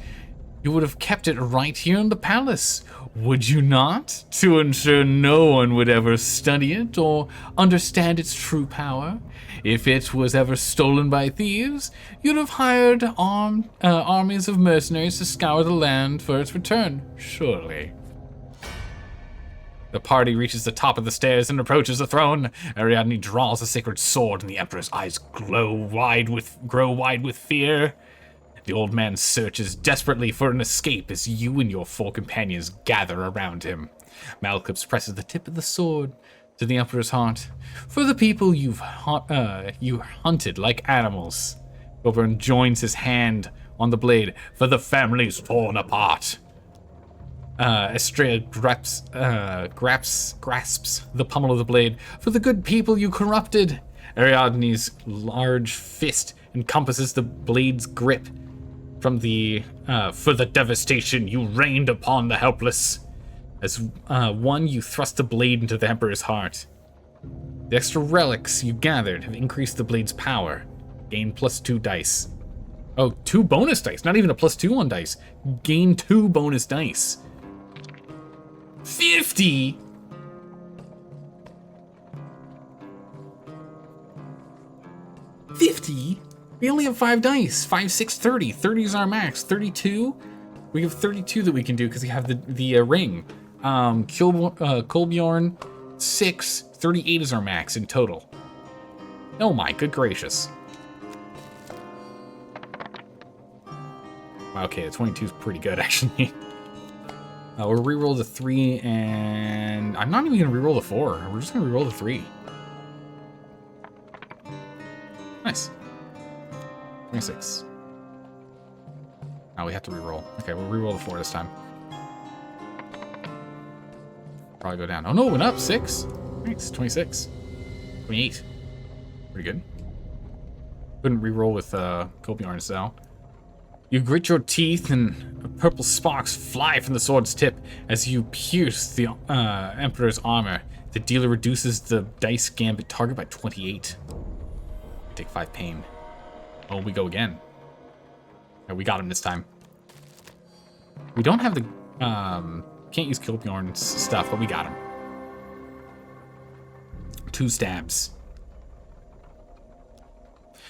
you would have kept it right here in the palace, would you not? To ensure no one would ever study it or understand its true power. If it was ever stolen by thieves, you'd have hired armies of mercenaries to scour the land for its return, surely. The party reaches the top of the stairs and approaches the throne. Ariadne draws a sacred sword, and the Emperor's eyes grow wide with fear. The old man searches desperately for an escape as you and your 4 companions gather around him. Malclips presses the tip of the sword to the Emperor's heart. For the people you hunted like animals. Oberon joins his hand on the blade. For the families torn apart. Estrella grasps the pommel of the blade. For the good people you corrupted. Ariadne's large fist encompasses the blade's grip. From the, for the devastation you rained upon the helpless. As one, you thrust the blade into the Emperor's heart. The extra relics you gathered have increased the blade's power. Gain +2 dice. Oh, 2 bonus dice, not even a +2 on dice. Gain 2 bonus dice. 50? $50? We only have 5 dice. 5, 6, 30. 30 is our max. 32? We have 32 that we can do because we have the ring. Kolbjorn, 6. 38 is our max in total. Oh my good gracious. Wow, okay, the 22 is pretty good actually. We'll reroll the 3 and... I'm not even going to reroll the 4. We're just going to reroll the 3. Nice. 26. Oh, we have to reroll. Okay, we'll reroll the 4 this time. Probably go down. Oh no, it went up. 6. Thanks. 26. 28. Pretty good. Couldn't reroll with Kolbjorn's though. You grit your teeth and purple sparks fly from the sword's tip as you pierce the Emperor's armor. The dealer reduces the dice gambit target by 28. Take 5 pain. Oh, we go again. Yeah, we got him this time. We don't have the... can't use Kolbjorn's stuff, but we got him. 2 stabs.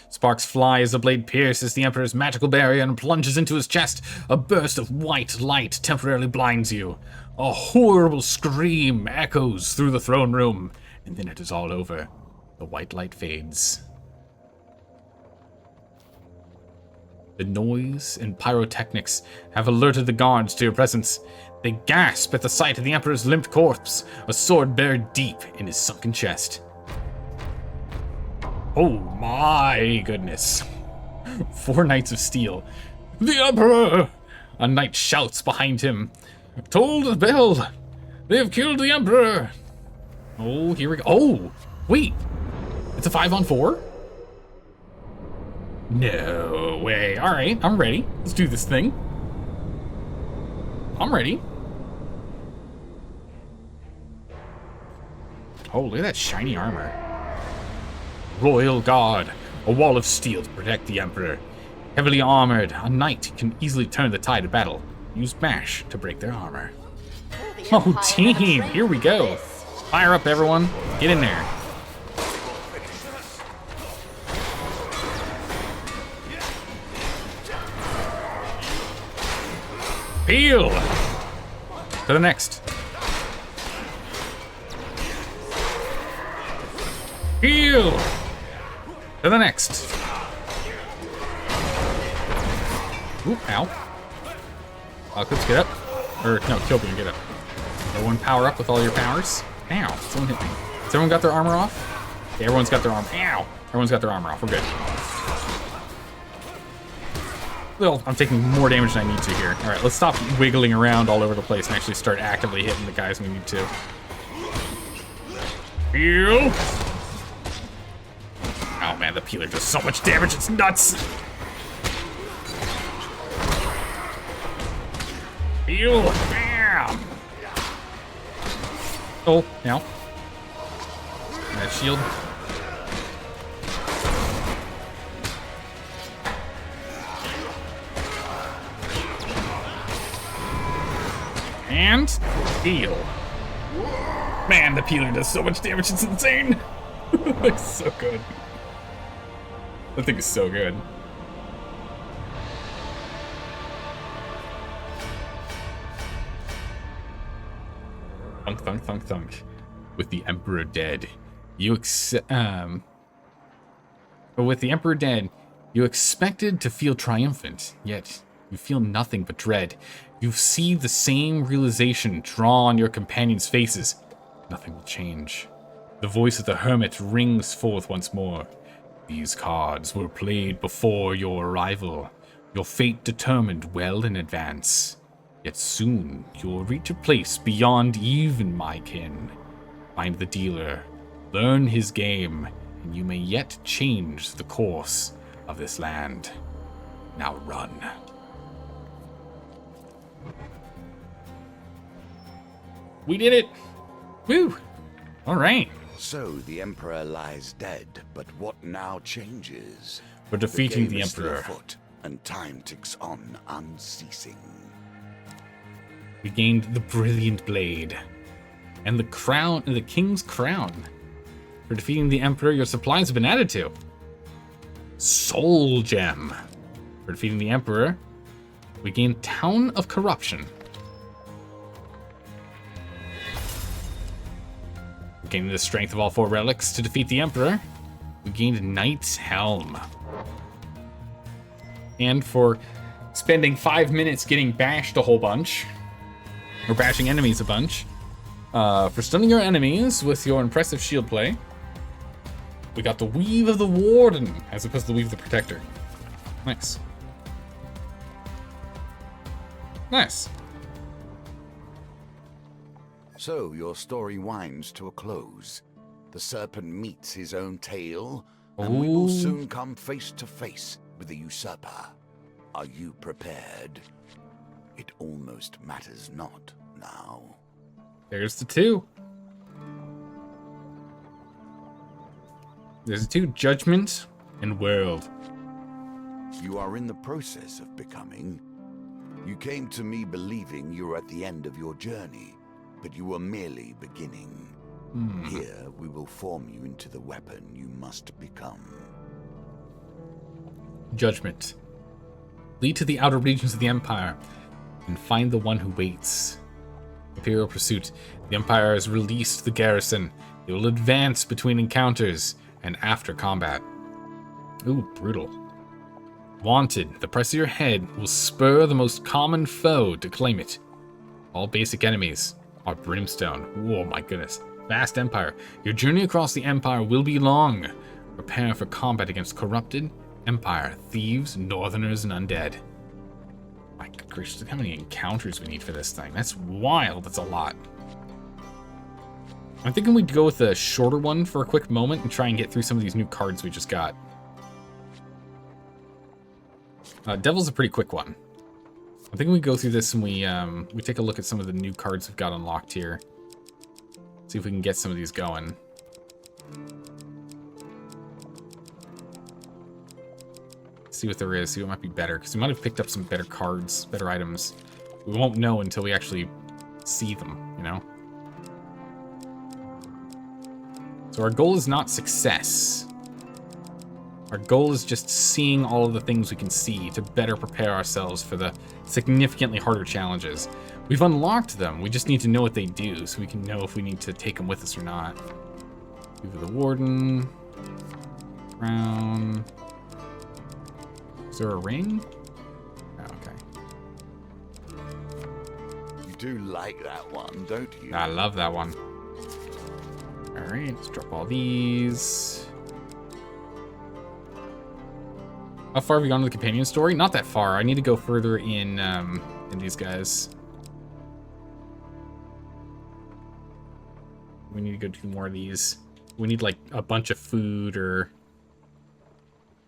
Sparks fly as the blade pierces the Emperor's magical barrier and plunges into his chest. A burst of white light temporarily blinds you. A horrible scream echoes through the throne room, and then it is all over. The white light fades. The noise and pyrotechnics have alerted the guards to your presence. They gasp at the sight of the Emperor's limp corpse, a sword buried deep in his sunken chest. Oh my goodness. 4 Knights of Steel. The Emperor! A knight shouts behind him. Toll the bell! They have killed the Emperor! Oh, here we go. Oh! Wait! It's a 5-on-4? No way. Alright, I'm ready. Let's do this thing. I'm ready. Oh, look at that shiny armor. Royal Guard. A wall of steel to protect the Emperor. Heavily armored, a knight can easily turn the tide of battle. Use mash to break their armor. Oh, team! Here we go. Fire up, everyone. Get in there. Peel! To the next. Peel! To the next. Ooh, ow. Let's get up. Or, no, Kilpian, get up. Everyone power up with all your powers. Ow, someone hit me. Has everyone got their armor off? Okay, everyone's got their armor. Ow! Everyone's got their armor off. We're good. Well, I'm taking more damage than I need to here. Alright, let's stop wiggling around all over the place and actually start actively hitting the guys we need to. Peel! Oh man, the peeler does so much damage, it's nuts! Peel! Bam! Oh, now. That shield. And heal. Man, the peeler does so much damage, it's insane. It's so good. That thing is so good. Thunk, thunk, thunk, thunk. With the Emperor dead, with the Emperor dead, you expected to feel triumphant, yet you feel nothing but dread. You see the same realization draw on your companions' faces. Nothing will change. The voice of the hermit rings forth once more. These cards were played before your arrival. Your fate determined well in advance. Yet soon you'll reach a place beyond even my kin. Find the dealer, learn his game, and you may yet change the course of this land. Now run. We did it! Woo! Alright. So the Emperor lies dead, but what now changes? We're defeating the game is still Emperor. afoot, and time ticks on unceasing. We gained the brilliant blade. And the crown, and the king's crown. For defeating the Emperor, your supplies have been added to. Soul Gem. For defeating the Emperor, we gained Town of Corruption. Gaining the strength of all 4 relics to defeat the Emperor, we gained Knight's Helm. And for spending 5 minutes getting bashed a whole bunch, or bashing enemies a bunch, for stunning your enemies with your impressive shield play, we got the Weave of the Warden, as opposed to the Weave of the Protector. Nice. Nice. So your story winds to a close. The serpent meets his own tail, and we will Ooh. soon come face to face with the usurper. Are you prepared? It almost matters not now. There's the 2. There's the 2, Judgment and World. You are in the process of becoming. You came to me believing you were at the end of your journey, but you were merely beginning. Here, we will form you into the weapon you must become. Judgment. Lead to the outer regions of the Empire and find the one who waits. Imperial Pursuit. The Empire has released the garrison. They will advance between encounters and after combat. Ooh, brutal. Wanted. The price of your head will spur the most common foe to claim it. All basic enemies are Brimstone. Oh my goodness. Vast Empire. Your journey across the Empire will be long. Prepare for combat against corrupted Empire, thieves, Northerners, and undead. My gracious, look how many encounters we need for this thing. That's wild. That's a lot. I'm thinking we'd go with a shorter one for a quick moment and try and get through some of these new cards we just got. Devil's a pretty quick one. I think we go through this and we take a look at some of the new cards we've got unlocked here. See if we can get some of these going. See what there is, see what might be better, because we might have picked up some better cards, better items. We won't know until we actually see them, you know? So our goal is not success. Our goal is just seeing all of the things we can see to better prepare ourselves for the significantly harder challenges. We've unlocked them, we just need to know what they do so we can know if we need to take them with us or not. We've got the Warden. Crown. Is there a ring? Oh, okay. You do like that one, don't you? I love that one. Alright, let's drop all these. How far have we gone with the companion story? Not that far. I need to go further in these guys. We need to go do more of these. We need like a bunch of food or...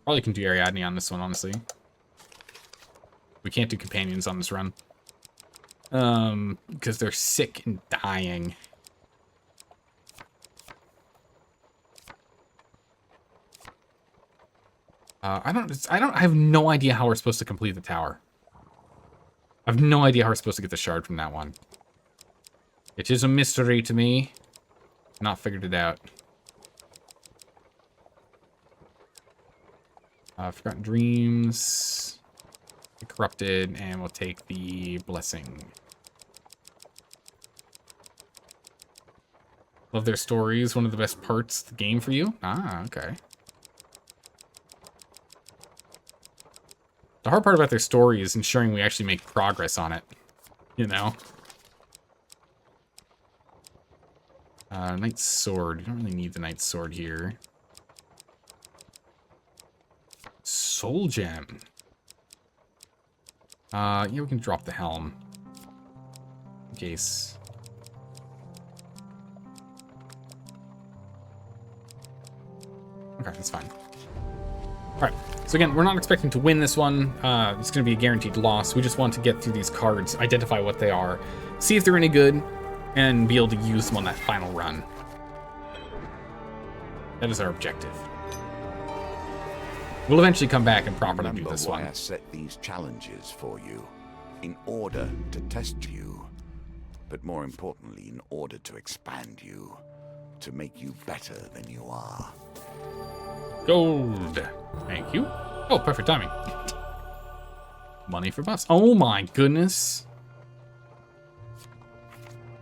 Probably can do Ariadne on this one, honestly. We can't do companions on this run. Because they're sick and dying. I have no idea how we're supposed to complete the tower. I have no idea how we're supposed to get the shard from that one. It is a mystery to me. Not figured it out. Forgotten Dreams. Corrupted, and we'll take the Blessing. Love their stories. One of the best parts of the game for you? Ah, okay. The hard part about their story is ensuring we actually make progress on it. You know? Knight's Sword. You don't really need the Knight's Sword here. Soul Gem. Yeah, we can drop the helm. In case. Okay, that's fine. Alright, so again, we're not expecting to win this one. It's going to be a guaranteed loss. We just want to get through these cards, identify what they are, see if they're any good, and be able to use them on that final run. That is our objective. We'll eventually come back and properly do this one. I set these challenges for you, in order to test you, but more importantly, in order to expand you, to make you better than you are. Gold. Thank you. Oh, perfect timing. Money for bus. Oh my goodness.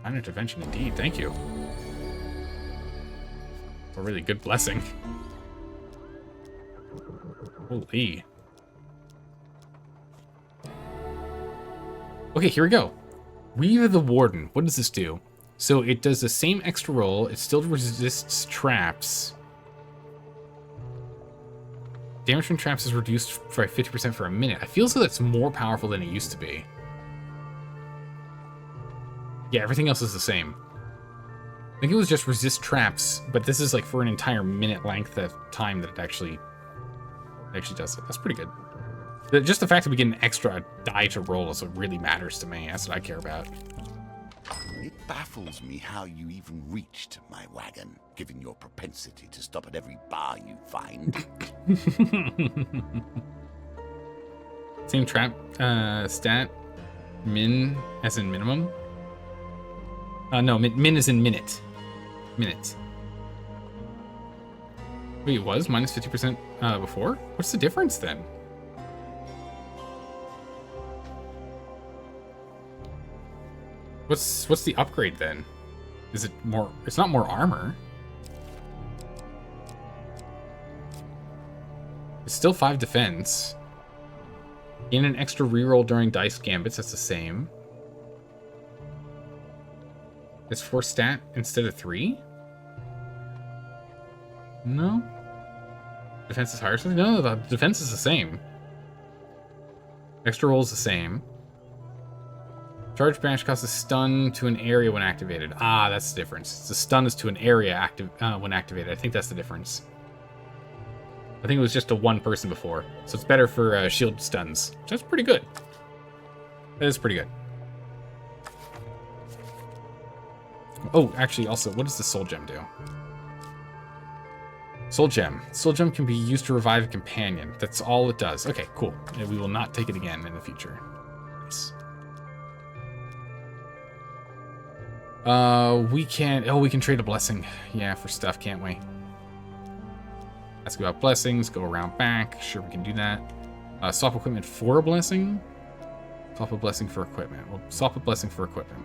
Fine intervention indeed. Thank you. A really good blessing. Holy. Okay, here we go. We are the Warden. What does this do? So it does the same extra roll. It still resists traps. Damage from traps is reduced by 50% for a minute. I feel as though that's more powerful than it used to be. Yeah, everything else is the same. I think it was just resist traps, but this is like for an entire minute length of time that it actually does it. That's pretty good. Just the fact that we get an extra die to roll is what really matters to me. That's what I care about. It baffles me how you even reached my wagon, given your propensity to stop at every bar you find. Same trap stat. Min as in minimum. No, min is in minute. Minute. Wait, it was minus 50% before? What's the difference then? What's the upgrade then? Is it more? It's not more armor. It's still 5 defense. Gain an extra reroll during dice gambits. That's the same. It's 4 stat instead of 3. No. Defense is higher. No, the defense is the same. Extra roll is the same. Charge bash causes a stun to an area when activated. Ah, that's the difference. The stun is to an area when activated. I think that's the difference. I think it was just to one person before. So it's better for shield stuns. That's pretty good. That is pretty good. Oh, actually, also, what does the soul gem do? Soul gem. Soul gem can be used to revive a companion. That's all it does. Okay, cool. We will not take it again in the future. Nice. We can trade a blessing. Yeah, for stuff, can't we? Ask about blessings, go around back. Sure, we can do that. Swap equipment for a blessing. Swap a blessing for equipment. We'll swap a blessing for equipment.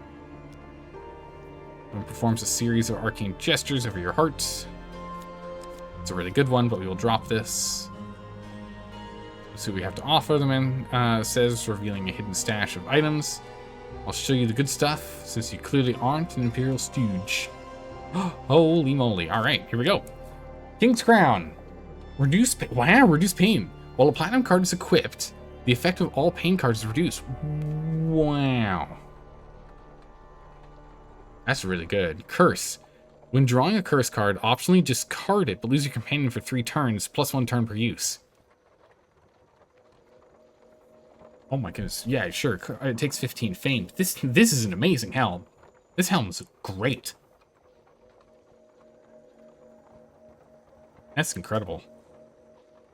It performs a series of arcane gestures over your heart. It's a really good one, but we will drop this. Let's see what we have to offer. The man says, revealing a hidden stash of items. I'll show you the good stuff, since you clearly aren't an Imperial stooge. Holy moly. Alright, here we go. King's Crown. Reduce pain. While a platinum card is equipped, the effect of all pain cards is reduced. Wow. That's really good. Curse. When drawing a curse card, optionally discard it, but lose your companion for 3 turns, plus 1 turn per use. Oh my goodness. Yeah, sure. It takes 15 fame. This is an amazing helm. This helm is great. That's incredible.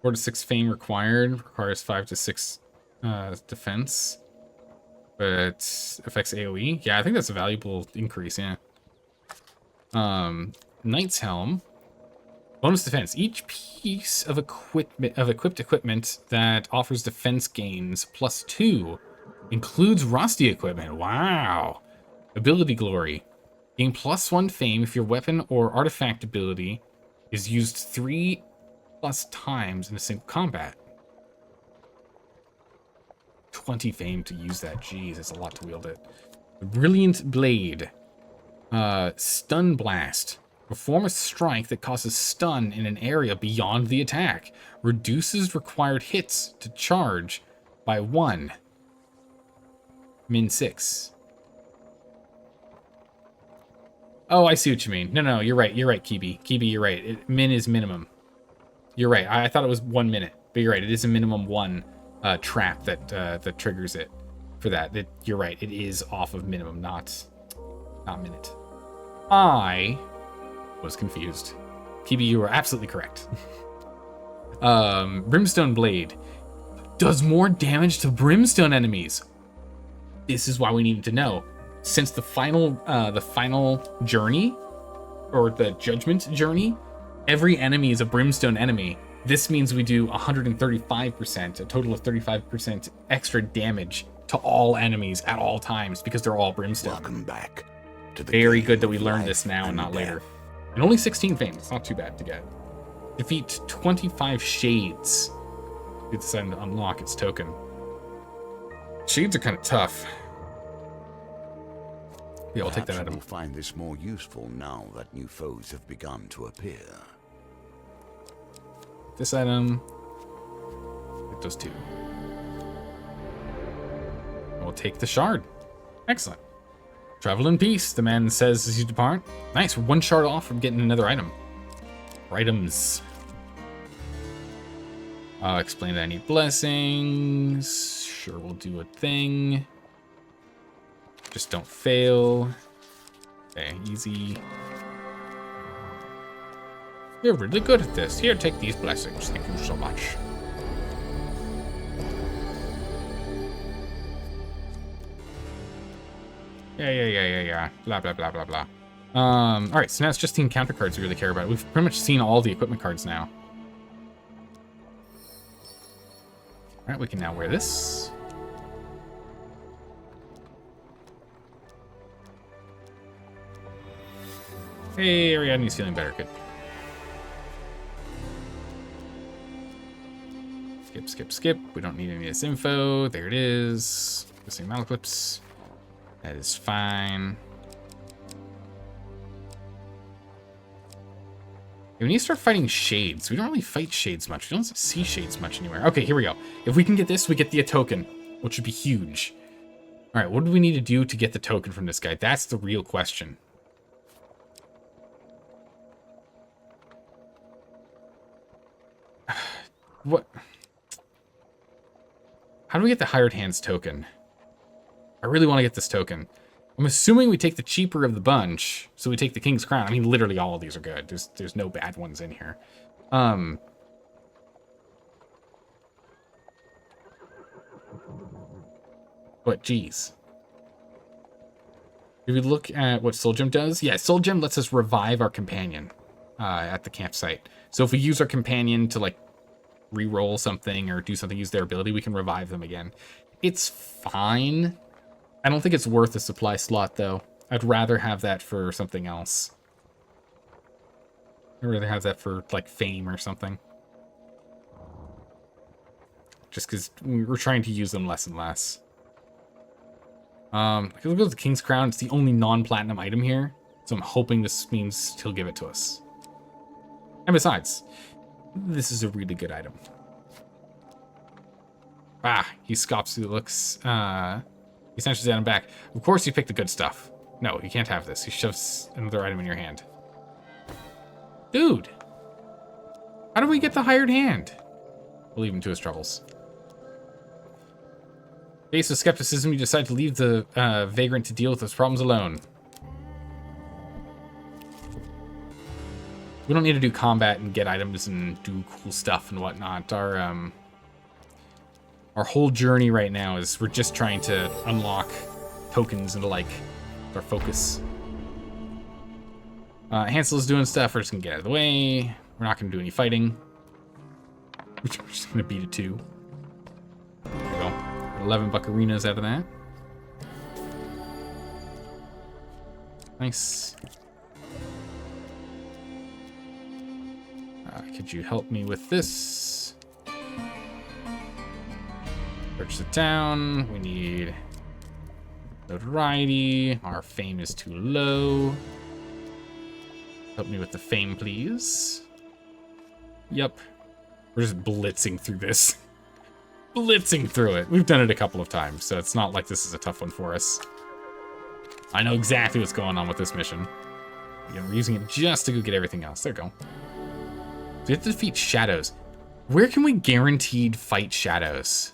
4 to 6 fame required. Requires 5 to 6 defense. But affects AoE. Yeah, I think that's a valuable increase, yeah. Knight's Helm. Bonus defense. Each piece of equipped equipment that offers defense gains plus 2 includes rusty equipment. Wow. Ability glory. Gain plus 1 fame if your weapon or artifact ability is used 3+ times in a single combat. 20 fame to use that. Jeez, that's a lot to wield it. The Brilliant Blade. Stun Blast. Perform a strike that causes stun in an area beyond the attack. Reduces required hits to charge by 1. Min 6. Oh, I see what you mean. No, you're right. You're right, Kibi. Kibi, you're right. Min is minimum. You're right. I thought it was 1 minute. But you're right, it is a minimum 1 trap that triggers it for that. You're right, it is off of minimum, not minute. I was confused. Kibi, you were absolutely correct. Brimstone Blade does more damage to brimstone enemies. This is why we needed to know. Since the final journey, or the judgment journey, every enemy is a brimstone enemy. This means we do 135%, a total of 35% extra damage to all enemies at all times because they're all brimstone. Welcome back to the Very game good that we of learned life this now and not later. death. And only 16 fame. It's not too bad to get. Defeat 25 shades. You decide to unlock its token. Shades are kind of tough. Yeah, I'll take that Perhaps item. you will find this more useful now that new foes have begun to appear. This item. Take those 2. We'll take the shard. Excellent. Travel in peace, the man says as you depart. Nice, we're 1 shard off from getting another item. Items. Explain that I need blessings. Sure, we'll do a thing. Just don't fail. Okay, easy. You're really good at this. Here, take these blessings. Thank you so much. Yeah. Blah, blah, blah, blah, blah. Alright, so now it's just the encounter cards we really care about. We've pretty much seen all the equipment cards now. Alright, we can now wear this. Hey, Ariadne's feeling better. Good. Skip. We don't need any of this info. There it is. Missing Malaclips. That is fine. We need to start fighting shades. We don't really fight shades much. We don't see shades much anywhere. Okay, here we go. If we can get this, we get the token, which would be huge. All right, what do we need to do to get the token from this guy? That's the real question. What? How do we get the Hired Hands token? I really want to get this token. I'm assuming we take the cheaper of the bunch, so we take the King's Crown. I mean, literally all of these are good. There's no bad ones in here. But geez. If we look at what Soul Gem does, yeah, Soul Gem lets us revive our companion at the campsite. So if we use our companion to like re-roll something or do something, use their ability, we can revive them again. It's fine. I don't think it's worth a supply slot, though. I'd rather have that for something else. I'd rather have that for, like, fame or something. Just because we're trying to use them less and less. If you look at the King's Crown, it's the only non-platinum item here. So I'm hoping this means he'll give it to us. And besides, this is a really good item. Ah, he scoffs through the looks. He snatches it on back. Of course you picked the good stuff. No, you can't have this. He shoves another item in your hand. Dude! How do we get the hired hand? We'll leave him to his troubles. Faced with skepticism, you decide to leave the vagrant to deal with those problems alone. We don't need to do combat and get items and do cool stuff and whatnot. Our whole journey right now is we're just trying to unlock tokens and the like. Our focus. Hansel is doing stuff. We're just gonna get out of the way. We're not gonna do any fighting. We're just gonna beat it too. There we go. 11 buccarinas out of that. Nice. Could you help me with this? Purchase it down. We need notoriety. Our fame is too low. Help me with the fame, please. Yep. We're just blitzing through this. Blitzing through it. We've done it a couple of times, so it's not like this is a tough one for us. I know exactly what's going on with this mission. Again, we're using it just to go get everything else. There we go. So we have to defeat shadows. Where can we guaranteed fight shadows?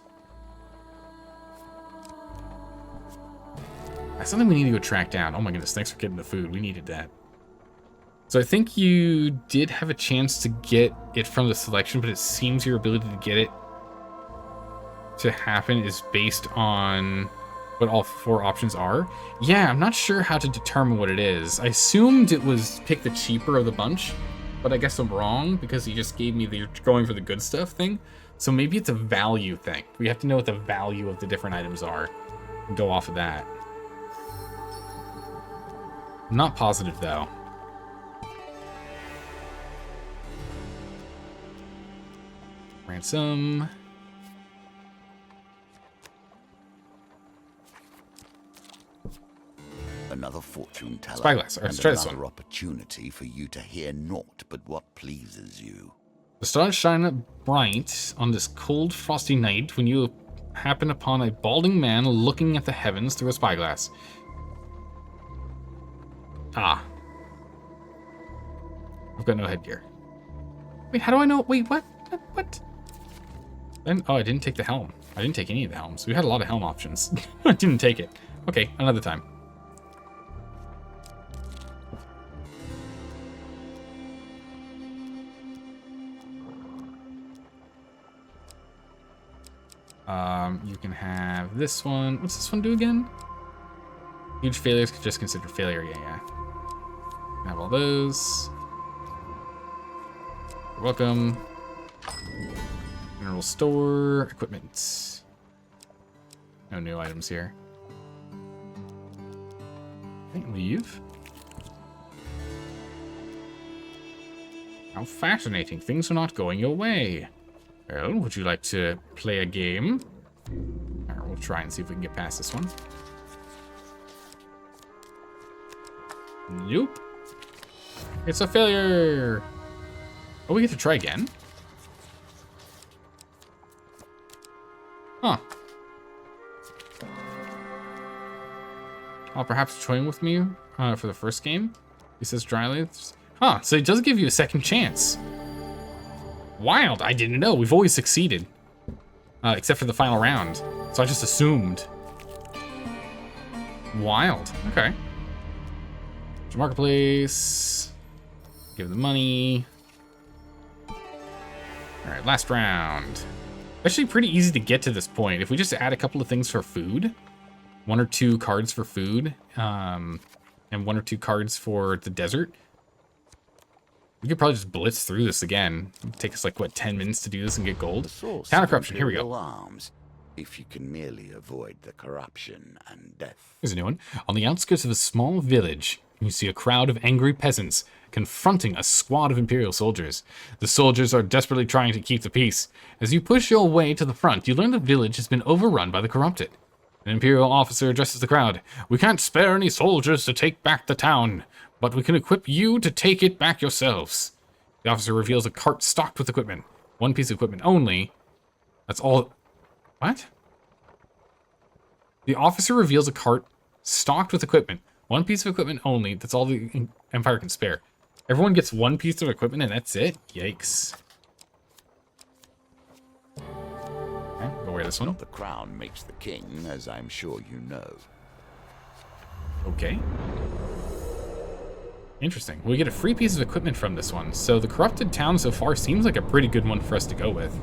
That's something we need to go track down. Oh my goodness, thanks for getting the food. We needed that. So I think you did have a chance to get it from the selection, but it seems your ability to get it to happen is based on what all 4 options are. Yeah, I'm not sure how to determine what it is. I assumed it was pick the cheaper of the bunch, but I guess I'm wrong because he just gave me the going for the good stuff thing. So maybe it's a value thing. We have to know what the value of the different items are and go off of that. I'm not positive though. Ransom. Another fortune teller. Spyglass. And Let's try this another one. opportunity for you to hear naught but what pleases you. The stars shine bright on this cold, frosty night when you happen upon a balding man looking at the heavens through a spyglass. Ah. I've got no headgear. Wait, how do I know? Wait, what? What? Then, oh, I didn't take the helm. I didn't take any of the helms. We had a lot of helm options. I didn't take it. Okay, another time. You can have this one. What's this one do again? Huge failures just considered failure. Yeah. Have all those. You're welcome. Mineral store, equipment. No new items here. Okay, leave. How fascinating. Things are not going your way. Well, would you like to play a game? Alright, we'll try and see if we can get past this one. Nope. It's a failure. Oh, we get to try again? Huh. Perhaps toying with me for the first game? He says dryly. Huh, so it does give you a second chance. Wild, I didn't know. We've always succeeded. Except for the final round. So I just assumed. Wild, okay. Marketplace. Give the money. All right, last round. Actually pretty easy to get to this point. If we just add a couple of things for food, 1 or 2 cards for food, and 1 or 2 cards for the desert, we could probably just blitz through this again. It'd take us like, what, 10 minutes to do this and get gold? Counter corruption, here we go. Arms, if you can merely avoid the corruption and death. Here's a new one. On the outskirts of a small village, you see a crowd of angry peasants confronting a squad of Imperial soldiers. The soldiers are desperately trying to keep the peace. As you push your way to the front, you learn the village has been overrun by the corrupted. An Imperial officer addresses the crowd. We can't spare any soldiers to take back the town, but we can equip you to take it back yourselves. The officer reveals a cart stocked with equipment. 1 piece of equipment only. That's all. What? The officer reveals a cart stocked with equipment. 1 piece of equipment only. That's all the Empire can spare. Everyone gets 1 piece of equipment and that's it? Yikes. Okay, go wear this one. Not the crown makes the king, as I'm sure you know. Okay. Interesting. We get a free piece of equipment from this one. So the corrupted town so far seems like a pretty good one for us to go with.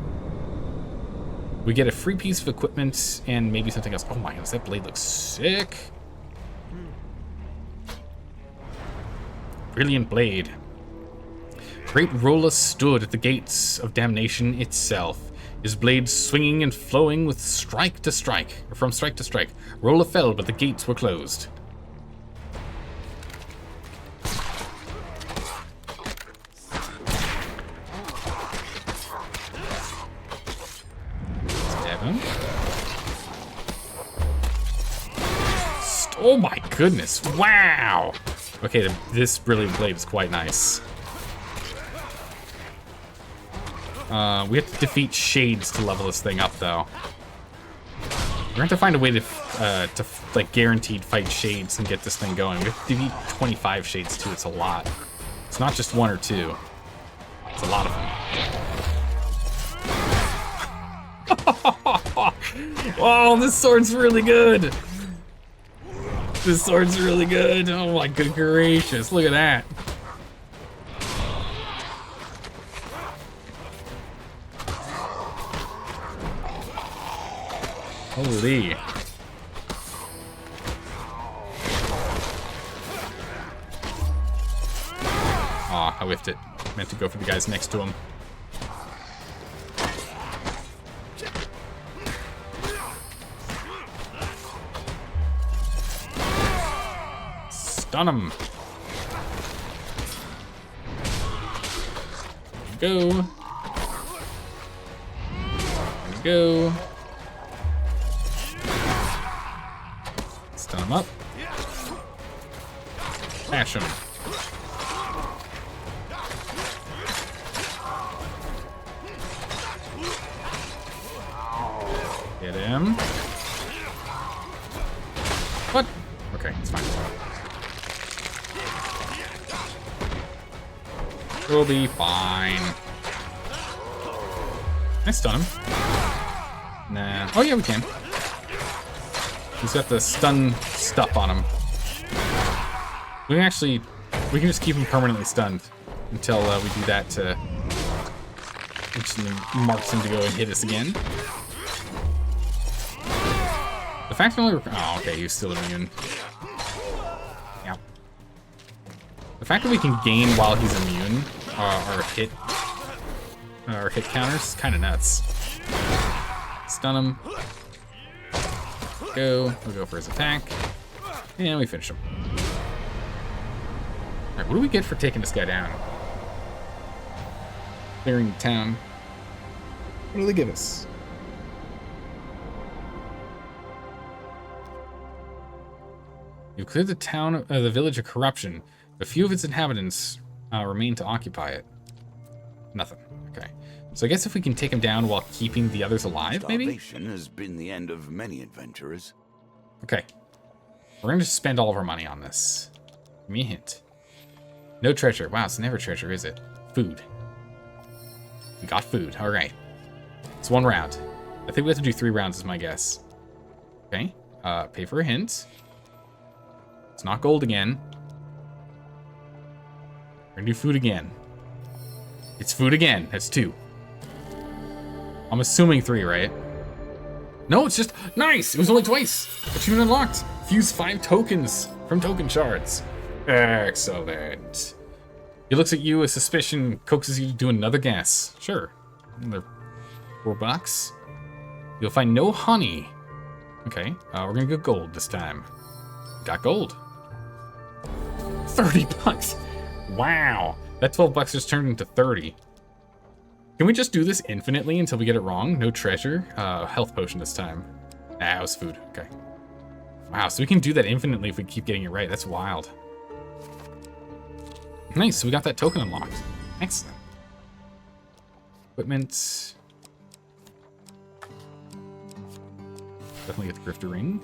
We get a free piece of equipment and maybe something else. Oh my goodness, that blade looks sick. Brilliant blade. Great Rolla stood at the gates of damnation itself, his blade swinging and flowing with strike to strike, or from strike to strike. Rolla fell, but the gates were closed. Stab him. Oh my goodness! Wow. Okay, this brilliant blade is quite nice. We have to defeat shades to level this thing up, though. We're going to have to find a way to like guaranteed fight shades and get this thing going. We have to defeat 25 shades too. It's a lot. It's not just 1 or 2. It's a lot of them. Oh, this sword's really good. This sword's really good. Oh my good gracious, look at that. Holy. Aw, I whiffed it. Meant to go for the guys next to him. Stun him. Go. Go. Stun him up. Smash him. Get him. What? Okay, it's fine. We'll be fine. Can I stun him? Nah. Oh yeah, we can. He's got the stun stuff on him. We can just keep him permanently stunned until we do that to instantly marks him to go and hit us again. The fact that only oh okay, he's still immune. Yeah. The fact that we can gain while he's immune our hit counters is kind of nuts. Stun him. Go. We'll go for his attack. And we finish him. Alright, what do we get for taking this guy down? Clearing the town. What do they give us? You cleared the town, the village of corruption, but few of its inhabitants remain to occupy it. Nothing. Okay. So I guess if we can take him down while keeping the others alive, maybe? Starvation has been the end of many adventurers. Okay. We're going to spend all of our money on this. Give me a hint. No treasure. Wow, it's never treasure, is it? Food. We got food. All right. It's 1 round. I think we have to do 3 rounds is my guess. Okay. Pay for a hint. It's not gold again. We're going to do food again. It's food again. That's 2. I'm assuming 3, right? No, it's just... Nice! It was only twice! Achievement unlocked! Fuse 5 tokens from token shards. Excellent. He looks at you with suspicion, coaxes you to do another guess. Sure. Another $4. You'll find no honey. Okay, we're gonna go gold this time. Got gold. $30. Wow. That 12 bucks just turned into 30. Can we just do this infinitely until we get it wrong? No treasure. Health potion this time. Ah, it was food. Okay. Wow, so we can do that infinitely if we keep getting it right. That's wild. Nice, so we got that token unlocked. Excellent. Equipment. Definitely get the Grifter Ring.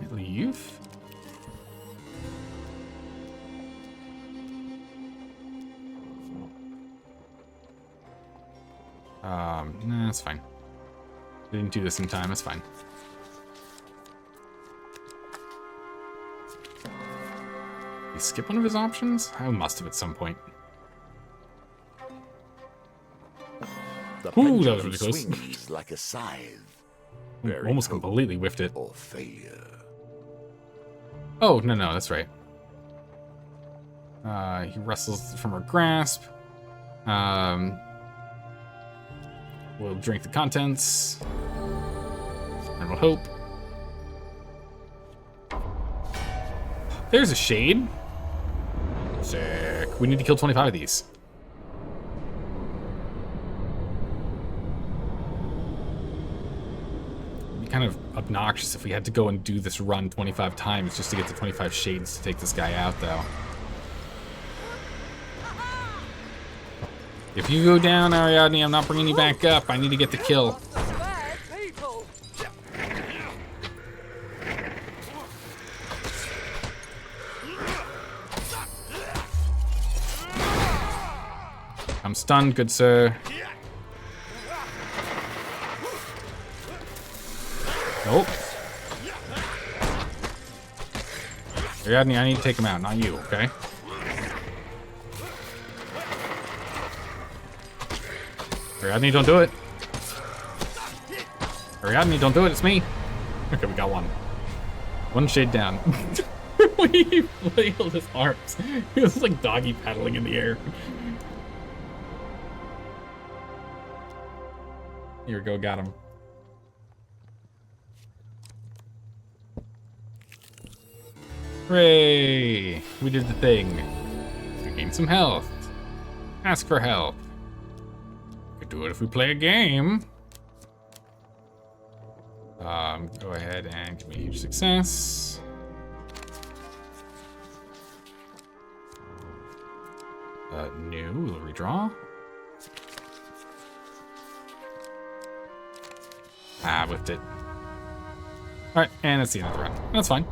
I leave. Nah, that's fine. Didn't do this in time, that's fine. Did he skip one of his options? I must have at some point. Ooh, that was really close. Swings like a scythe. Almost completely whiffed it. Or failure. Oh, no, that's right. He wrestles from her grasp. We'll drink the contents. And we'll hope. There's a shade. Sick. We need to kill 25 of these. It'd be kind of obnoxious if we had to go and do this run 25 times just to get the 25 shades to take this guy out, though. If you go down, Ariadne, I'm not bringing you back up. I need to get the kill. I'm stunned, good sir. Nope. Ariadne, I need to take him out, not you, okay? Ariadne, don't do it. Ariadne, don't do it, it's me. Okay, we got one. One shade down. He flailed his arms. He was like doggy paddling in the air. Here we go, got him. Hooray! We did the thing. We gained some health. Ask for help. Could do it if we play a game. Go ahead and give me a huge success. New, we'll redraw. Ah, whiffed it. Alright, and that's the end of the run. That's fine.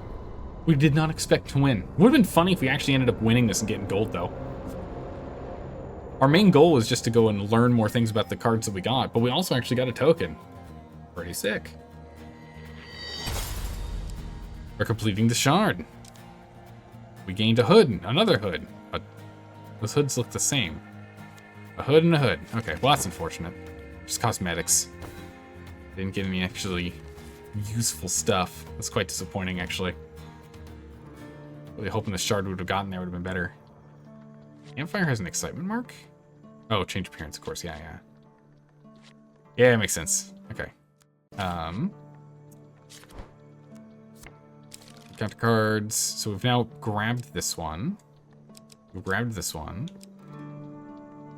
We did not expect to win. Would have been funny if we actually ended up winning this and getting gold, though. Our main goal was just to go and learn more things about the cards that we got, but we also actually got a token. Pretty sick. We're completing the shard. We gained a hood, another hood. Those hoods look the same. A hood and a hood. Okay, well that's unfortunate. Just cosmetics. Didn't get any actually useful stuff. That's quite disappointing, actually. Really hoping the shard would have gotten there would have been better. Campfire has an excitement mark? Oh, change appearance, of course. Yeah, yeah. Yeah, it makes sense. Okay. Count cards. So we've now grabbed this one. We grabbed this one.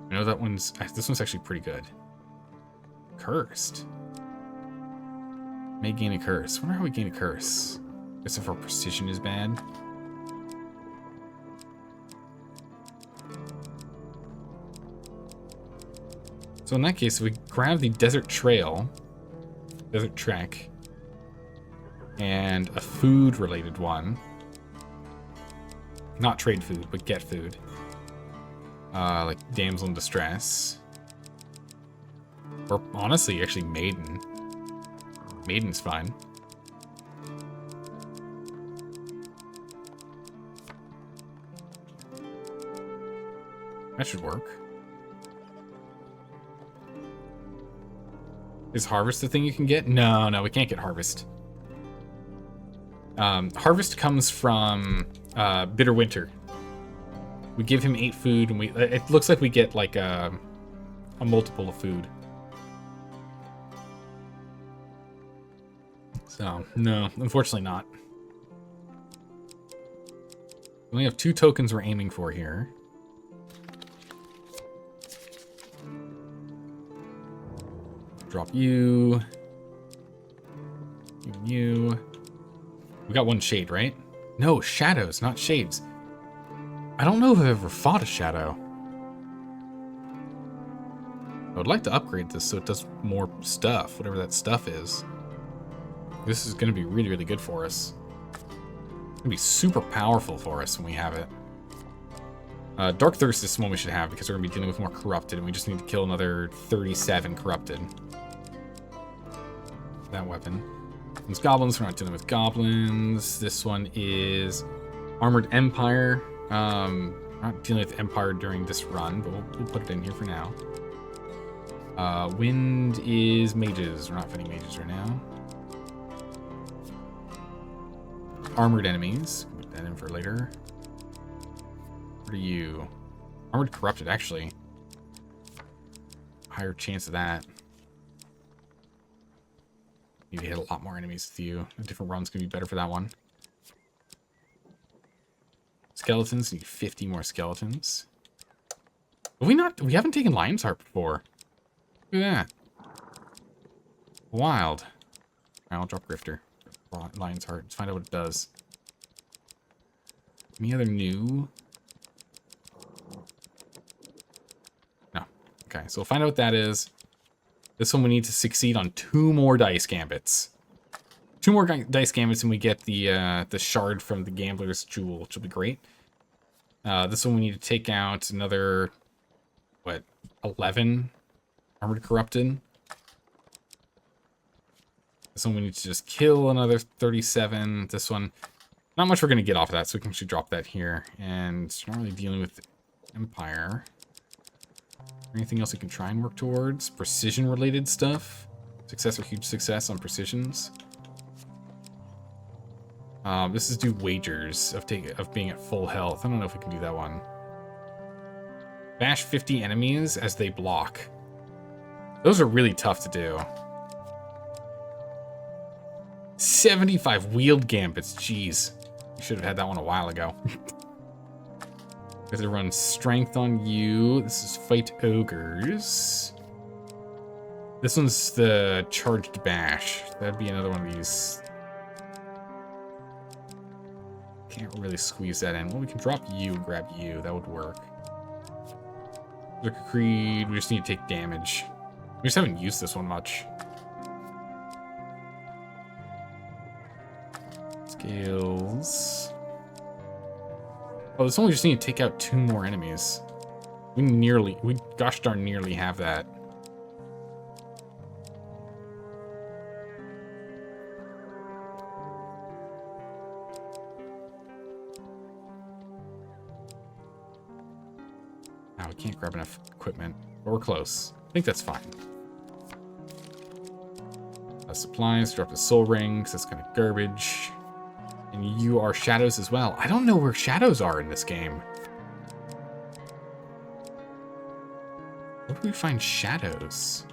I know that one's... This one's actually pretty good. Cursed. May gain a curse. I wonder how we gain a curse. I guess if our precision is bad. So in that case, we grab the Desert Trail, Desert Trek, and a food-related one. Not trade food, but get food. Like Damsel in Distress. Or honestly, actually Maiden. Maiden's fine. That should work. Is Harvest the thing you can get? No, no, we can't get Harvest. Harvest comes from Bitter Winter. We give him 8 food, and it looks like we get like a multiple of food. So, no, unfortunately not. We only have 2 tokens we're aiming for here. Drop you. You. We got 1 shade, right? No, shadows, not shades. I don't know if I've ever fought a shadow. I would like to upgrade this so it does more stuff, whatever that stuff is. This is going to be really, really good for us. It's going to be super powerful for us when we have it. Dark Thirst is one we should have because we're going to be dealing with more Corrupted, and we just need to kill another 37 Corrupted. That weapon. These goblins, we're not dealing with goblins. This one is Armored Empire. We're not dealing with Empire during this run, but we'll put it in here for now. Wind is mages. We're not fighting mages right now. Armored enemies. Put that in for later. What are you? Armored Corrupted, actually. Higher chance of that. Need to hit a lot more enemies with you. A different run's gonna be better for that one. Skeletons, need 50 more skeletons. We haven't taken Lion's Heart before. Look at that. Wild. Alright, I'll drop Grifter. Lion's Heart. Let's find out what it does. Any other new? No. Okay, so we'll find out what that is. This one we need to succeed on 2 more dice gambits. 2 more dice gambits and we get the shard from the Gambler's Jewel, which will be great. This one we need to take out another, what, 11 Armored Corrupted. This one we need to just kill another 37. This one, not much we're going to get off of that, so we can actually drop that here. And not really dealing with Empire. Anything else we can try and work towards? Precision-related stuff. Success or huge success on precisions. This is do wagers of being at full health. I don't know if we can do that one. Bash 50 enemies as they block. Those are really tough to do. 75 wheeled gambits. Jeez. You should have had that one a while ago. Because it runs strength on you. This is fight ogres. This one's the charged bash. That'd be another one of these. Can't really squeeze that in. Well, we can drop you and grab you. That would work. Berserker Creed. We just need to take damage. We just haven't used this one much. Scales. Oh, this one we just need to take out 2 more enemies. We gosh darn nearly have that. We can't grab enough equipment, but we're close. I think that's fine. Supplies, drop the soul rings, that's kind of garbage. And you are shadows as well. I don't know where shadows are in this game. Where do we find shadows?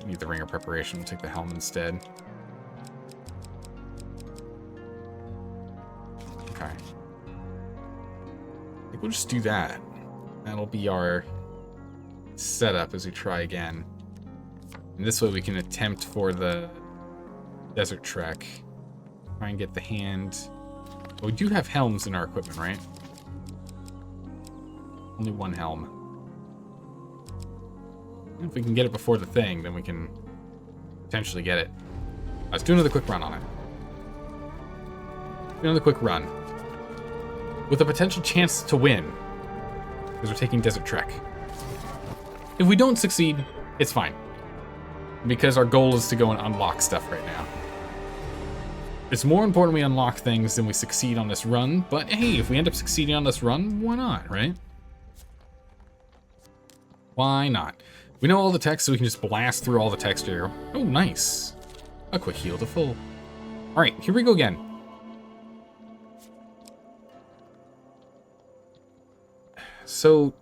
Need the ring of preparation. We'll take the helm instead. Okay. I think we'll just do that. That'll be our setup as we try again. And this way we can attempt for the desert trek. Try and get the hand. Well, we do have helms in our equipment, right? Only 1 helm. If we can get it before the thing, then we can potentially get it. Let's do another quick run on it. Do another quick run. With a potential chance to win. Because we're taking Desert Trek. If we don't succeed, it's fine. Because our goal is to go and unlock stuff right now. It's more important we unlock things than we succeed on this run, but hey, if we end up succeeding on this run, why not, right? Why not? We know all the text, so we can just blast through all the text here. Oh, nice. A quick heal to full. All right, here we go again. So...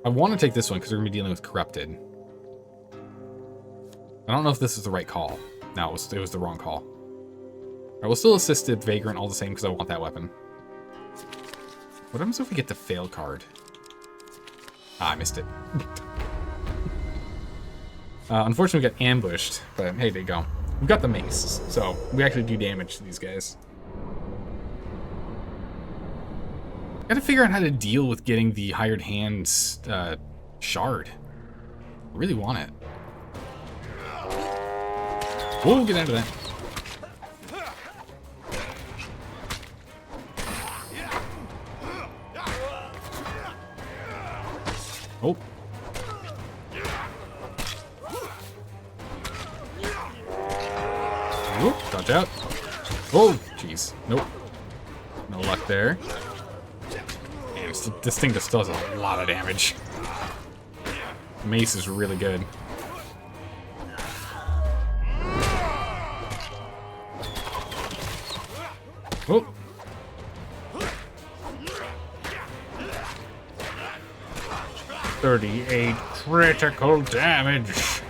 I want to take this one because we're going to be dealing with Corrupted. I don't know if this is the right call. No, it was the wrong call. I will still assist the Vagrant all the same because I want that weapon. What happens if we get the fail card? Ah, I missed it. Unfortunately, we got ambushed, but hey, there you go. We've got the mace, so we actually do damage to these guys. Gotta figure out how to deal with getting the hired hands shard. I really want it. Whoa, get out of that. Oh. Whoop, dodge out. Oh, jeez. Nope. No luck there. This thing just does a lot of damage. Mace is really good. Oh. $38 critical damage.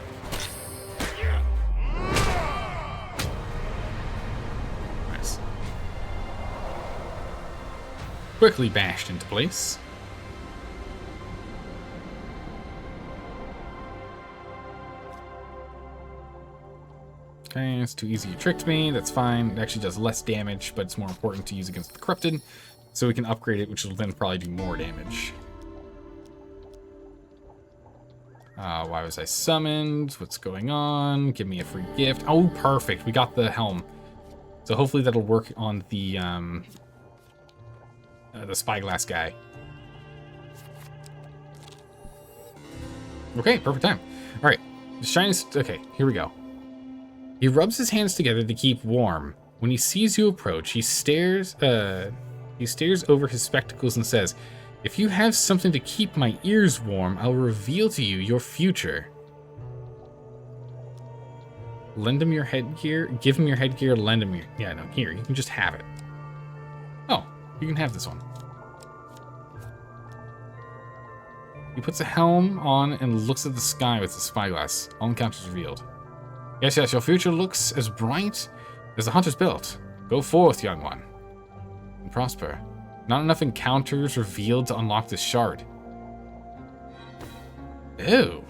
Nice. Quickly bashed into place. Okay, it's too easy. You tricked me. That's fine. It actually does less damage, but it's more important to use against the Corrupted. So we can upgrade it, which will then probably do more damage. Why was I summoned? What's going on? Give me a free gift. Oh, perfect. We got the helm. So hopefully that'll work on the spyglass guy. Okay, perfect time. All right, the shiniest. Okay, here we go. He rubs his hands together to keep warm. When he sees you approach, he stares over his spectacles and says, "If you have something to keep my ears warm, I'll reveal to you your future." Lend him your headgear. Give him your headgear. Lend him your... Yeah, no, here. You can just have it. Oh, you can have this one. He puts a helm on and looks at the sky with the spyglass. All encounters revealed. Yes, yes, your future looks as bright as the hunter's belt. Go forth, young one, and prosper. Not enough encounters revealed to unlock this shard. Ew.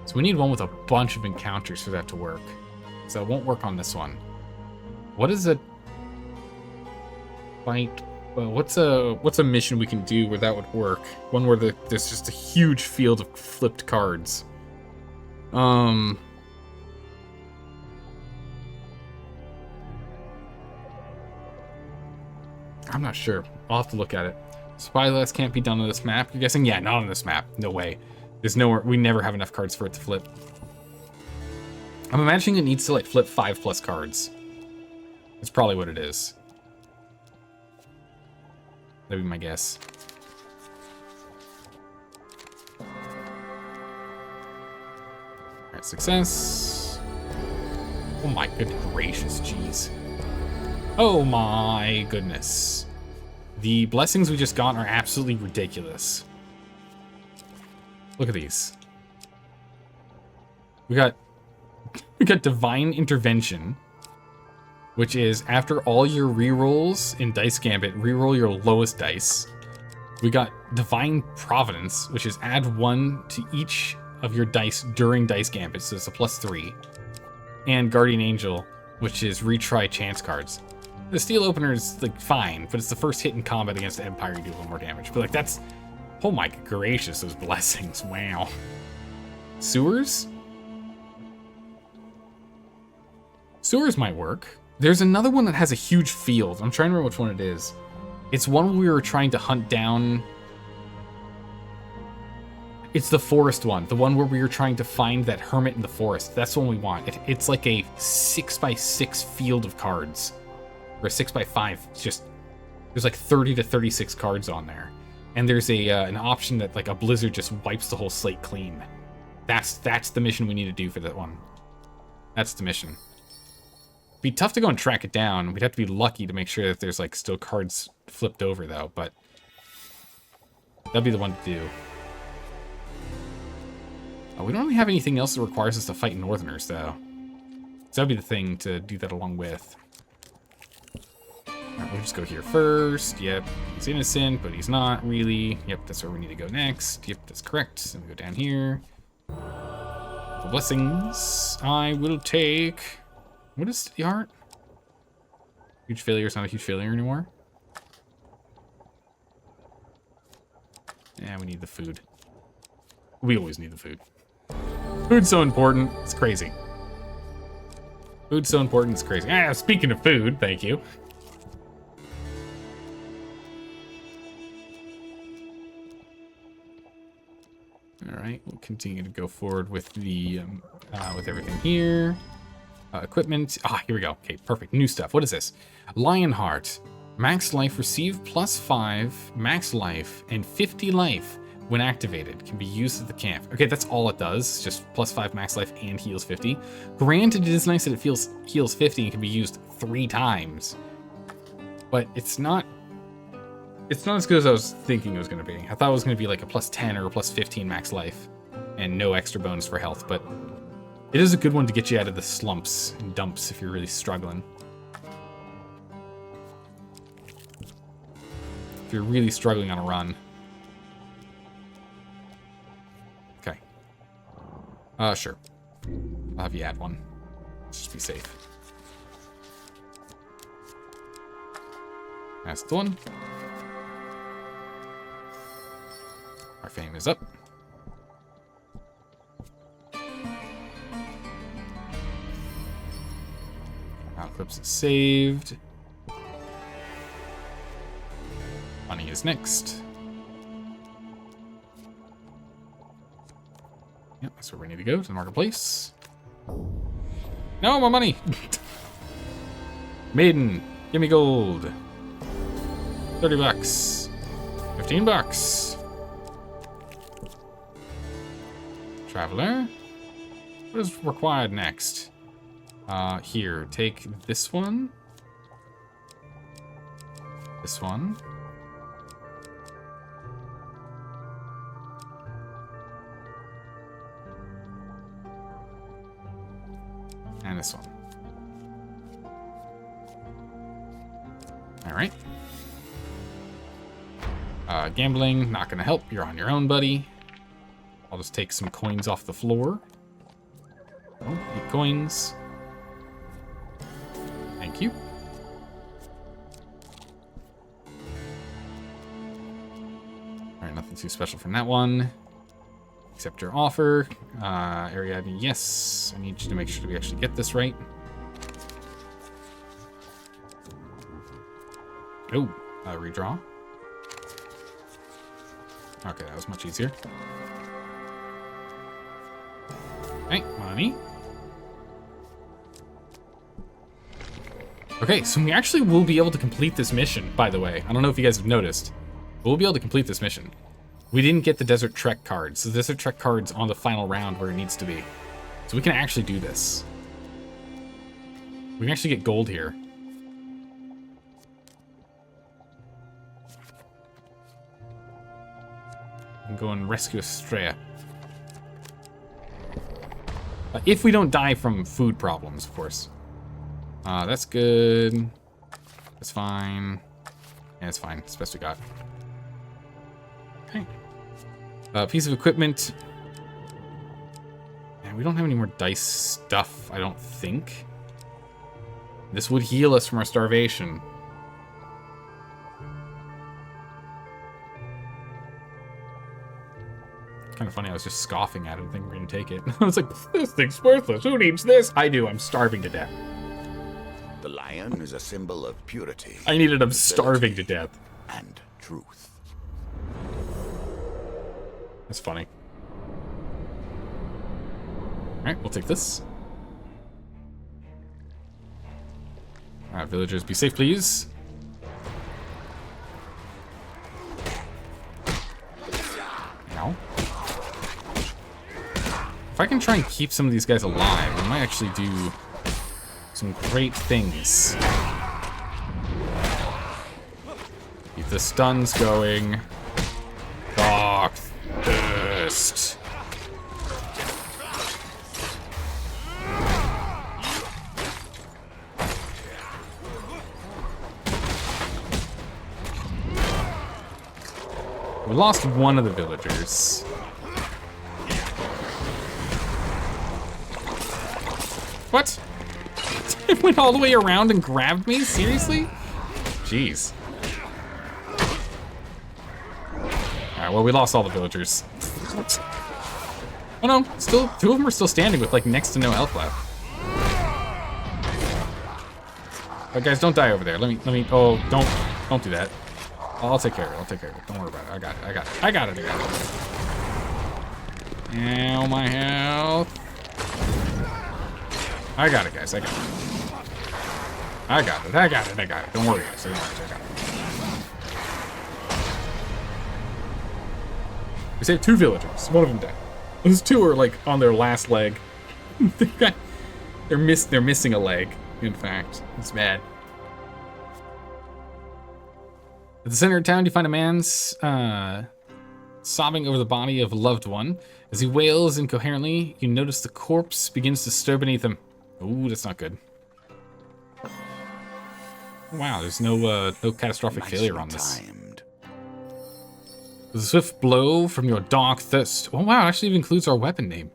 So we need one with a bunch of encounters for that to work. So it won't work on this one. What is a fight? Well, what's a mission we can do where that would work? One where there's just a huge field of flipped cards. I'm not sure. I'll have to look at it. Spyglass can't be done on this map. You're guessing? Yeah, not on this map. No way. There's nowhere. We never have enough cards for it to flip. I'm imagining it needs to like flip 5+ cards. That's probably what it is. That'd be my guess. Alright, success. Oh my good gracious, jeez. Oh my goodness. The blessings we just got are absolutely ridiculous. Look at these. We got Divine Intervention, which is after all your rerolls in Dice Gambit, reroll your lowest dice. We got Divine Providence, which is add 1 to each of your dice during Dice Gambit, so it's a +3. And Guardian Angel, which is retry chance cards. The Steel Opener is like fine, but it's the first hit in combat against the Empire, you do a little more damage. But like that's, oh my gracious, those blessings, wow. Sewers? Sewers might work. There's another one that has a huge field. I'm trying to remember which one it is. It's one we were trying to hunt down. It's the forest one. The one where we were trying to find that hermit in the forest. That's the one we want. It's like a 6x6 field of cards. Or a 6x5. It's just, there's like 30 to 36 cards on there. And there's an option that like a blizzard just wipes the whole slate clean. That's the mission we need to do for that one. That's the mission. Be tough to go and track it down. We'd have to be lucky to make sure that there's like still cards flipped over though, but that'd be the one to do. Oh, we don't really have anything else that requires us to fight Northerners though. So that'd be the thing to do that along with. Alright, we'll just go here first. Yep, he's innocent, but he's not really. Yep, that's where we need to go next. Yep, that's correct. And we go down here. The blessings I will take. What is the art? Huge failure is not a huge failure anymore. Yeah, we need the food. We always need the food. Food's so important, it's crazy. Food's so important, it's crazy. Ah, speaking of food, thank you. All right, we'll continue to go forward with the with everything here. Equipment. Ah, here we go. Okay, perfect. New stuff. What is this? Lionheart. Max life. Receive +5 max life and 50 life when activated. Can be used at the camp. Okay, that's all it does. Just +5 max life and heals 50. Granted, it is nice that it heals 50 and can be used 3 times. But it's not as good as I was thinking it was going to be. I thought it was going to be like a +10 or a +15 max life and no extra bonus for health, but it is a good one to get you out of the slumps and dumps if you're really struggling. If you're really struggling on a run. Okay. Sure. I'll have you add one. Let's just be safe. That's the one. Our fame is up. Clips is saved. Money is next. Yep, that's where we need to go, to the marketplace. No, more money! Maiden, give me gold. 30 bucks. 15 bucks. Traveler. What is required next? Here, take this one. This one. And this one. Alright. Gambling, not gonna help. You're on your own, buddy. I'll just take some coins off the floor. Oh, 8 coins. Thank you. Alright, nothing too special from that one. Accept your offer. Area ID, yes. I need you to make sure that we actually get this right. Oh, redraw. Okay, that was much easier. Okay, money. Okay, so we actually will be able to complete this mission, by the way. I don't know if you guys have noticed. We'll be able to complete this mission. We didn't get the Desert Trek cards. So the Desert Trek card's on the final round where it needs to be. So we can actually do this. We can actually get gold here. We can go and rescue Estrella. If we don't die from food problems, of course. That's good. That's fine. Yeah, it's fine. It's the best we got. Okay. Piece of equipment. Man, we don't have any more dice stuff, I don't think. This would heal us from our starvation. Kind of funny, I was just scoffing at it, thinking we're gonna take it. I was like, this thing's worthless. Who needs this? I do. I'm starving to death. The lion is a symbol of purity. I needed him starving to death. And truth. That's funny. Alright, we'll take this. Alright, villagers, be safe, please. Ow. If I can try and keep some of these guys alive, I might actually do some great things. Keep the stuns going. Dark Thirst. We lost one of the villagers. What? It went all the way around and grabbed me? Seriously? Jeez. Alright, well, we lost all the villagers. Oh no, still, 2 of them are still standing with like next to no health left. But guys, don't die over there. Let me, oh, don't do that. I'll take care of it, I'll take care of it. Don't worry about it, I got it. Ow, my health. I got it, guys, I got it. I got it. Don't worry, guys, I got it. We saved 2 villagers, one of them died. Those 2 are like on their last leg. They're missing a leg, in fact. It's bad. At the center of town, you find a man sobbing over the body of a loved one. As he wails incoherently, you notice the corpse begins to stir beneath him. Ooh, that's not good. Wow, there's no catastrophic failure on this. With a swift blow from your dark thirst. Oh wow, it actually even includes our weapon name.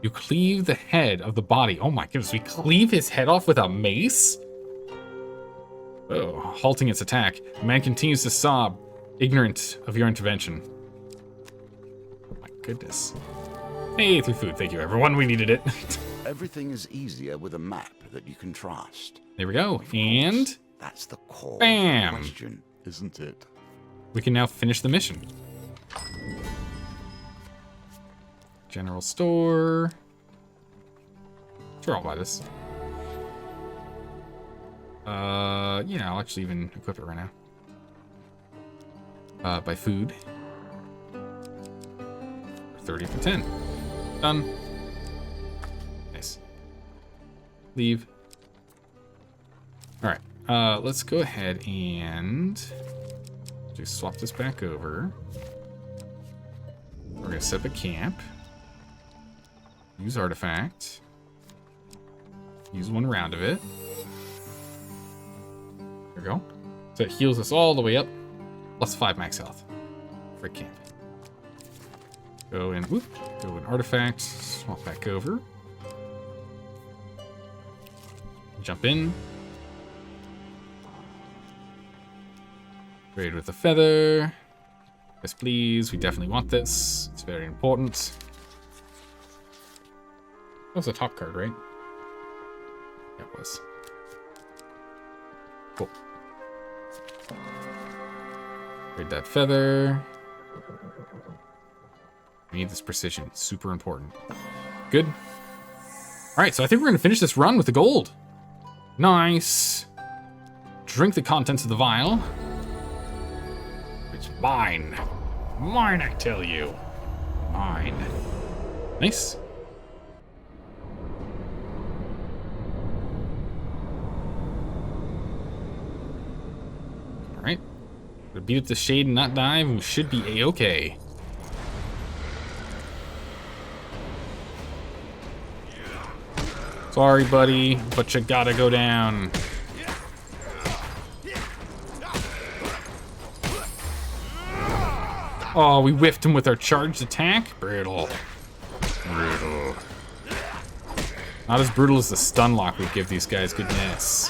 You cleave the head of the body. Oh my goodness, we cleave his head off with a mace? Oh, halting its attack. The man continues to sob, ignorant of your intervention. Oh my goodness. Hey, through food. Thank you, everyone. We needed it. Everything is easier with a map that you can trust. There we go. And That's the core bam! question, isn't it? We can now finish the mission. General store. Sure, I'll buy this. Yeah, I'll actually even equip it right now. Buy food. 30 for 10. Done. Nice. Leave. Alright, let's go ahead and just swap this back over. We're gonna set up a camp. Use artifact. Use one round of it. There we go. So it heals us all the way up. Plus 5 max health. For camp. Go in, whoop, go in artifact, swap back over. Jump in. Trade with the feather. Yes, please. We definitely want this. It's very important. That was a top card, right? Yeah, it was. Cool. Trade that feather. We need this precision. It's super important. Good. Alright, so I think we're going to finish this run with the gold. Nice. Drink the contents of the vial. It's mine. Mine, I tell you. Mine. Nice. Alright. We'll beat up the shade and not dive, and we should be A-okay. Sorry, buddy, but you gotta go down. Oh, we whiffed him with our charged attack? Brutal. Brutal. Not as brutal as the stun lock we give these guys, goodness.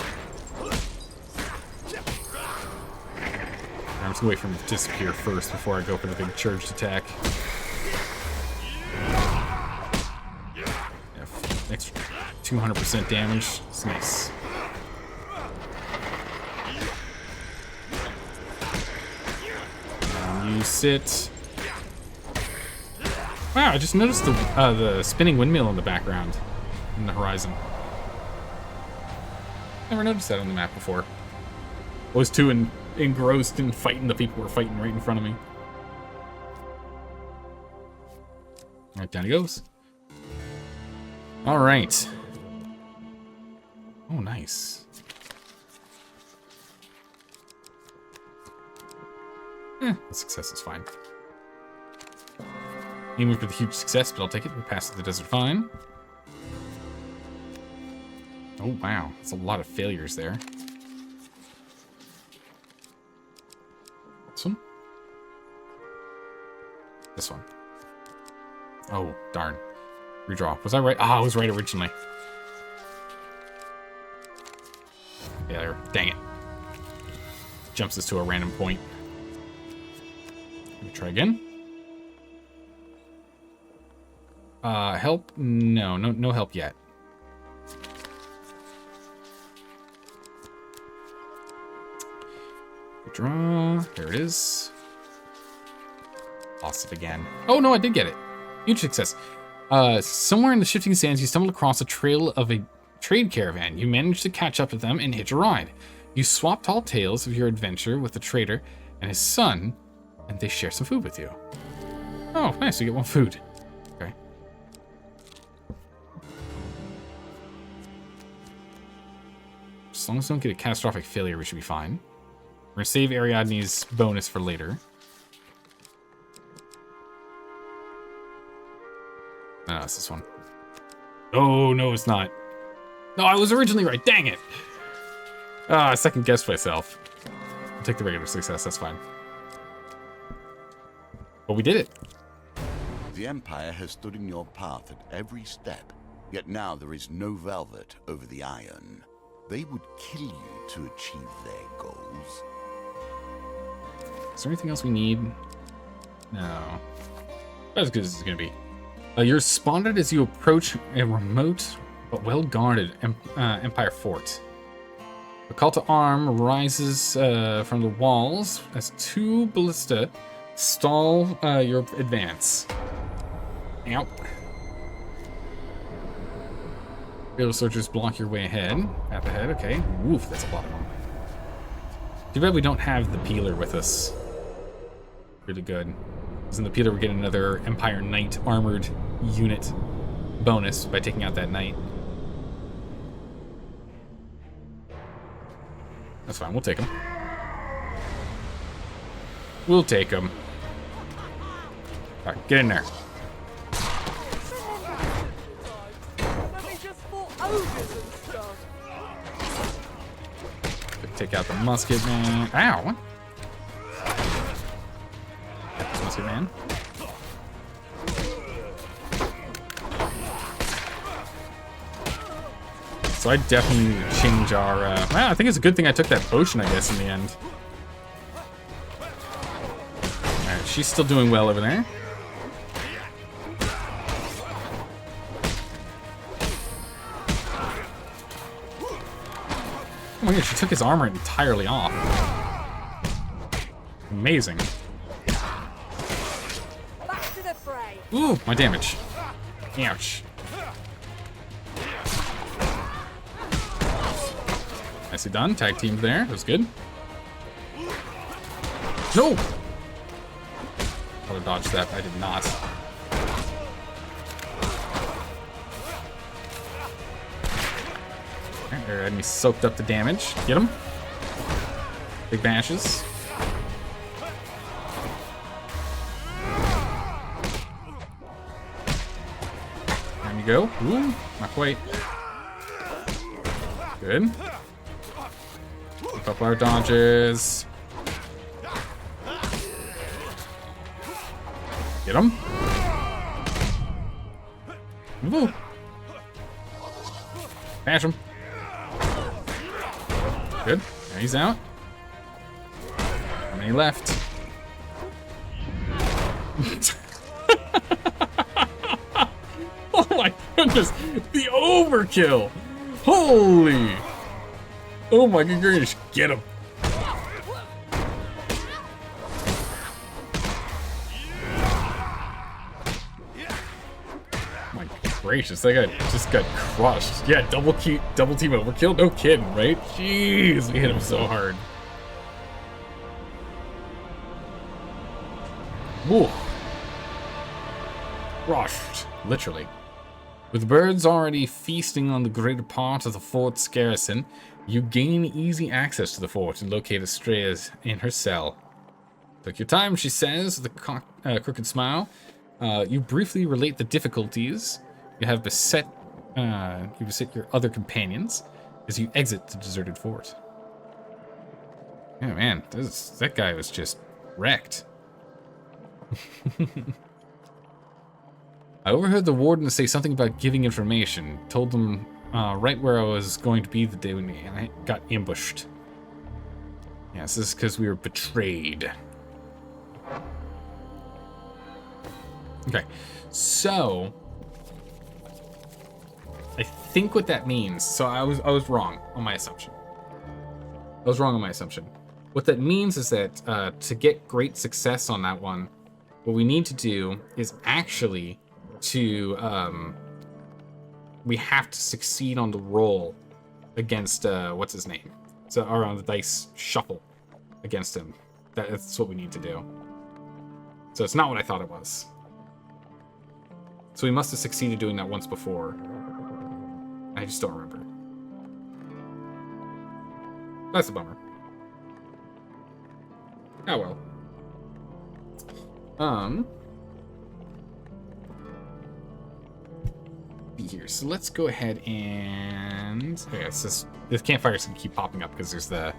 I'm just gonna wait for him to disappear first before I go for the big charged attack. Yeah, extra 200% damage. It's nice. You sit. Wow, I just noticed the spinning windmill in the background, in the horizon. Never noticed that on the map before. I was too engrossed in fighting the people who were fighting right in front of me. Alright, down he goes. Alright. Oh, nice. The success is fine. Aiming for the huge success, but I'll take it. We passed the desert fine. Oh, wow. That's a lot of failures there. This one? This one. Oh, darn. Redraw. Was I right? Ah, I was right originally. Failure. Dang it. Jumps us to a random point. Let me try again. Help? No help yet. Draw. There it is. Lost it again. Oh no, I did get it. Huge success. Somewhere in the shifting sands, you stumbled across a trail of a trade caravan. You managed to catch up with them and hitch a ride. You swapped all tales of your adventure with the trader and his son, and they share some food with you. Oh, nice. We get one food. Okay. As long as we don't get a catastrophic failure, we should be fine. We're gonna save Ariadne's bonus for later. No, it's this one. Oh, no, it's not. No, I was originally right. Dang it. I second guessed myself. I'll take the regular success. That's fine. But we did it. The Empire has stood in your path at every step, yet now there is no velvet over the iron. they would kill you to achieve their goals. Is there anything else we need? No. That's as good as it's going to be. You're spotted as you approach a remote but well-guarded Empire fort. The call to arm rises from the walls as 2 ballista stall your advance. Ow. Field soldiers block your way ahead. At the head, okay. Woof, that's a lot of them. Too bad we don't have the peeler with us. Really good. Because in the peeler we get another Empire Knight armored unit bonus by taking out that knight. That's fine, we'll take him. We'll take him. Alright, get in there. Take out the musket man. Ow! This musket man. So I definitely need to change our. Well, I think it's a good thing I took that potion, I guess, in the end. Alright, she's still doing well over there. Oh my god, she took his armor entirely off. Amazing. Back to the fray. Ooh, my damage. Ouch. Nicely done. Tag team there. That was good. No! I would have dodged that, but I did not. Their enemy soaked up the damage. Get him. Big bashes. There you go. Ooh, not quite. Good. Keep up our dodges. Get him. Woo. Bash him. Good. Now he's out. How many left? Oh my goodness! The overkill! Holy! Oh my goodness! Get him! My gracious! That guy just got crushed. Yeah, double team overkill. No kidding, right? Jeez, we hit him so hard. Woo! Crushed, literally. With birds already feasting on the greater part of the fort's garrison, you gain easy access to the fort and locate Estrella in her cell. Took your time, she says, with a crooked smile. You briefly relate the difficulties you have beset your other companions as you exit the deserted fort. Yeah, man, that guy was just wrecked. I overheard the warden say something about giving information. Told them right where I was going to be the day when I got ambushed. Yes, this is because we were betrayed. Okay, so I think what that means. So I was wrong on my assumption. What that means is that to get great success on that one, what we need to do is actually we have to succeed on the roll against what's his name? So or on the dice shuffle against him. That's what we need to do. So it's not what I thought it was. So we must have succeeded doing that once before. I just don't remember. That's a bummer. Oh well. Be here. So let's go ahead and okay, it's just this campfire's gonna keep popping up because there's the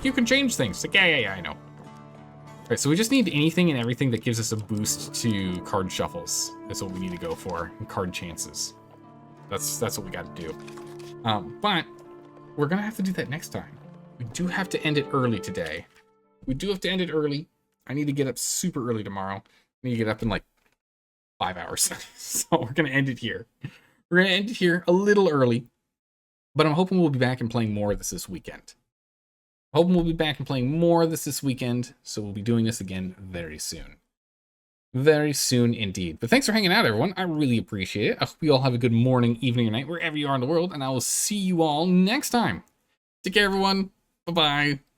you can change things. Like, yeah, I know. Alright, so we just need anything and everything that gives us a boost to card shuffles. That's what we need to go for. And card chances. That's what we gotta do. But we're going to have to do that next time. We do have to end it early today. We do have to end it early. I need to get up super early tomorrow. I need to get up in like 5 hours. So we're going to end it here. We're going to end it here a little early. But I'm hoping we'll be back and playing more of this weekend. Hoping we'll be back and playing more of this weekend. So we'll be doing this again very soon. Very soon indeed. But thanks for hanging out, everyone. I really appreciate it. I hope you all have a good morning, evening, or night, wherever you are in the world. And I will see you all next time. Take care, everyone. Bye-bye.